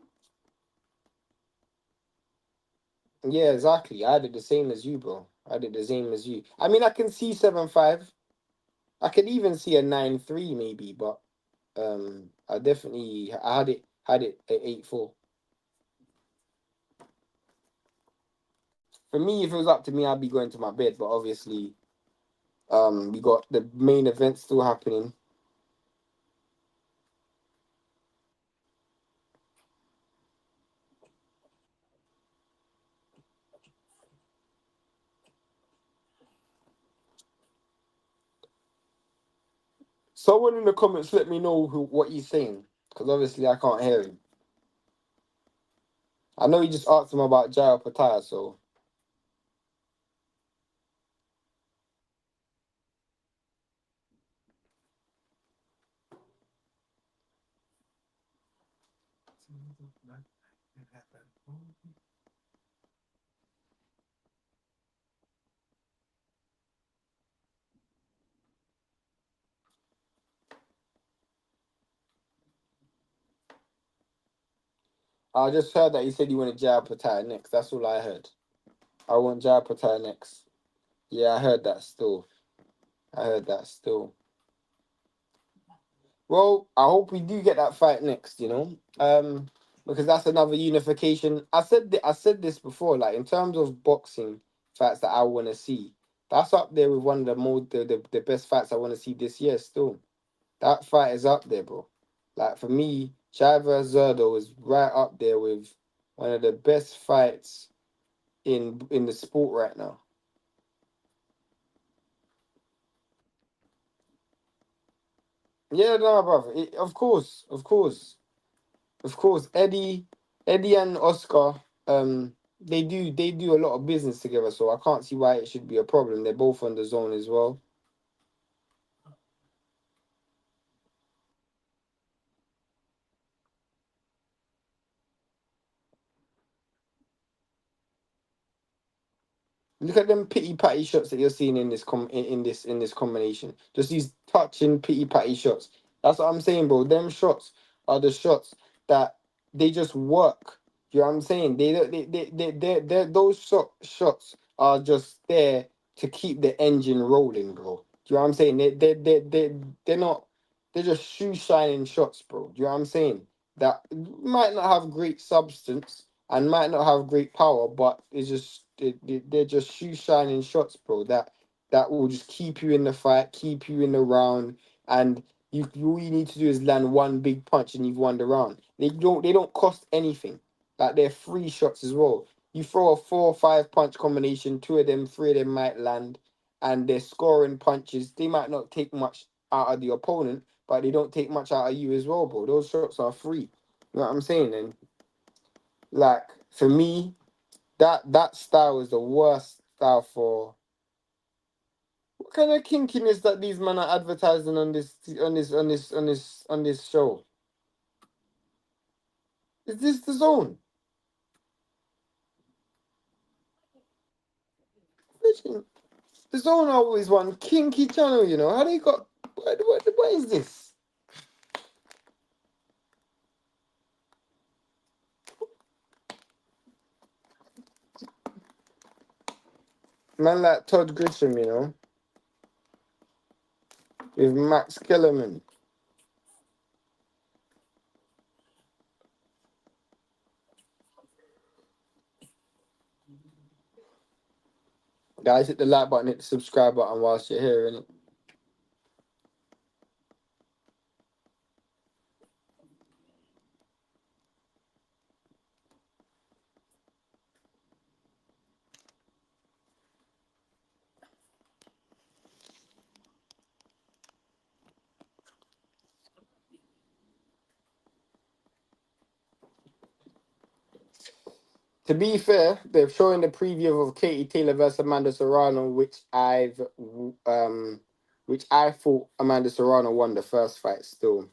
Yeah, exactly. I did the same as you, bro. I did the same as you. I mean, I can see 7-5. I could even see a 9-3 maybe, but I had it at 8-4. For me, if it was up to me, I'd be going to my bed. But obviously, we got the main event still happening. Someone in the comments let me know what he's saying, because obviously I can't hear him. I know he just asked him about Jai Opetaia, so I just heard that he said he wanted Jai Opetaia next. That's all I heard. I want Jai Opetaia next. Yeah, I heard that still. I heard that still. Well, I hope we do get that fight next, because that's another unification. I said this before, like in terms of boxing fights that I want to see, that's up there with one of the best fights I want to see this year still. That fight is up there, bro. Like for me, Chavez Zurdo is right up there with one of the best fights in the sport right now. Yeah, no, brother. Of course, of course. Of course, Eddie and Oscar, they do a lot of business together, so I can't see why it should be a problem. They're both on the zone as well. Look at them pity patty shots that you're seeing in this in this combination. Just these touching pity patty shots. That's what I'm saying, bro. Them shots are the shots that they just work. You know what I'm saying? Those shots are just there to keep the engine rolling, bro. Do you know what I'm saying? They're not. They're just shoe shining shots, bro. Do you know what I'm saying? That might not have great substance and might not have great power, but it's just they're just shoe shining shots, bro. That will just keep you in the fight, keep you in the round, and you all you need to do is land one big punch and you've won the round. They don't cost anything. Like they're free shots as well. You throw a 4 or 5 punch combination, 2 of them, 3 of them might land, and they're scoring punches. They might not take much out of the opponent, but they don't take much out of you as well, bro. Those shots are free. You know what I'm saying? And like for me, that style is the worst style for. What kind of kinkiness that these men are advertising on this show? Is this the zone? Listen, the zone always one kinky channel, you know. How they got what is this? Man like Todd Grisham, you know, with Max Kellerman. Guys, hit the like button, hit the subscribe button whilst you're here, innit? To be fair, they're showing the preview of Katie Taylor versus Amanda Serrano, which I thought Amanda Serrano won the first fight. Still,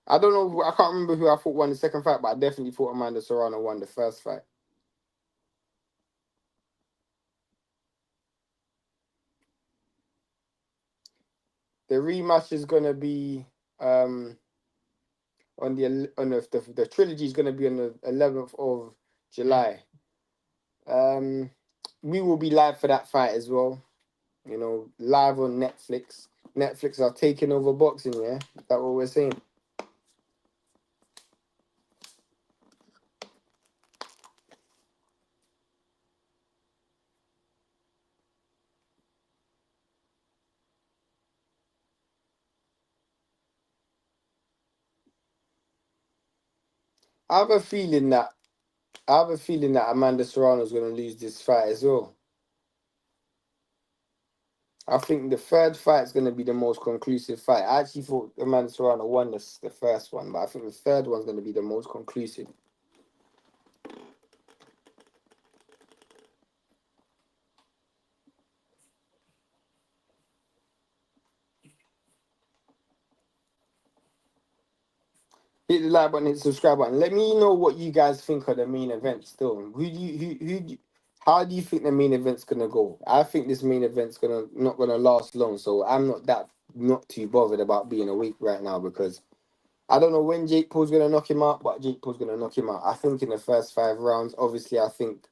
I don't know. I can't remember who I thought won the second fight, but I definitely thought Amanda Serrano won the first fight. The rematch is gonna be the trilogy is gonna be on the 11th of July. Um, we will be live for that fight as well. You know, live on Netflix. Netflix are taking over boxing. Yeah, that's what we're saying. I have a feeling that Amanda Serrano is going to lose this fight as well. I think the third fight is going to be the most conclusive fight. I actually thought Amanda Serrano won the first one, but I think the third one's going to be the most conclusive. Hit the like button, hit the subscribe button. Let me know what you guys think of the main event still. How do you think the main event's gonna go? I think this main event's not gonna last long, so I'm not too bothered about being awake right now because I don't know when Jake Paul's gonna knock him out, but Jake Paul's gonna knock him out. I think in the first 5 rounds. Obviously, I think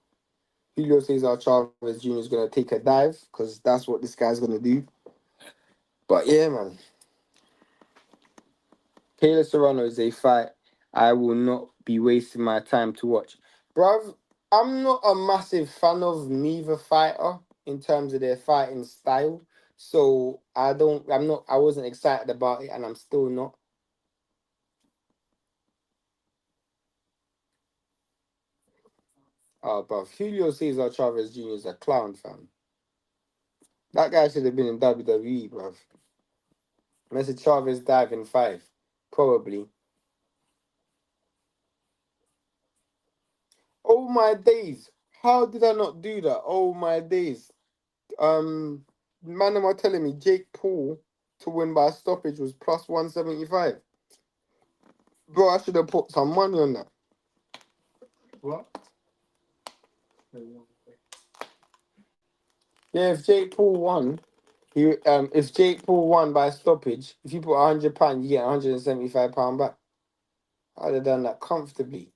Julio Cesar Chavez Jr. is gonna take a dive because that's what this guy's gonna do. But yeah, man. Taylor Serrano is a fight I will not be wasting my time to watch. Bruv, I'm not a massive fan of neither fighter in terms of their fighting style. So I wasn't excited about it and I'm still not. Oh, bruv, Julio Cesar Chavez Jr. is a clown, fam. That guy should have been in WWE, bruv. Mr. Chavez dive in 5. Probably. Oh my days. How did I not do that? Oh my days. Man, am I telling me Jake Paul to win by stoppage was plus 175? Bro, I should have put some money on that. What? Yeah, if Jake Paul won, if Jake Paul won by stoppage, if you put £100, you get £175 back. I'd have done that comfortably.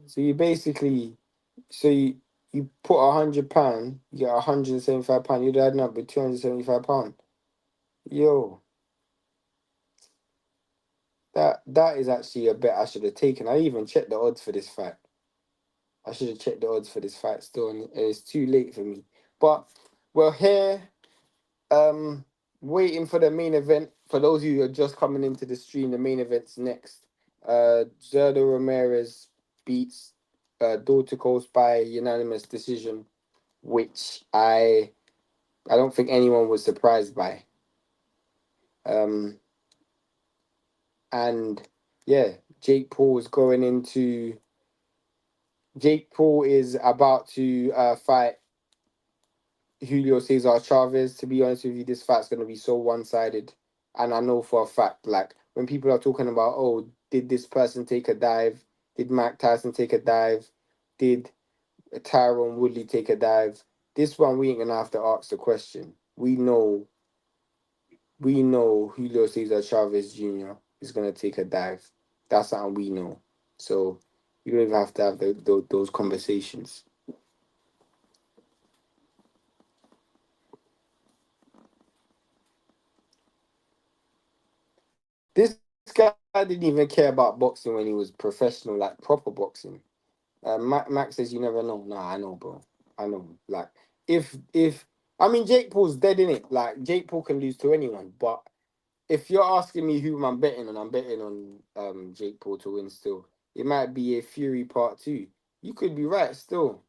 So you basically, you put £100, you get £175. You'd add up with £275. Yo, that is actually a bet I should have taken. I even checked the odds for this fight. I should have checked the odds for this fight still, and it's too late for me. But we're here, waiting for the main event. For those of you who are just coming into the stream, the main event's next. Zurdo Ramirez beats Dorticós by unanimous decision, which I don't think anyone was surprised by. And yeah, Jake Paul is about to fight Julio Cesar Chavez. To be honest with you, this fight's going to be so one-sided. And I know for a fact, like, when people are talking about, oh, did this person take a dive? Did Mike Tyson take a dive? Did Tyron Woodley take a dive? This one, we ain't going to have to ask the question. We know Julio Cesar Chavez Jr. is going to take a dive. That's something we know. So you don't even have to have those conversations. This guy didn't even care about boxing when he was professional, like proper boxing. Max says you never know. Nah, I know, bro. I know. Like, if I mean Jake Paul's dead in it. Like Jake Paul can lose to anyone, but if you're asking me who I'm betting on, I'm betting on Jake Paul to win still. It might be a Fury part 2. You could be right still.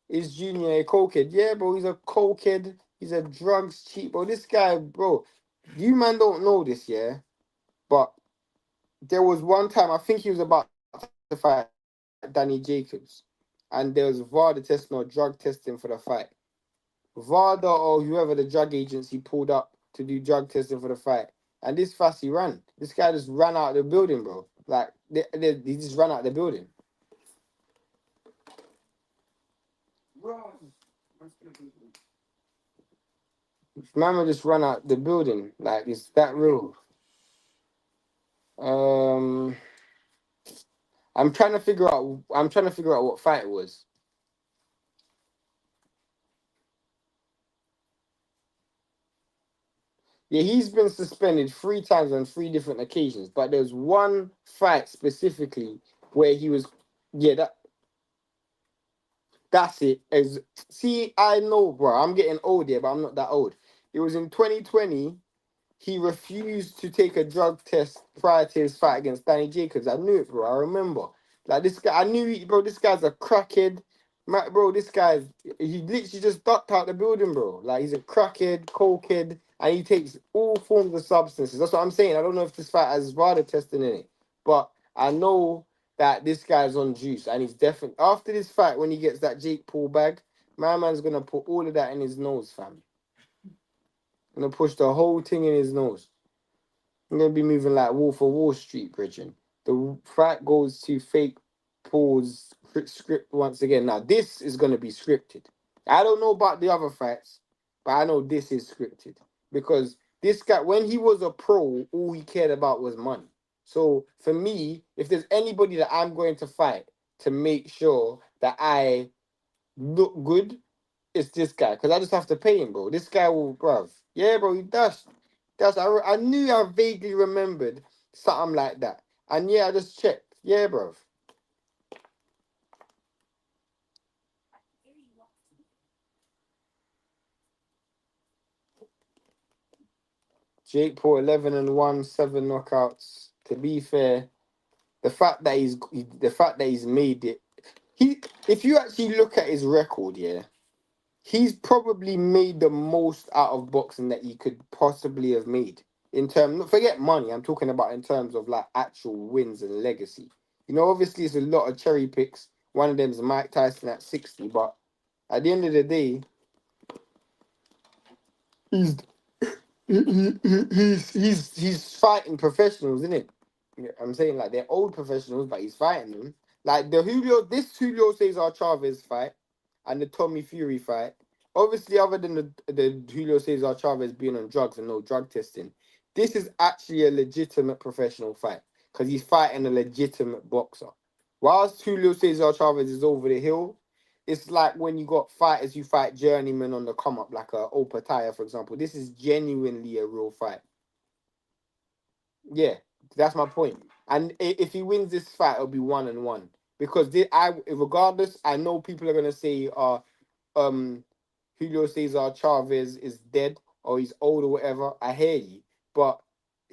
Is Junior a cokehead? Yeah, bro, he's a cokehead. He's a drugs cheat, bro. This guy, bro, you man don't know this, yeah? But there was one time, I think he was about to fight Danny Jacobs. And there was VADA testing or drug testing for the fight. VADA or whoever the drug agency pulled up to do drug testing for the fight. And this fussy ran. This guy just ran out of the building, bro. Like, he just ran out of the building. Mama just run out the building. Like, it's that real. I'm trying to figure out what fight it was. Yeah, he's been suspended 3 times on 3 different occasions, but there's one fight specifically where he was. Yeah, that's it. See, I know, bro. I'm getting old here, but I'm not that old. It was in 2020. He refused to take a drug test prior to his fight against Danny Jacobs. I knew it, bro. I remember. Like, this guy, I knew, bro, this guy's a crackhead. Bro, he literally just ducked out the building, bro. Like, he's a crackhead, cokehead, and he takes all forms of substances. That's what I'm saying. I don't know if this fight has VADA testing in it, but I know that this guy's on juice, and he's definitely, after this fight, when he gets that Jake Paul bag, my man's going to put all of that in his nose, fam. Gonna push the whole thing in his nose. I'm gonna be moving like Wolf of Wall Street, bridging. The fight goes to fake Paul's script once again. Now this is gonna be scripted. I don't know about the other fights, but I know this is scripted because this guy, when he was a pro, all he cared about was money. So for me, if there's anybody that I'm going to fight to make sure that I look good, it's this guy because I just have to pay him, bro. This guy will, bruv. Yeah, bro, he does. I knew I vaguely remembered something like that. And yeah, I just checked. Yeah, bruv. Jake Paul 11-1, 7 knockouts. To be fair, the fact that he's made it. If you actually look at his record, yeah, he's probably made the most out of boxing that he could possibly have made. Forget money, I'm talking about in terms of like actual wins and legacy. You know, obviously it's a lot of cherry picks. One of them is Mike Tyson at 60, but at the end of the day, he's he's fighting professionals, isn't it? Yeah, I'm saying like they're old professionals, but he's fighting them. Like this Julio Cesar Chavez fight and the Tommy Fury fight. Obviously, other than the Julio Cesar Chavez being on drugs and no drug testing, this is actually a legitimate professional fight because he's fighting a legitimate boxer. Whilst Julio Cesar Chavez is over the hill, it's like when you got fighters who fight journeymen on the come up, like a Opetaia, for example. This is genuinely a real fight. Yeah, that's my point. And if he wins this fight, it'll be 1-1 because regardless, I know people are gonna say, um, Julio Cesar Chavez is dead or he's old or whatever. I hear you, but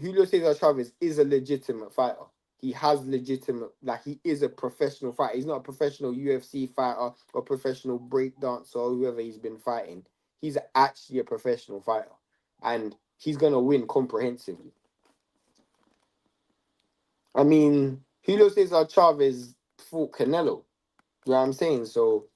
Julio Cesar Chavez is a legitimate fighter. He has legitimate, like he is a professional fighter. He's not a professional UFC fighter or professional breakdancer or whoever he's been fighting. He's actually a professional fighter, and he's gonna win comprehensively. I mean, Julio Cesar Chavez fought Canelo. You know what I'm saying? So,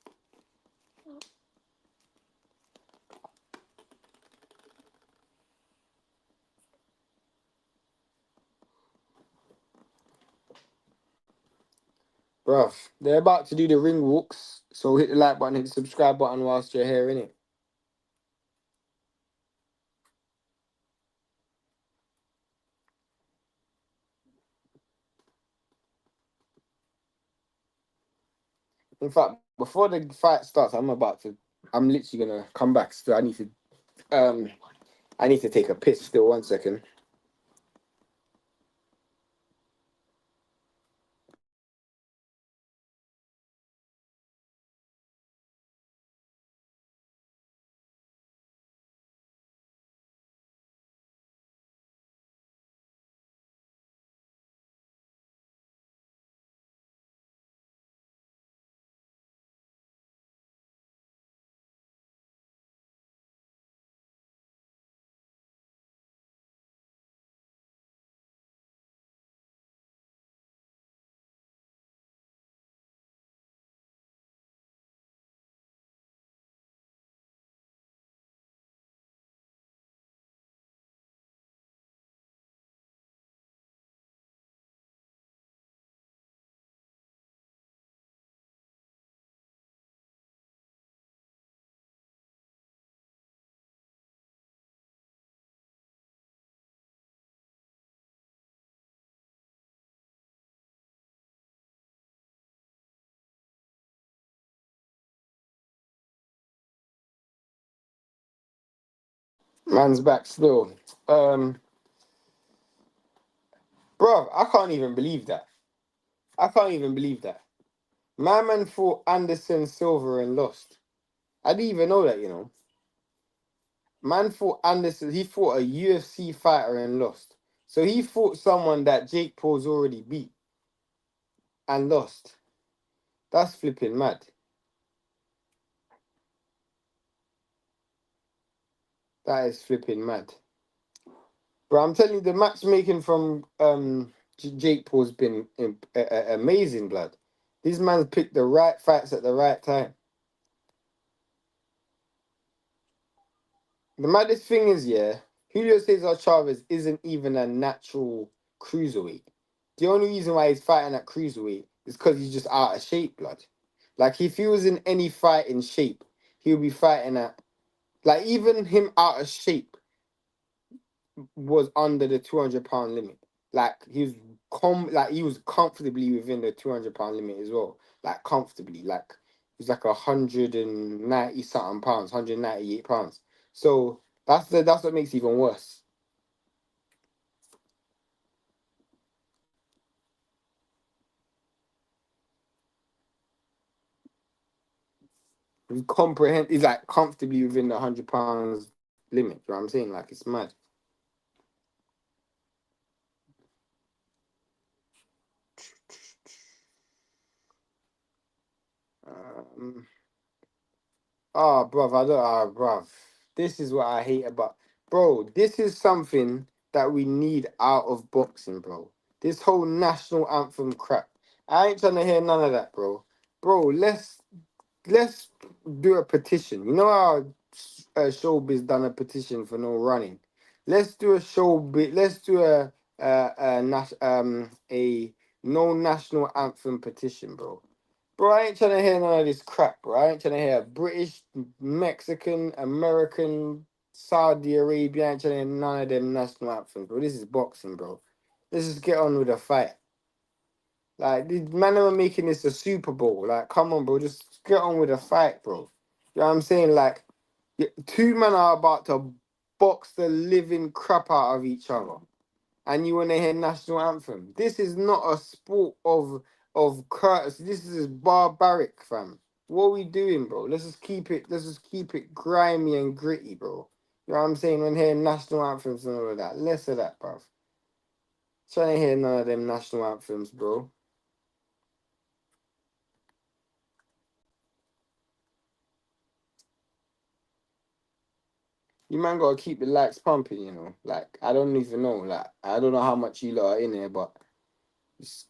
bruv, they're about to do the ring walks. So hit the like button, hit the subscribe button whilst you're here, innit? In fact, before the fight starts, I'm literally gonna come back. Still, um, I need to take a piss. Still, 1 second. Man's back still. Bro, I can't even believe that. I can't even believe that. My man fought Anderson Silva and lost. I didn't even know that, you know. Man fought Anderson. He fought a UFC fighter and lost. So he fought someone that Jake Paul's already beat and lost. That's flipping mad. That is flipping mad. But I'm telling you, the matchmaking from Jake Paul's been amazing, blood. These man picked the right fights at the right time. The maddest thing is, yeah, Julio Cesar Chavez isn't even a natural cruiserweight. The only reason why he's fighting at cruiserweight is because he's just out of shape, blood. Like, if he was in any fight in shape, he would be fighting at, like, even him out of shape was under the 200-pound limit. Like, he was comfortably within the 200-pound limit as well. Like, comfortably. Like, he was like 190 something pounds, 198 pounds. So that's what makes it even worse. He's like comfortably within the 100 pounds limit. You know what I'm saying? Like, it's mad. Um, bruv, I don't, bruv. This is what I hate about, bro. This is something that we need out of boxing, bro. This whole national anthem crap. I ain't trying to hear none of that, bro. Bro, let's do a petition. You know how Showbiz done a petition for no running. Let's do a Showbiz. Let's do a a no national anthem petition, bro. Bro, I ain't trying to hear none of this crap, bro. I ain't trying to hear British, Mexican, American, Saudi Arabia. I ain't trying to hear none of them national anthems, bro. This is boxing, bro. Let's just get on with the fight. Like, these men are making this a Super Bowl. Like, come on, bro. Just get on with the fight, bro. You know what I'm saying? Like, two men are about to box the living crap out of each other. And you want to hear national anthem. This is not a sport of courtesy. This is barbaric, fam. What are we doing, bro? Let's just keep it grimy and gritty, bro. You know what I'm saying? When hearing national anthems and all of that. Less of that, bruv. Trying to hear none of them national anthems, bro. You man gotta keep the lights pumping, you know. Like, I don't even know. Like, I don't know how much you lot are in there, but just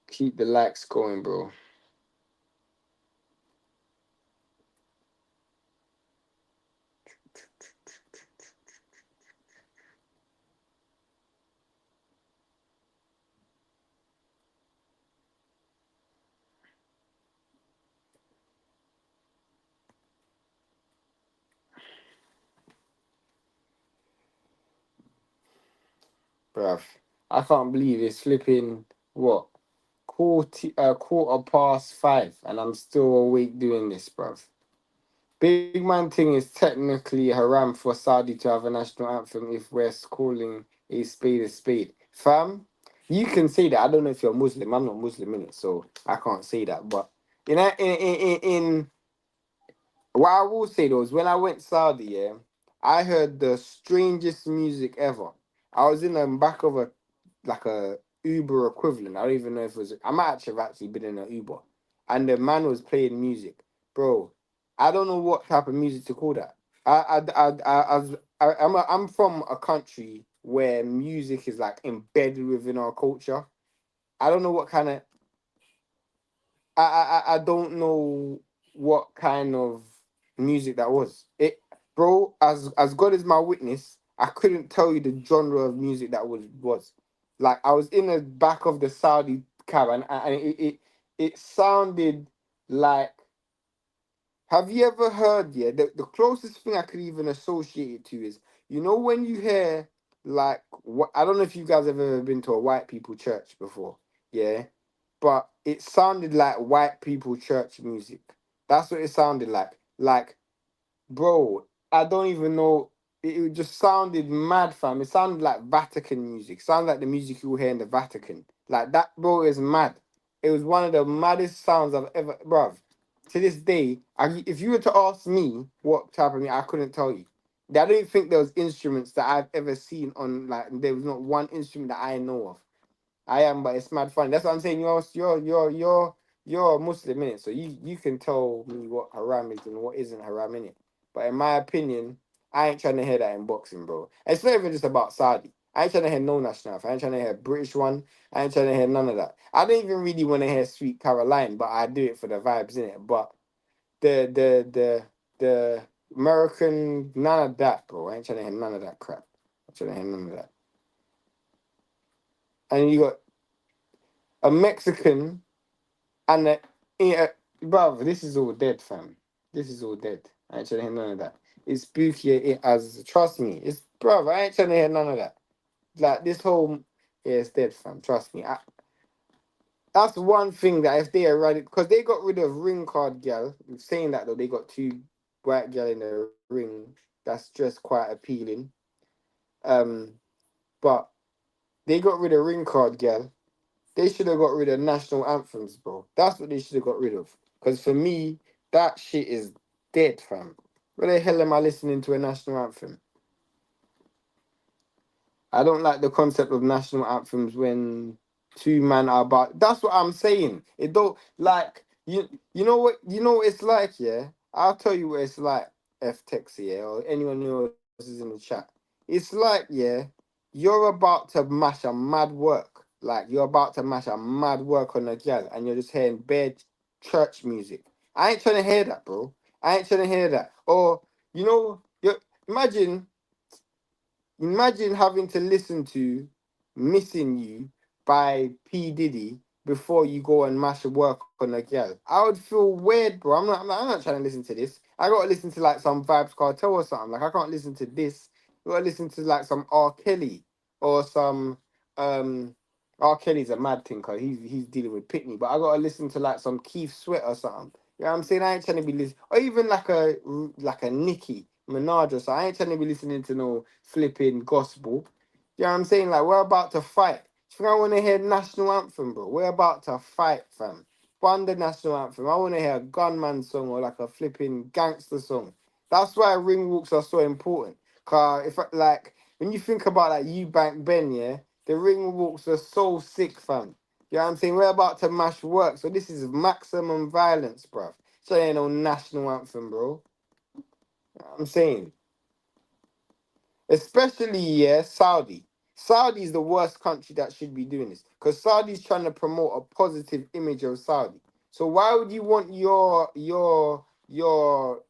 keep the lights going, bro. Bruv. I can't believe it's flipping what? Quarter past 5 and I'm still awake doing this, bruv. Big man thing is technically haram for Saudi to have a national anthem if we're calling a spade a spade. Fam, you can say that. I don't know if you're Muslim. I'm not Muslim in it, so I can't say that. But in what I will say though is when I went Saudi, yeah, I heard the strangest music ever. I was in the back of a Uber equivalent. I don't even know if it was. I might have actually been in an Uber, and the man was playing music, bro. I don't know what type of music to call that. I'm from a country where music is like embedded within our culture. I don't know what kind of I don't know what kind of music that was. It, bro, as God is my witness, I couldn't tell you the genre of music that was. Like I was in the back of the Saudi cab and it sounded like, have you ever heard, yeah, the closest thing I could even associate it to is, you know, when you hear like what, I don't know if you guys have ever been to a white people church before, yeah, but it sounded like white people church music. That's what it sounded like. Like, bro, I don't even know. It just sounded mad, fam. It sounded like Vatican music. Sounded like the music you will hear in the Vatican. Like that, bro, is mad. It was one of the maddest sounds I've ever, bruv. To this day, if you were to ask me what type of music, I couldn't tell you. I don't think there was instruments that I've ever seen on, like, there was not one instrument that I know of. I am, but it's mad fun. That's what I'm saying. You're a Muslim in it, so you can tell me what haram is and what isn't haram in it. But in my opinion, I ain't trying to hear that in boxing, bro. It's not even just about Saudi. I ain't trying to hear no national anthem. I ain't trying to hear a British one. I ain't trying to hear none of that. I don't even really want to hear Sweet Caroline, but I do it for the vibes in it. But the American, none of that, bro. I ain't trying to hear none of that crap. I'm trying to hear none of that. And you got a Mexican and bruv, this is all dead, fam. This is all dead. I ain't trying to hear none of that. It's spooky as trust me. It's bruv, I ain't trying to hear none of that. Like this whole it's dead, fam. Trust me. That's one thing that if they eradicate, because they got rid of ring card gal. Saying that though, they got two white gal in the ring. That's just quite appealing. Um, but they got rid of ring card gal. They should have got rid of national anthems, bro. That's what they should have got rid of. Because for me, that shit is dead, fam. Where the hell am I listening to a national anthem? I don't like the concept of national anthems when two men are about. That's what I'm saying. It don't like you know what it's like, yeah? I'll tell you what it's like, F Tex, yeah, or anyone who else is in the chat. It's like, yeah, you're about to mash a mad work. Like you're about to mash a mad work on a girl and you're just hearing bad church music. I ain't trying to hear that, bro. I ain't trying to hear that. Or, you know, you imagine having to listen to missing you by P Diddy before you go and mash a work on a girl. I would feel weird, bro. I'm not trying to listen to this. I gotta listen to like some Vibes Cartel or something. Like I can't listen to this. I gotta listen to like some R. Kelly or some R. Kelly's a mad thing because he's dealing with Pitney, but I gotta listen to like some Keith Sweat or something. You know what I'm saying? I ain't trying to be listening, or even like a Nicki Minaj or so. I ain't trying to be listening to no flipping gospel. You know what I'm saying? Like we're about to fight. Do you think I want to hear national anthem, bro? We're about to fight, fam. Fund the national anthem. I want to hear a gunman song or like a flipping gangster song. That's why ring walks are so important. Cause if like when you think about like Eubank Ben, yeah, the ring walks are so sick, fam. You know what I'm saying? We're about to mash work, so this is maximum violence, bruv. So there ain't no national anthem, bro. You know what I'm saying? Especially, yeah, Saudi. Saudi is the worst country that should be doing this because Saudi's trying to promote a positive image of Saudi. So why would you want your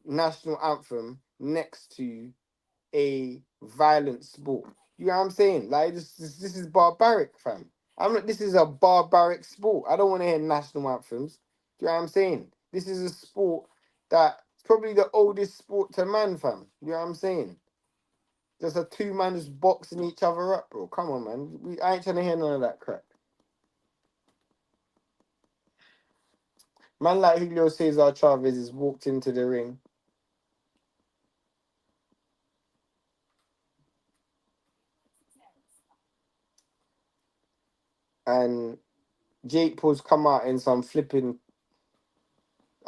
national anthem next to a violent sport? You know what I'm saying? Like this is barbaric, fam. I'm not. This is a barbaric sport. I don't want to hear national anthems. Do you know what I'm saying? This is a sport that's probably the oldest sport to man, fam. You know what I'm saying? There's a two man just boxing each other up, bro. Come on, man. I ain't trying to hear none of that crap. Man like Julio Cesar Chavez has walked into the ring and Jake Paul's come out in some flipping,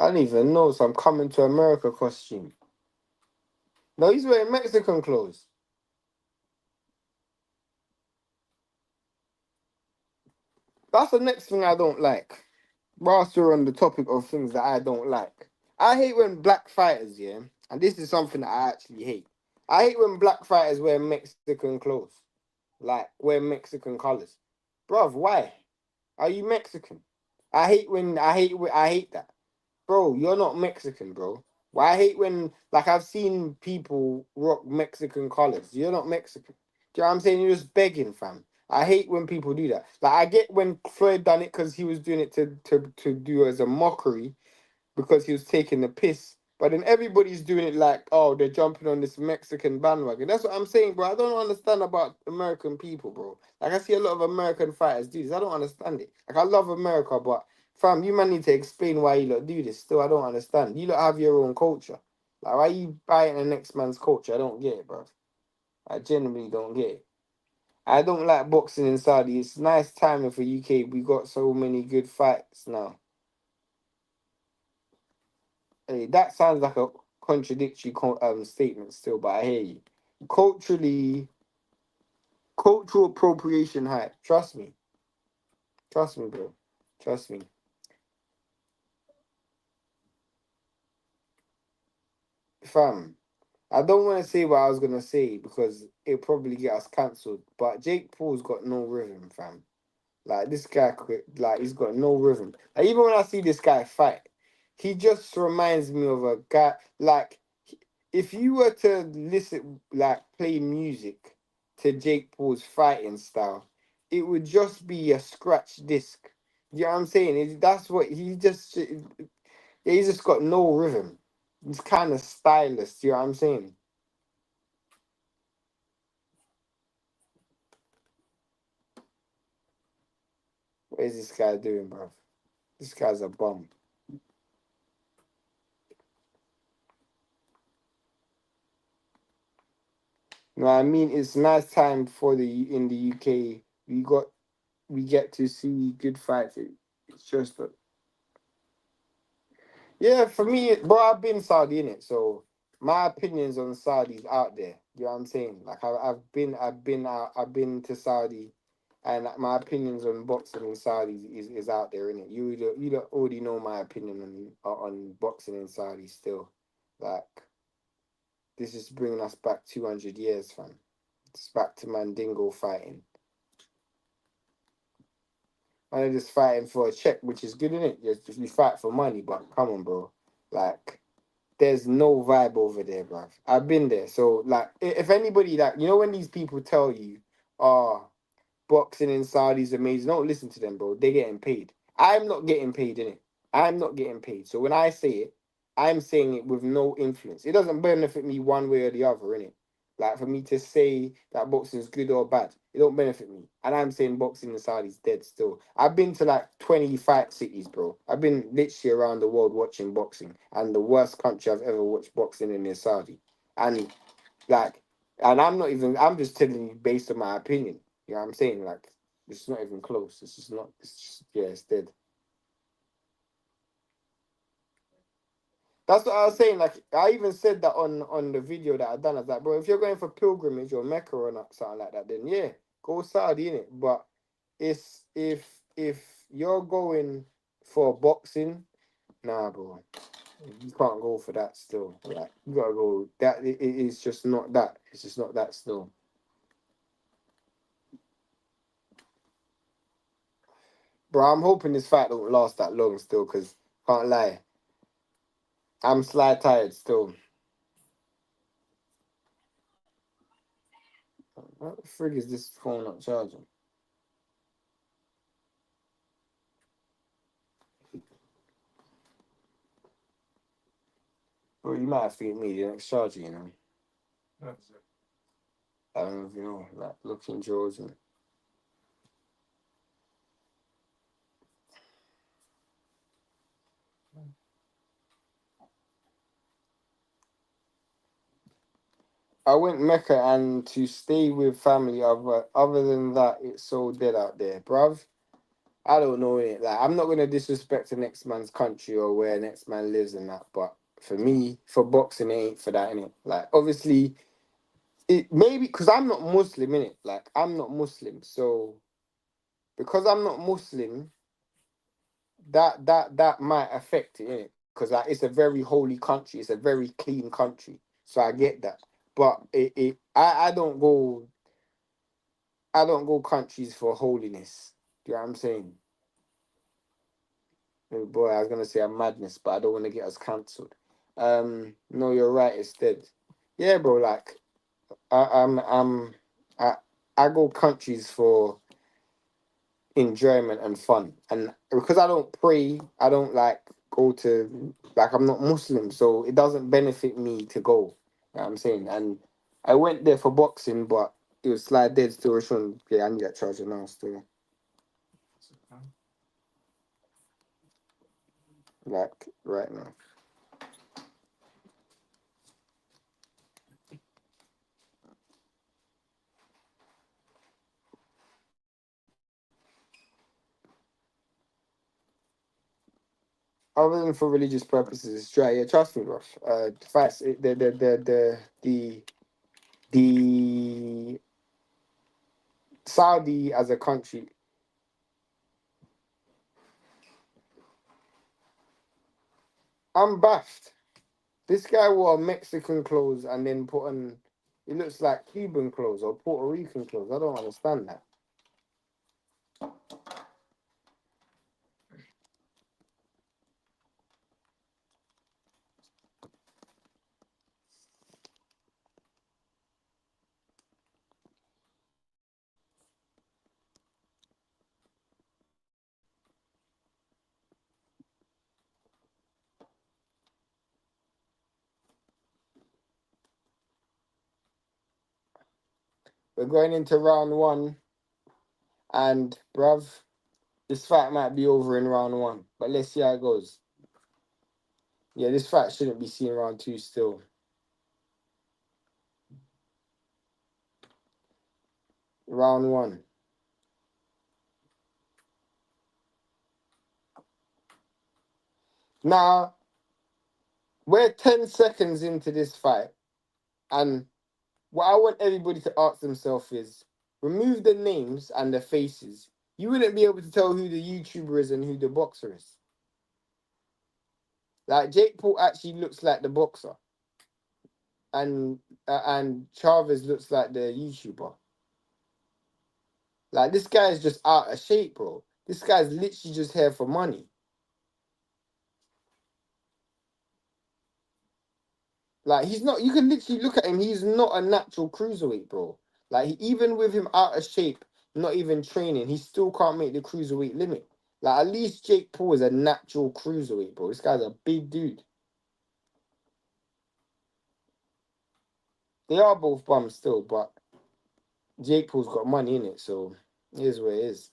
I don't even know, some coming to America costume. No, he's wearing Mexican clothes. That's the next thing I don't like. Whilst we're on the topic of things that I don't like. I hate when black fighters, yeah, and this is something that I actually hate. I hate when black fighters wear Mexican clothes. Like, wear Mexican colors. Bruv, why? Are you Mexican? I hate that. Bro, you're not Mexican, bro. Why I hate when like I've seen people rock Mexican colors. You're not Mexican. Do you know what I'm saying? You're just begging, fam. I hate when people do that. Like I get when Floyd done it because he was doing it to do as a mockery because he was taking the piss. But then everybody's doing it like, oh, they're jumping on this Mexican bandwagon. That's what I'm saying, bro. I don't understand about American people, bro. Like I see a lot of American fighters do this. I don't understand it. Like I love America, but fam, you man need to explain why you lot do this. Still, I don't understand. You lot have your own culture. Like why you buying the next man's culture? I don't get it, bro. I genuinely don't get it. I don't like boxing in Saudi. It's nice timing for UK. We got so many good fights now. Hey, that sounds like a contradictory statement still, but I hear you. Culturally, cultural appropriation hype. Trust me, bro. Trust me, fam. I don't want to say what I was gonna say because it'll probably get us cancelled. But Jake Paul's got no rhythm, fam. Like this guy, like he's got no rhythm. Like even when I see this guy fight, he just reminds me of a guy. Like if you were to listen, like play music to Jake Paul's fighting style, it would just be a scratch disc. You know what I'm saying? That's what he just. He's just got no rhythm. He's kind of stylist. You know what I'm saying? What is this guy doing, bro? This guy's a bum. You know what I mean? It's nice time for the in the UK. We get to see good fights. It's just that yeah, for me, bro, I've been Saudi in it, so my opinions on Saudi's out there. You know what I'm saying? Like I've been to Saudi, and my opinions on boxing in Saudi is out there in it. You don't already know my opinion on boxing in Saudi still. Like this is bringing us back 200 years, fam. It's back to Mandingo fighting. And they're just fighting for a check, which is good, innit? You fight for money, but come on, bro. Like there's no vibe over there, bruv. I've been there. So, like, if anybody, like, you know, when these people tell you, oh, boxing in Saudi is amazing. Don't listen to them, bro. They're getting paid. I'm not getting paid, innit? I'm not getting paid. So when I say it, I'm saying it with no influence. It doesn't benefit me one way or the other, innit? Like, for me to say that boxing is good or bad, it don't benefit me. And I'm saying boxing in Saudi is dead still. I've been to like 20 fight cities, bro. I've been literally around the world watching boxing. And the worst country I've ever watched boxing in is Saudi. And like, and I'm just telling you based on my opinion. You know what I'm saying? Like, it's not even close. It's just not, yeah, it's dead. That's what I was saying. Like, I even said that on the video that I done. I was like, bro, if you're going for pilgrimage or Mecca or not, something like that, then yeah, go Saudi, innit? But it's if you're going for boxing, nah, bro, you can't go for that still. Like, you gotta go. That it is just not that. It's just not that still. Bro, I'm hoping this fight don't last that long still, because can't lie, I'm slight tired still. What the frig is this phone not charging? Bro, you might think me the next charger, you know. That's it. I don't know if you know, like looking jaws and I went Mecca and to stay with family. Other than that, it's so dead out there, bruv. I don't know it. Like, I'm not gonna disrespect the next man's country or where next man lives and that, but for me, for boxing, it ain't for that, innit? Like, obviously, it maybe because I'm not Muslim, innit? Like, I'm not Muslim, so because I'm not Muslim, that might affect it, innit? Because like, it's a very holy country, it's a very clean country, so I get that. But I don't go countries for holiness. Do you know what I'm saying? Oh boy, I was gonna say a madness, but I don't want to get us cancelled. No, you're right. It's dead. Yeah, bro. Like I'm I I go countries for enjoyment and fun, and because I don't pray, I don't like go to like I'm not Muslim, so it doesn't benefit me to go. You know what I'm saying? And I went there for boxing, but it was like dead still. Showing, yeah, I need that charger now still. Like right now. Other than for religious purposes, it's dry. Yeah, trust me, bro. The facts, the Saudi as a country, I'm baffed. This guy wore Mexican clothes and then put on, it looks like Cuban clothes or Puerto Rican clothes. I don't understand that. We're going into round one, and bruv, this fight might be over in round one, but let's see how it goes. Yeah, this fight shouldn't be seen round two still. Round one. Now, we're 10 seconds into this fight, and what I want everybody to ask themselves is remove the names and the faces. You wouldn't be able to tell who the YouTuber is and who the boxer is. Like Jake Paul actually looks like the boxer, and Chavez looks like the YouTuber. Like this guy is just out of shape, bro. This guy's literally just here for money. Like he's not. You can literally look at him. He's not a natural cruiserweight, bro. Like even with him out of shape, not even training, he still can't make the cruiserweight limit. Like, at least Jake Paul is a natural cruiserweight, bro. This guy's a big dude. They are both bums still, but Jake Paul's got money in it, so it is what it is.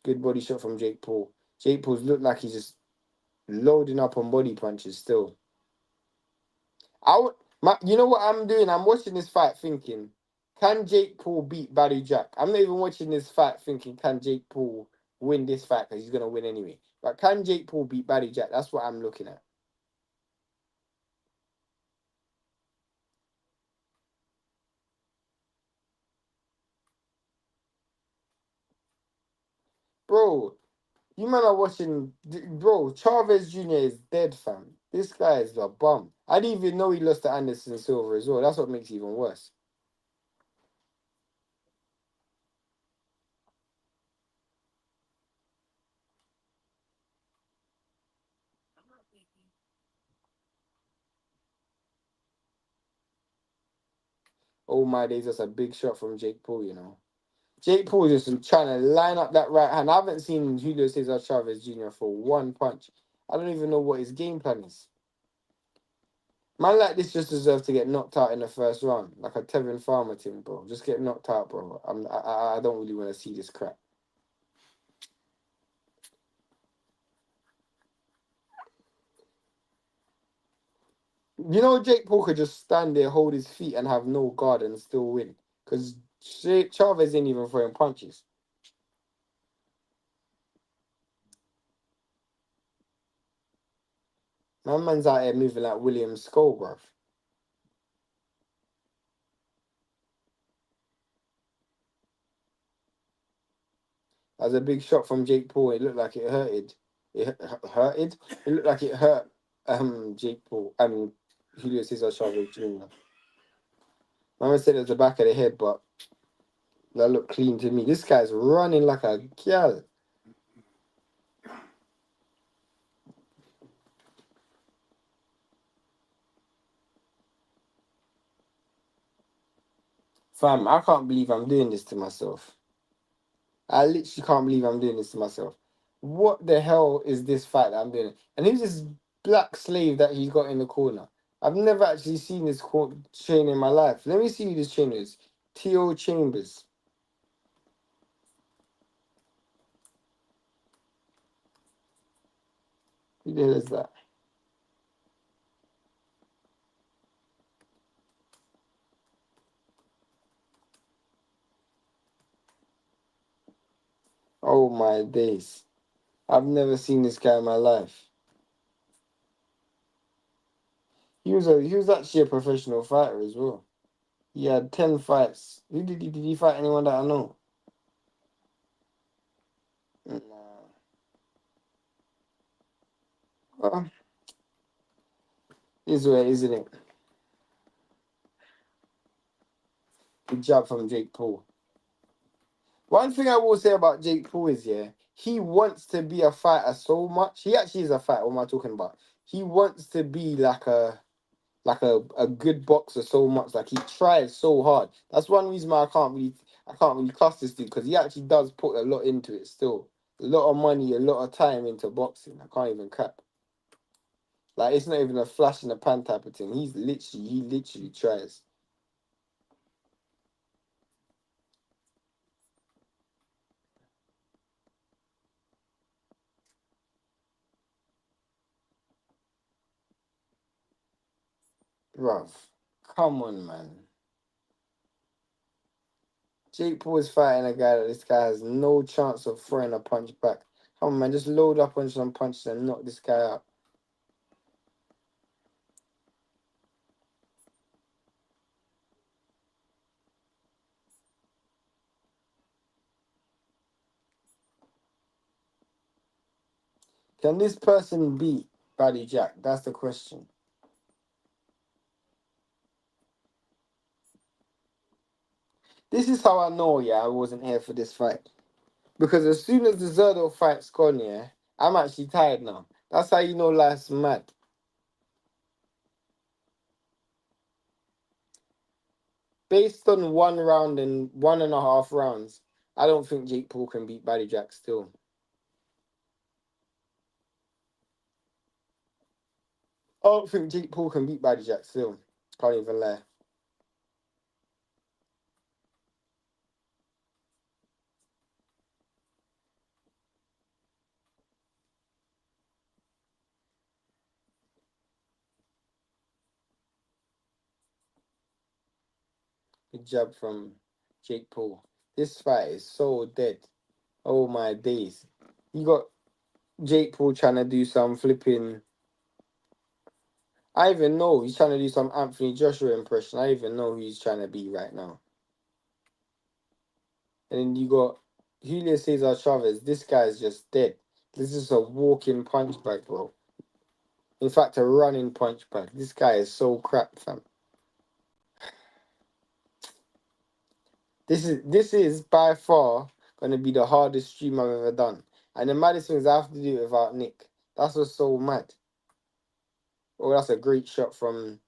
Good body shot from Jake Paul. Jake Paul's looked like he's just loading up on body punches still. You know what I'm doing? I'm watching this fight thinking, can Jake Paul beat Badou Jack? I'm not even watching this fight thinking, can Jake Paul win this fight because he's going to win anyway. But can Jake Paul beat Badou Jack? That's what I'm looking at. Bro, you man are watching... Bro, Chavez Jr. is dead, fam. This guy is a bum. I didn't even know he lost to Anderson Silva as well. That's what makes it even worse. Oh my days, that's a big shot from Jake Paul, you know. Jake Paul is just trying to line up that right hand. I haven't seen Julio Cesar Chavez Jr. for one punch. I don't even know what his game plan is. Man like this just deserves to get knocked out in the first round. Like a Tevin Farmer team, bro. Just get knocked out, bro. I don't really want to see this crap. You know, Jake Paul could just stand there, hold his feet, and have no guard and still win. Because Chavez ain't even throwing punches. My man's out here moving like William Skull, bro. That was a big shot from Jake Paul. It looked like it hurted. It hurted? It looked like it hurt Jake Paul. Julio Cesar Chavez Jr. Mama said it was the back of the head, but that looked clean to me. This guy's running like a gal. Fam, I can't believe I'm doing this to myself. I literally can't believe I'm doing this to myself. What the hell is this fight that I'm doing? And who's this black slave that he's got in the corner? I've never actually seen this trainer in my life. Let me see who this trainer is. T.O. Chambers. Who the hell is that? Oh my days. I've never seen this guy in my life. He was actually a professional fighter as well. He had 10 fights. Did he fight anyone that I know? Nah. Well, is where, isn't it? Good job from Jake Paul. One thing I will say about Jake Paul is, yeah, he wants to be a fighter so much. He actually is a fighter. What am I talking about? He wants to be like a good boxer so much. Like he tries so hard. That's one reason why I can't really cuss this dude because he actually does put a lot into it still. A lot of money, a lot of time into boxing. I can't even cap. Like it's not even a flash in the pan type of thing. He literally tries. Bruv, come on, man. Jake Paul is fighting a guy that this guy has no chance of throwing a punch back. Come on, man, just load up on some punches and knock this guy out. Can this person beat Badou Jack? That's the question. This is how I know, yeah, I wasn't here for this fight. Because as soon as the Zurdo fight's gone, yeah, I'm actually tired now. That's how you know life's mad. based on 1 round and 1.5 rounds, I don't think Jake Paul can beat Badou Jack still. I don't think Jake Paul can beat Badou Jack still. Can't even lie. Good jab from Jake Paul. This fight is so dead. Oh my days. You got Jake Paul trying to do some flipping. I even know he's trying to do some Anthony Joshua impression. I even know who he's trying to be right now. And then you got Julio Cesar Chavez. This guy's just dead. This is a walking punch bag, bro. In fact, a running punch bag. This guy is so crap, fam. This is by far gonna be the hardest stream I've ever done. And the maddest thing is I have to do it without Nick. That's what's so mad. Oh, that's a great shot from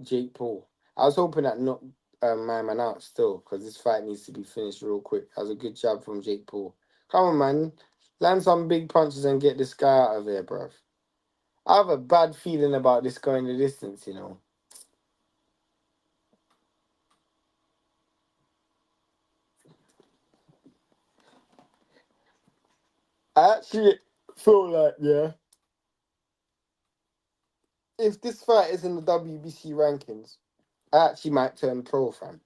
Jake Paul. I was hoping that knocked my man out still, because this fight needs to be finished real quick. That was a good jab from Jake Paul. Come on, man. Land some big punches and get this guy out of here, bruv. I have a bad feeling about this going the distance, you know. I actually feel like, yeah, if this fight is in the WBC rankings, I actually might turn pro, fam.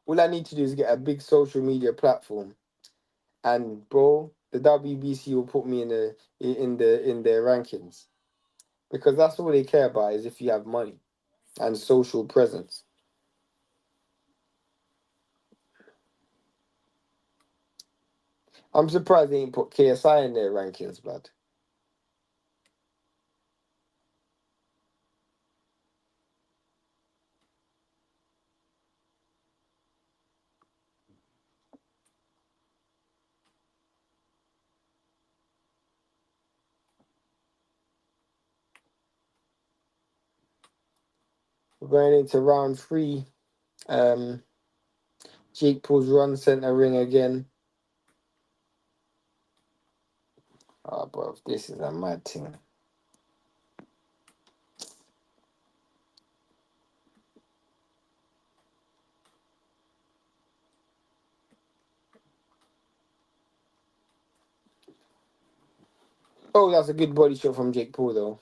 All I need to do is get a big social media platform, and bro, the WBC will put me in their rankings, because that's all they care about is if you have money and social presence. I'm surprised they ain't put KSI in their rankings, blood. We're going into round 3. Jake Paul's run center ring again. Oh, bro, this is a mad thing. Oh, that's a good body shot from Jake Paul, though.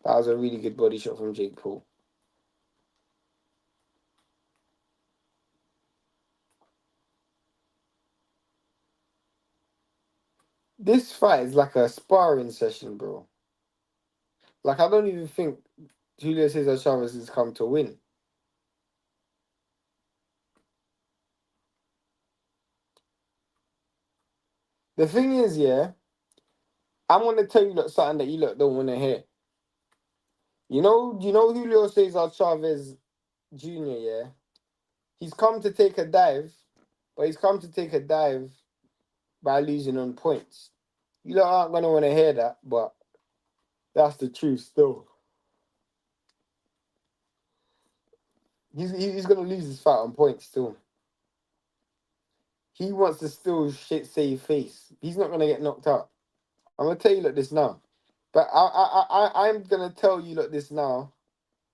That was a really good body shot from Jake Paul. This fight is like a sparring session, bro. Like, I don't even think Julio Cesar Chavez has come to win. The thing is, yeah, I'm going to tell you something that you don't want to hear. You know Julio Cesar Chavez Jr., yeah? He's come to take a dive, but he's come to take a dive by losing on points. You lot aren't going to want to hear that, but that's the truth still. He's going to lose his fight on points still. He wants to still save face. He's not going to get knocked out. I'm going to tell you this now. But I'm going to tell you this now.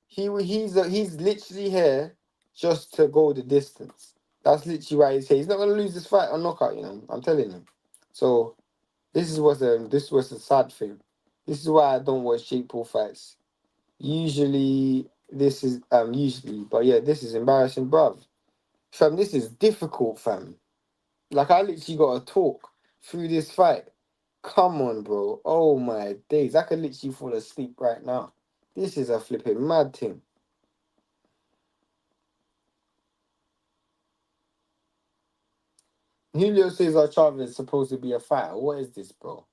He's literally here just to go the distance. That's literally why he's here. He's not going to lose this fight on knockout, you know. I'm telling him. So this was the sad thing. This is why I don't watch Jake Paul fights. Usually, but yeah, this is embarrassing, bruv. Fam, this is difficult, fam. Like, I literally got to talk through this fight. Come on, bro. Oh, my days. I could literally fall asleep right now. This is a flipping mad thing. Julio Cesar Chavez is supposed to be a fighter. What is this, bro?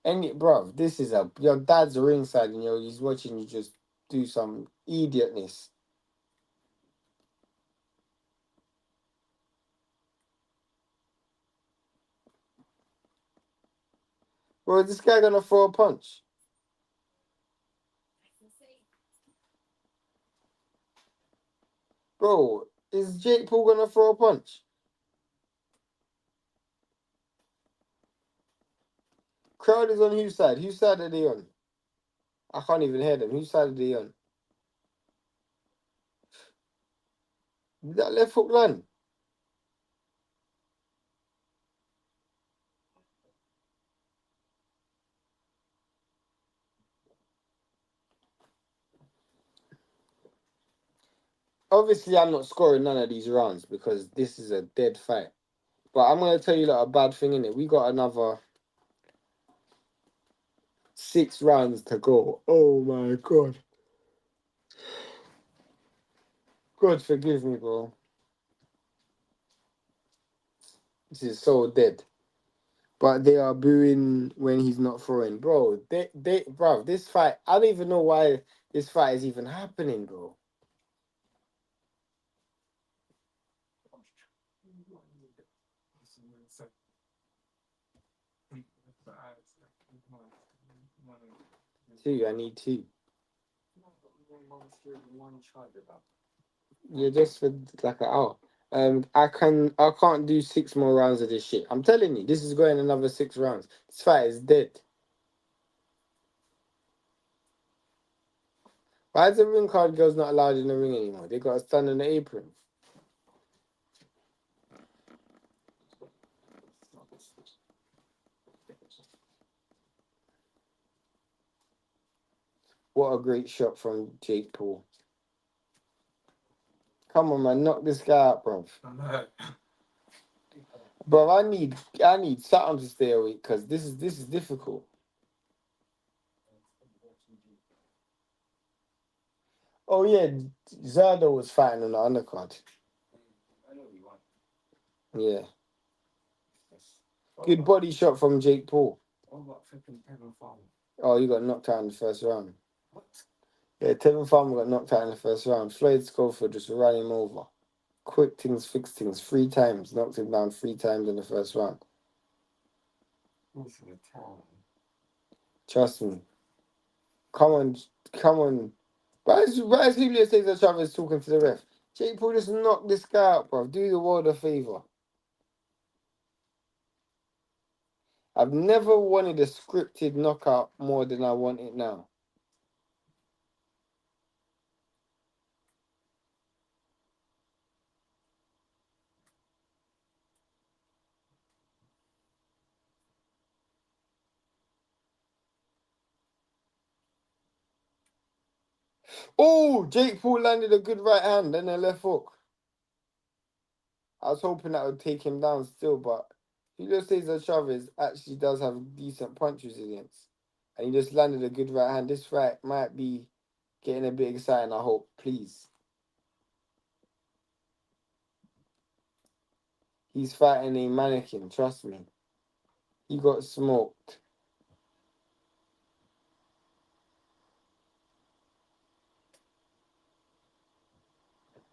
Bruv, this is your dad's ringside and he's watching you just do some idiotness. Bro, is this guy gonna throw a punch? Bro, is Jake Paul gonna throw a punch? Crowd is on whose side? Whose side are they on? I can't even hear them. Whose side are they on? Did that left hook land? Obviously, I'm not scoring none of these rounds because this is a dead fight. But I'm gonna tell you like a bad thing in it. We got another 6 rounds to go. Oh my god. God forgive me, bro. This is so dead. But they are booing when he's not throwing. Bro, bro, this fight, I don't even know why this fight is even happening, bro. Two, I need 2. Yeah, just for like an hour. I can't do 6 more rounds of this shit. I'm telling you, this is going another 6 rounds. This fight is dead. Why is the ring card girls not allowed in the ring anymore? They got to stand on the apron. What a great shot from Jake Paul. Come on, man, knock this guy out, bro. Bro, I need something to stay awake because this is difficult. Oh yeah, Zordo was fighting on the undercard. Yeah. Good body shot from Jake Paul. Oh, you got knocked out in the first round. Yeah, Tevin Farmer got knocked out in the first round. Floyd Schofield just ran him over. Quick things, fix things. 3 times. Knocked him down 3 times in the first round. Trust me. Come on. Come on. Why is Julio Cesar Chavez talking to the ref? Jake Paul just knocked this guy out, bro. Do the world a favour. I've never wanted a scripted knockout more than I want it now. Oh, Jake Paul landed a good right hand and a left hook. I was hoping that would take him down still, but Julio Cesar Chavez actually does have decent punch resilience. And he just landed a good right hand. This fight might be getting a bit exciting, I hope. Please. He's fighting a mannequin, trust me. He got smoked.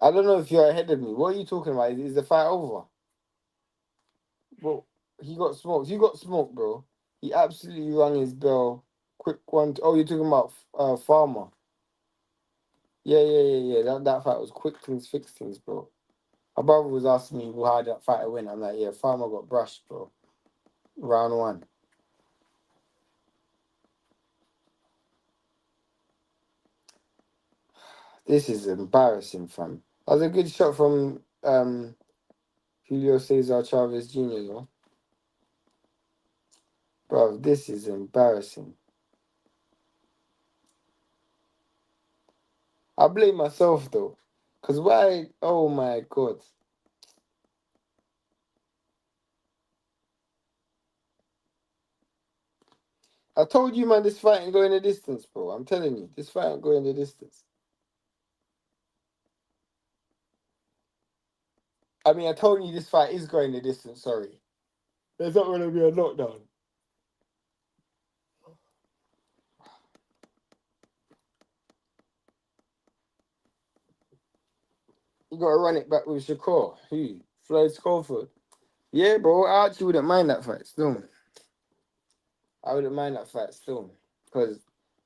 I don't know if you're ahead of me. What are you talking about? Is the fight over? Well, he got smoked. You got smoked, bro. He absolutely rang his bell. Quick one. Oh, you're talking about Farmer. Yeah. That fight was quick things, fix things, bro. My brother was asking me how that fight went. I'm like, yeah, Farmer got brushed, bro. Round 1. This is embarrassing, fam. That was a good shot from Julio Cesar Chavez Jr., though. Bro, this is embarrassing. I blame myself, though. Because why? Oh, my God. I told you, man, this fight ain't going the distance, bro. I'm telling you, this fight ain't going the distance. I mean, I told you this fight is going the distance, sorry. There's not going to be a knockdown. You got to run it back with Shakur. Who? Floyd Schofield. Yeah, bro, I actually wouldn't mind that fight still. I wouldn't mind that fight still. Because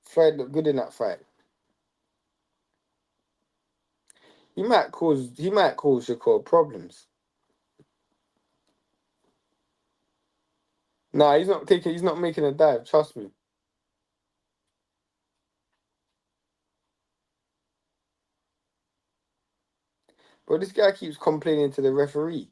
Floyd looked good in that fight. He might cause Shakur problems. Nah, he's not making a dive, trust me. But this guy keeps complaining to the referee.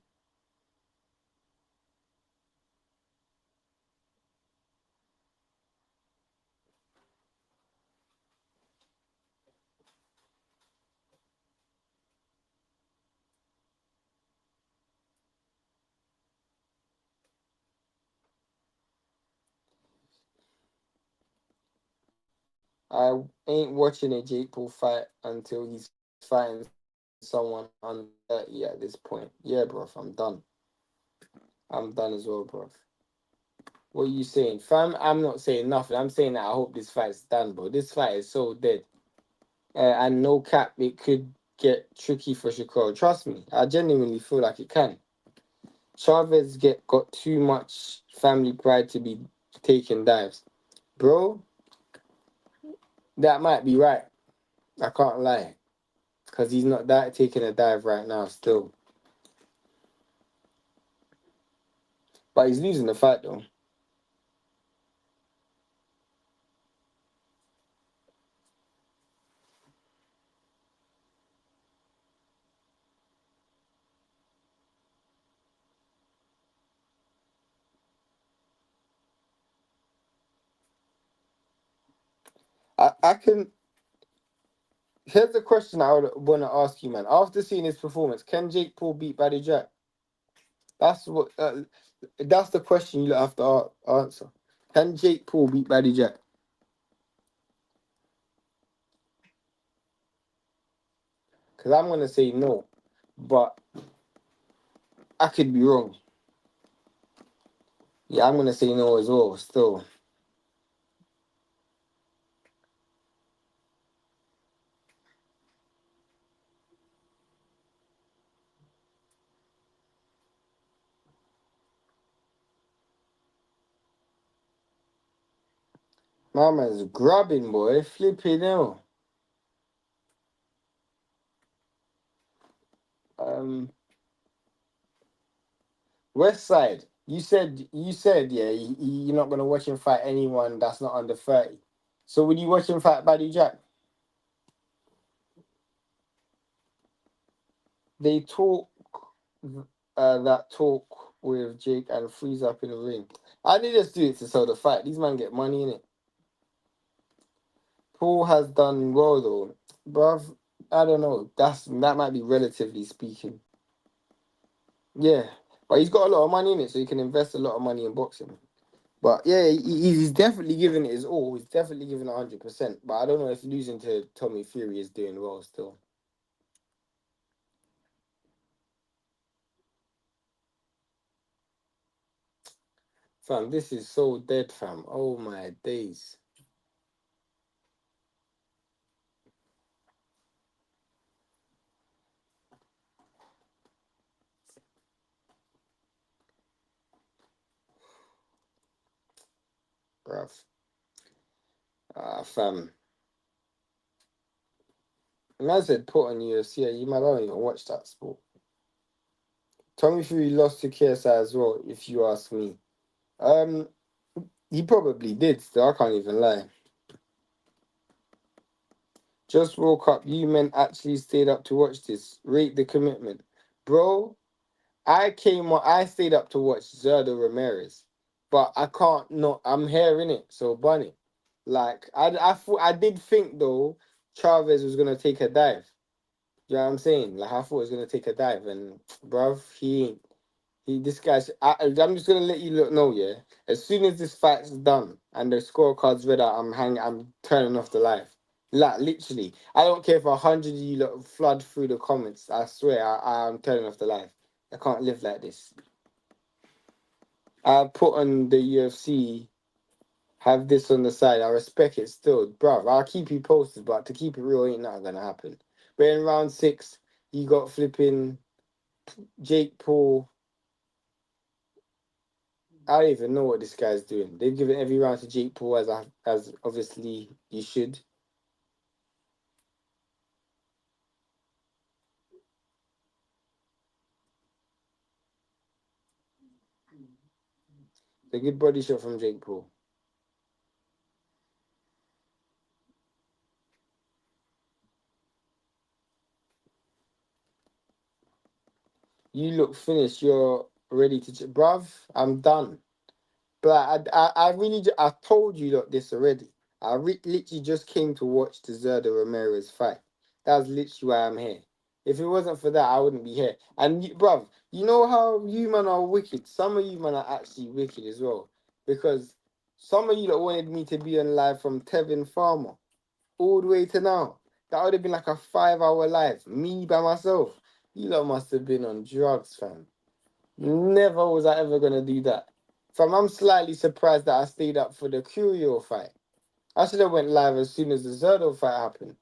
I ain't watching a Jake Paul fight until he's fighting someone under 30 at this point. Yeah, bro, I'm done. I'm done as well, bro. What are you saying? Fam, I'm not saying nothing. I'm saying that I hope this fight's done, bro. This fight is so dead. And no cap, it could get tricky for Shakur. Trust me, I genuinely feel like it can. Chavez got too much family pride to be taking dives. Bro, that might be right. I can't lie. Because he's not taking a dive right now still. But he's losing the fight, though. I can... Here's the question I would want to ask you, man. After seeing his performance, can Jake Paul beat Badou Jack? That's what... that's the question you have to answer. Can Jake Paul beat Badou Jack? Because I'm going to say no. But I could be wrong. Yeah, I'm going to say no as well, still. My man's grabbing, boy. Flipping hell. West Side. You said, yeah, you're not gonna watch him fight anyone that's not under 30. So would you watch him fight Badou Jack? They talk that talk with Jake and freeze up in the ring. I did just do it to sell the fight. These men get money in it. Paul has done well though, bruv. I don't know. That might be relatively speaking. Yeah, but he's got a lot of money in it, so he can invest a lot of money in boxing. But yeah, he's definitely giving it his all. He's definitely giving 100%. But I don't know if losing to Tommy Fury is doing well still. Fam, this is so dead, fam. Oh my days. Bruv. Fam. Man said put on UFC. Yeah, you might not even watch that sport. Tommy Fury lost to KSI as well, if you ask me. Um, he probably did, still. I can't even lie. Just woke up. You men actually stayed up to watch this. Rate the commitment. Bro, I stayed up to watch Zurdo Ramirez, but I can't not. I'm hearing it, so bunny. Like I did think though, Chavez was gonna take a dive. You know what I'm saying? Like I thought he was gonna take a dive, and bruv, he ain't. This guy's. I'm just gonna let you know, yeah. As soon as this fight's done and the scorecard's read out, I'm turning off the live. Like literally, I don't care if 100 of you lot flood through the comments. I swear, I'm turning off the live. I can't live like this. I put on the UFC, have this on the side. I respect it still, bruv. I'll keep you posted, but to keep it real, ain't nothing gonna happen. But in round 6, you got flipping Jake Paul. I don't even know what this guy's doing. They've given every round to Jake Paul as obviously you should. The good body shot from Jake Paul. You look finished. You're ready to... Bruv, I'm done. But I really... I told you lot this already. Literally just came to watch the Zurdo Ramirez fight. That's literally why I'm here. If it wasn't for that, I wouldn't be here. And, bruv, you know how you man are wicked? Some of you man are actually wicked as well. Because some of you that wanted me to be on live from Tevin Farmer all the way to now. That would have been like a 5-hour live. Me by myself. You lot must have been on drugs, fam. Never was I ever going to do that. Fam, I'm slightly surprised that I stayed up for the Curiel fight. I should have went live as soon as the Zordo fight happened.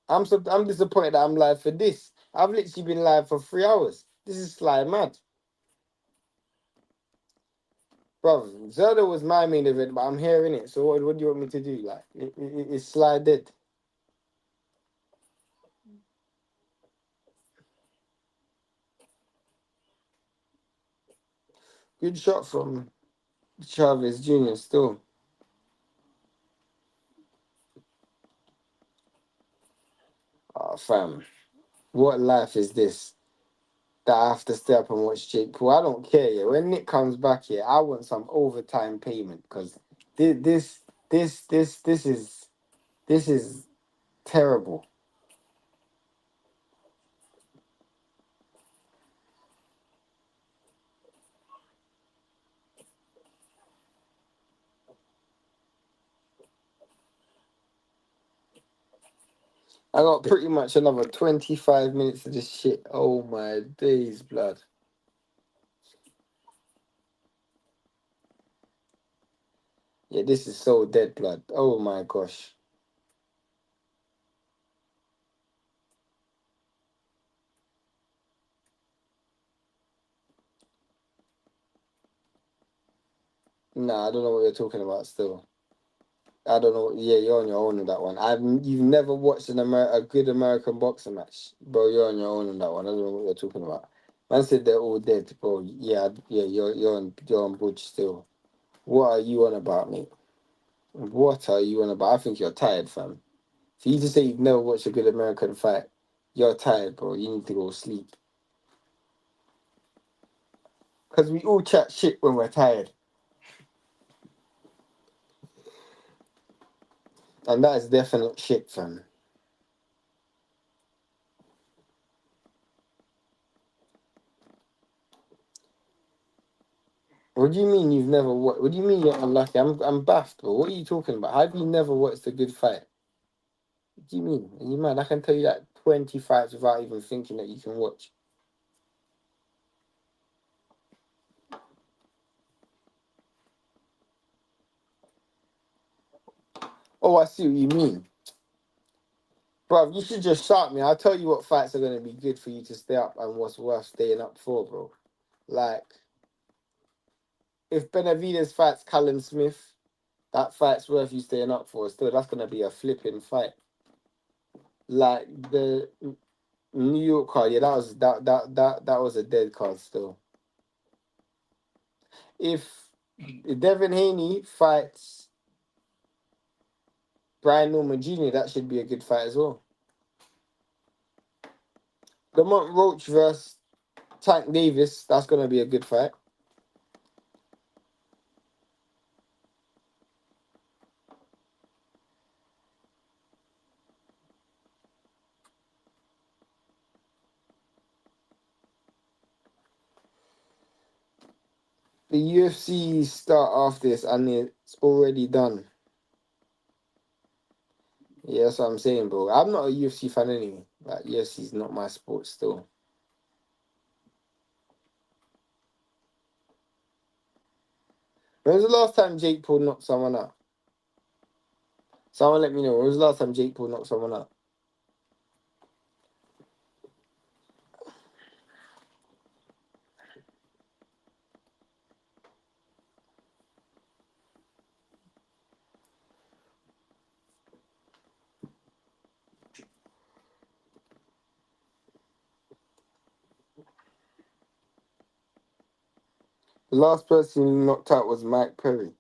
I'm disappointed that I'm live for this. I've literally been live for 3 hours. This is sly mad. Bro, Zordo was my main event, but I'm hearing it. So what do you want me to do? Like, it's sly dead. Good shot from Chavez Jr. still. Oh, fam. What life is this? That I have to stay up and watch Jake Paul. I don't care. Yeah. When Nick comes back here, I want some overtime payment because this is terrible. I got pretty much another 25 minutes of this shit. Oh my days, blood. Yeah, this is so dead, blood. Oh my gosh. Nah, I don't know what you're talking about still. I don't know. Yeah, you're on your own on that one. You've never watched a good American boxing match, bro. You're on your own on that one. I don't know what you're talking about. Man said they're all dead, bro. Yeah, yeah. You're on Butch still. What are you on about, mate? What are you on about? I think you're tired, fam. For you to say you've never watched a good American fight, you're tired, bro. You need to go sleep. Because we all chat shit when we're tired. And that is definite shit, fam. What do you mean you've never watched? What do you mean you're unlucky? I'm baffed, bro. What are you talking about? How have you never watched a good fight? What do you mean? Are you mad? I can tell you like 20 fights without even thinking that you can watch. Oh, I see what you mean. Bro, you should just shout me. I'll tell you what fights are going to be good for you to stay up and what's worth staying up for, bro. Like, if Benavidez fights Callum Smith, that fight's worth you staying up for. Still, that's going to be a flipping fight. Like, the New York card, yeah, that was a dead card still. If Devin Haney fights Brian Norman Jr., that should be a good fight as well. Lamont Roach versus Tank Davis, that's going to be a good fight. The UFC start after this and it's already done. Yeah, that's what I'm saying, bro. I'm not a UFC fan anyway. Like, UFC's not my sport still. When was the last time Jake Paul knocked someone out? Someone let me know. When was the last time Jake Paul knocked someone out? The last person he knocked out was Mike Perry.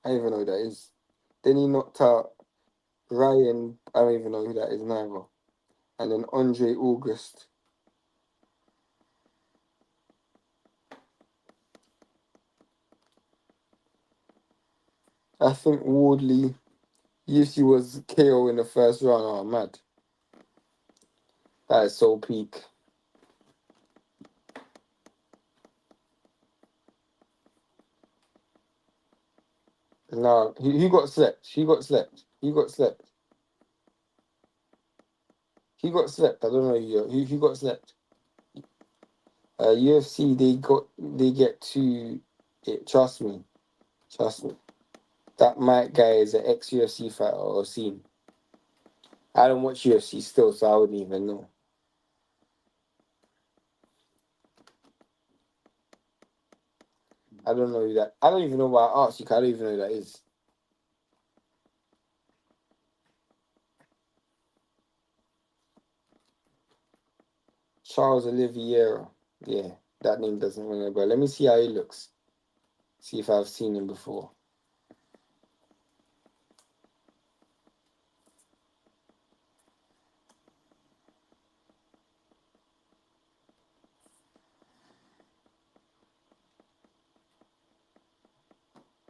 I don't even know who that is. Then he knocked out Ryan. I don't even know who that is neither. And then Andre August. I think Wardley. UFC was KO in the first round. Oh, mad. That is so peak. No, he got slept. He got slept. He got slept. He got slept. I don't know he got slept. UFC they get to it. Trust me. Trust me. That Mike guy is an ex UFC fighter or seen. I don't watch UFC still, so I wouldn't even know. I don't know who that. I don't even know why I asked you. 'Cause I don't even know who that is. Charles Oliveira. Yeah, that name doesn't ring a bell. Let me see how he looks. See if I've seen him before.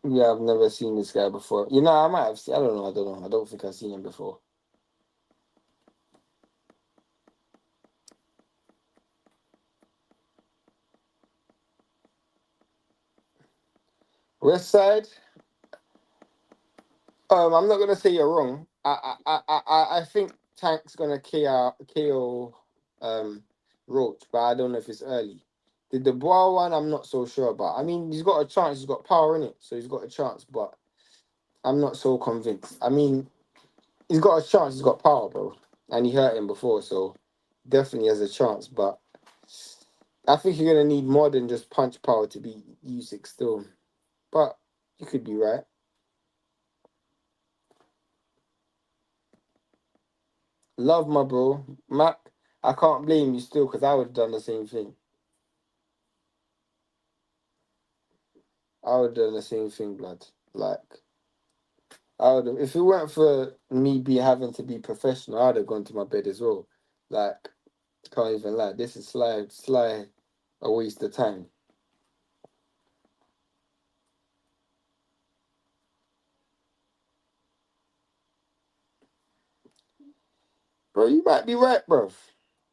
Yeah, I've never seen this guy before. You know, I might have seen. I don't know. I don't know. I don't think I've seen him before. West Side. I'm not gonna say you're wrong. I think Tank's gonna KO Roach, but I don't know if it's early. The Dubois one, I'm not so sure about. I mean, he's got a chance. He's got power in it, so he's got a chance. But I'm not so convinced. I mean, he's got a chance. He's got power, bro, and he hurt him before, so definitely has a chance. But I think you're gonna need more than just punch power to beat Usyk still. But you could be right. Love my bro. Mac, I can't blame you still because I would have done the same thing. I would have done the same thing, blood. Like, I would have, if it weren't for me having to be professional, I'd have gone to my bed as well. Like, can't even lie. This is sly, a waste of time. Bro, you might be right, bro.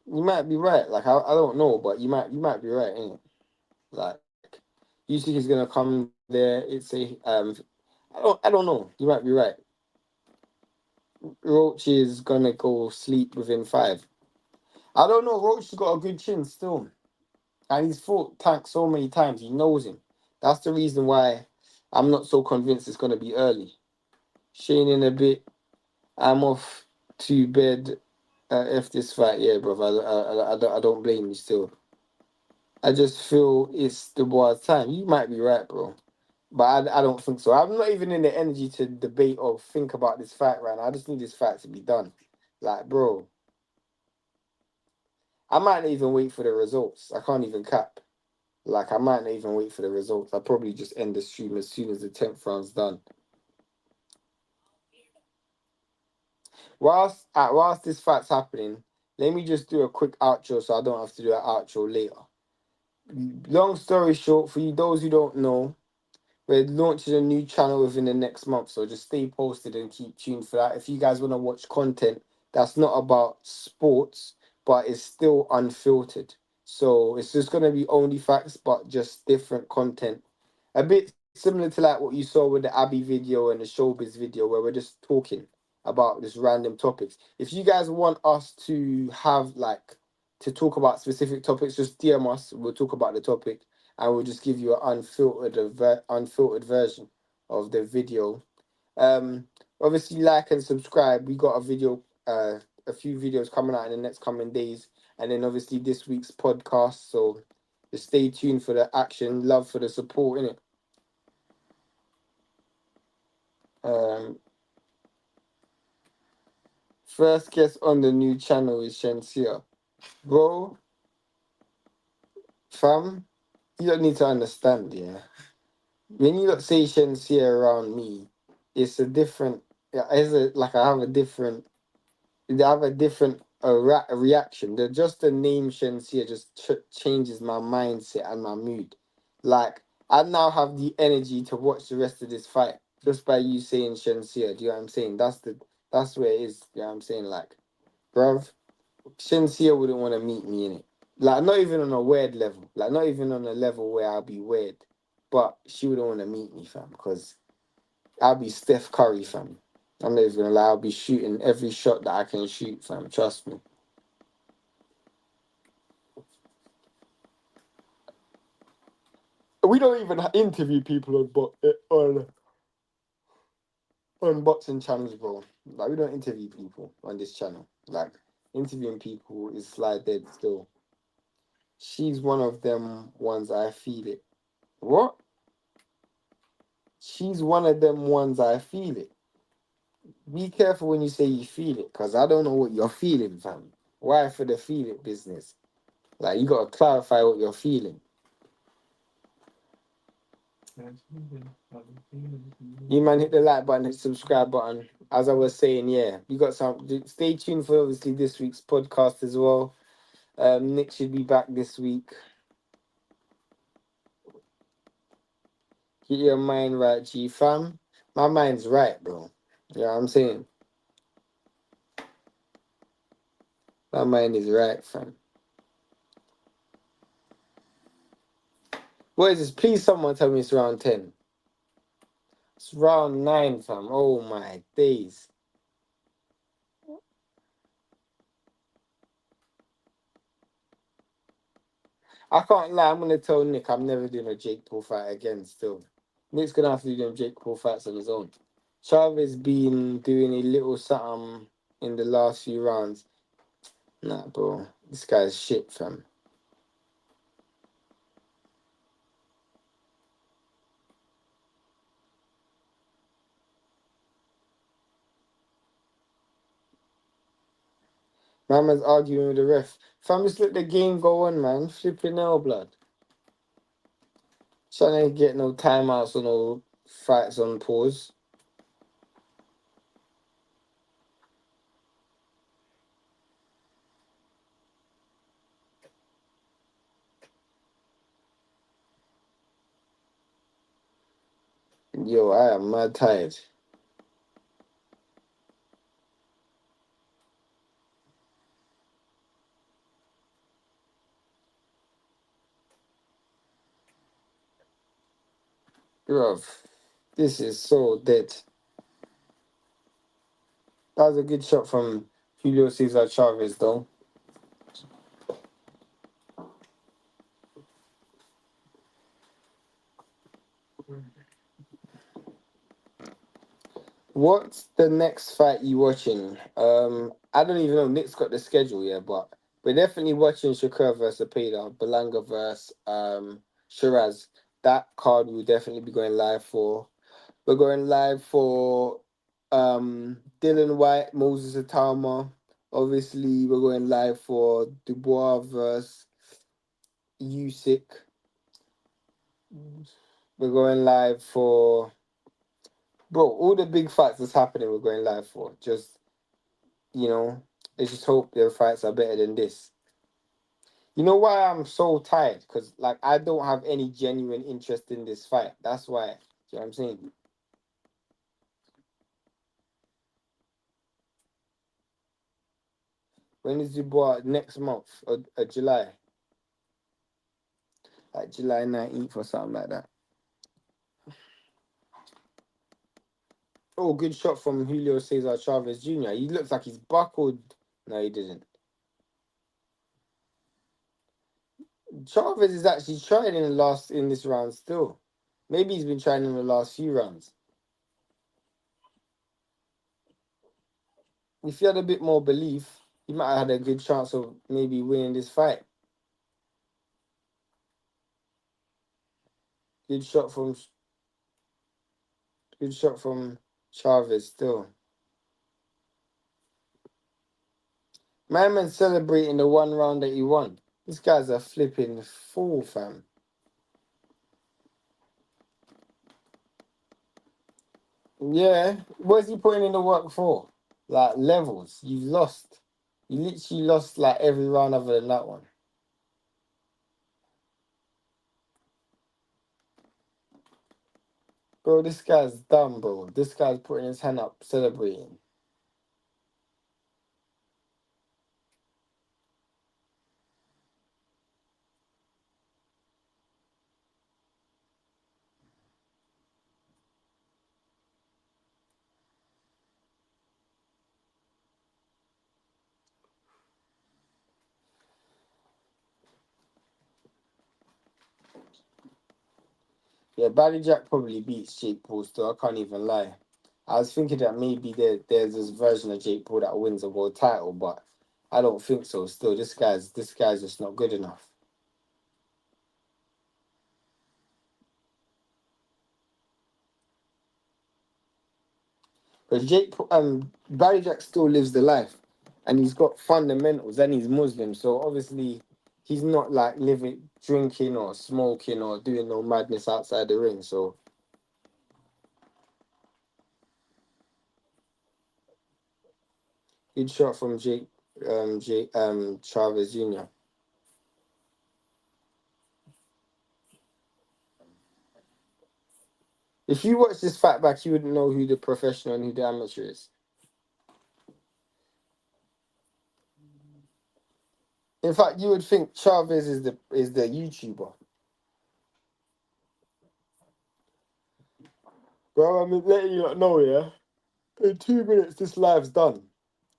You might be right. Like, I don't know, but you might be right, ain't it? Like, you think he's gonna come there, it's I don't know. You might be right. Roach is gonna go sleep within 5. I don't know. Roach has got a good chin still, and he's fought Tank so many times. He knows him. That's the reason why I'm not so convinced it's gonna be early. Shane in a bit. I'm off to bed. If this fight, yeah, bro. I don't blame you still. I just feel it's the boy's time. You might be right, bro. But I don't think so. I'm not even in the energy to debate or think about this fight right now. I just need this fight to be done. Like, bro, I might not even wait for the results. I can't even cap. Like, I might not even wait for the results. I'll probably just end the stream as soon as the 10th round's done. Whilst this fight's happening, let me just do a quick outro so I don't have to do an outro later. Long story short, for you those who don't know, we're launching a new channel within the next month, so just stay posted and keep tuned for that. If you guys want to watch content that's not about sports, but it's still unfiltered. So it's just going to be only facts, but just different content. A bit similar to like what you saw with the Abby video and the Showbiz video, where we're just talking about just random topics. If you guys want us to have like to talk about specific topics, just DM us. We'll talk about the topic and we'll just give you an unfiltered version of the video. Obviously like and subscribe. We got a few videos coming out in the next coming days, and then obviously this week's podcast. So just stay tuned for the action. Love for the support, innit? Um, First guest on the new channel is Shensia. Bro, fam, You don't need to understand, yeah. When you got say Shensia around me, it's a different. It's like I have a different. I have a different reaction. Just the name Shensia just changes my mindset and my mood. Like I now have the energy to watch the rest of this fight just by you saying Shensia. Do you know what I'm saying? That's where it is. You know what I'm saying? Like, bruv, Shensia wouldn't want to meet me in it. Like not even on a weird level. Like not even on a level where I'll be weird. But she wouldn't want to meet me, fam, because I'll be Steph Curry, fam. I'm not even gonna lie, I'll be shooting every shot that I can shoot, fam. Trust me. We don't even interview people on boxing channels, bro. Like we don't interview people on this channel. Like interviewing people is slide dead still. She's one of them ones I feel it. What? She's one of them ones I feel it. Be careful when you say you feel it, because I don't know what you're feeling, fam. Why for the feel it business? Like, you got to clarify what you're feeling. You man, hit the like button, hit the subscribe button. As I was saying, yeah, you got some. Stay tuned for obviously this week's podcast as well. Nick should be back this week. Get your mind right, G fam. My mind's right, bro. You know what I'm saying? My mind is right, fam. What is this? Please, someone tell me it's round 10. It's round 9, fam. Oh my days. I can't lie. I'm gonna tell Nick I'm never doing a Jake Paul fight again. Still, Nick's gonna have to do them Jake Paul fights on his own. Chavez been doing a little something in the last few rounds. Nah, bro, this guy's shit, fam. My man's arguing with the ref. Fam, just let the game go on, man. Flipping hell, blood. Trying to get no timeouts or no fights on pause. Yo, I am mad tired. Bruv, this is so dead. That was a good shot from Julio Cesar Chavez, though. What's the next fight you watching? I don't even know. Nick's got the schedule, yeah, but we're definitely watching Shakur versus Opetaia, Belanga versus Shiraz. That card we'll definitely be going live for. We're going live for Dylan White, Moses Atama. Obviously, we're going live for Dubois versus Usyk. We're going live for bro, all the big fights that's happening. We're going live for. Just you know, let's just hope their fights are better than this. You know why I'm so tired? Because, like, I don't have any genuine interest in this fight. That's why. You know what I'm saying? When is Dubois? Next month or July? Like July 19th or something like that. Oh, good shot from Julio Cesar Chavez Jr. He looks like he's buckled. No, he didn't. Chavez is actually trying in this round still. Maybe he's been trying in the last few rounds. If he had a bit more belief, he might have had a good chance of maybe winning this fight. Good shot from good shot from Chavez still. My man celebrating the one round that he won. This guy's a flipping fool, fam. Yeah, what's he putting in the work for? Like levels. You've lost. You literally lost like every round other than that one. Bro, this guy's dumb, bro. This guy's putting his hand up, celebrating. Yeah, Badou Jack probably beats Jake Paul still. I can't even lie. I was thinking that maybe there's this version of Jake Paul that wins a world title, but I don't think so. Still, this guy's just not good enough. But Barry Jack still lives the life, and he's got fundamentals, and he's Muslim, so obviously he's not like living, drinking or smoking or doing no madness outside the ring. So he'd shot from Chavez Jr. If you watch this fight back, you wouldn't know who the professional and who the amateur is. In fact, you would think Chavez is the YouTuber. Bro, I'm letting you not know, yeah. In 2 minutes, this live's done.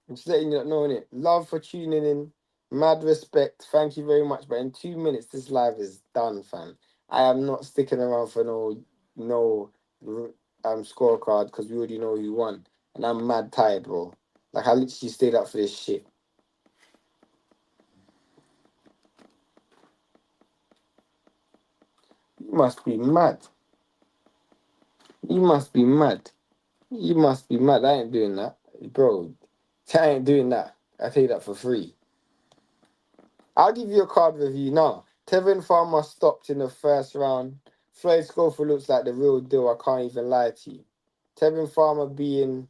I'm just letting you know, innit? Love for tuning in. Mad respect. Thank you very much. But in 2 minutes, this live is done, fam. I am not sticking around for no scorecard because we already know who won. And I'm mad tired, bro. Like I literally stayed up for this shit. You must be mad. You must be mad. You must be mad. I ain't doing that. Bro, I ain't doing that. I take that for free. I'll give you a card review now. Tevin Farmer stopped in the first round. Floyd Schofield looks like the real deal. I can't even lie to you. Tevin Farmer being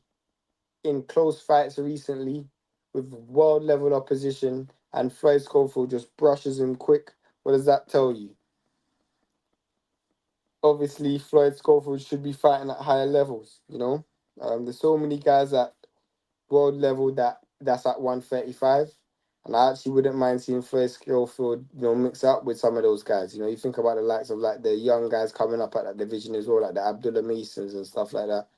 in close fights recently with world level opposition, and Floyd Schofield just brushes him quick. What does that tell you? Obviously, Floyd Schofield should be fighting at higher levels. There's so many guys at world level that's at 135. And I actually wouldn't mind seeing Floyd Schofield, mix up with some of those guys. You think about the likes of like the young guys coming up at that division as well, like the Abdullah Masons and stuff like that.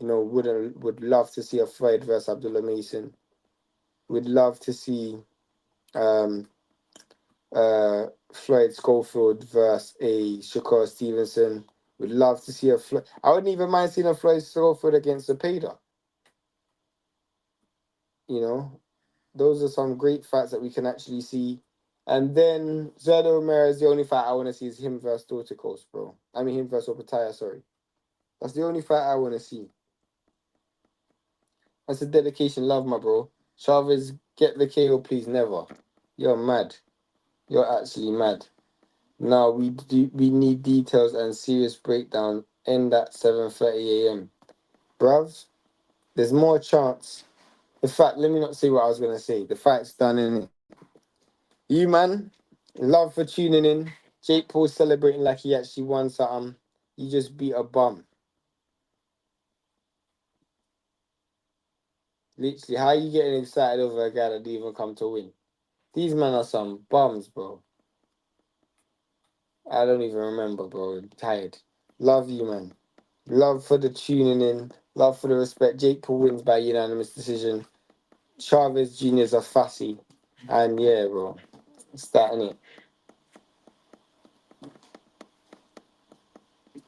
Would love to see a Floyd versus Abdullah Mason. Would love to see um Floyd Schofield versus a Shakur Stevenson. Would love to see a Floyd. I wouldn't even mind seeing a Floyd Schofield against Opetaia. You know, those are some great fights that we can actually see. And then Zurdo Ramirez, the only fight I want to see is him versus Dorticós, bro. I mean, him versus Opetaia, sorry. That's the only fight I want to see. That's a dedication, love, my bro. Chavez, get the KO, please. Never. You're mad. You're actually mad. Now we need details and serious breakdown. End at 7:30 a.m. Bruv, there's more chance. In fact, let me not say what I was gonna say. The fight's done, innit? You, man, love for tuning in. Jake Paul celebrating like he actually won something. You just beat a bum. Literally, how are you getting excited over a guy that didn't even come to win? These men are some bums, bro. I don't even remember, bro. I'm tired. Love you, man. Love for the tuning in. Love for the respect. Jake Paul wins by unanimous decision. Chavez Jr. is a fussy. And yeah, bro. It's that, innit?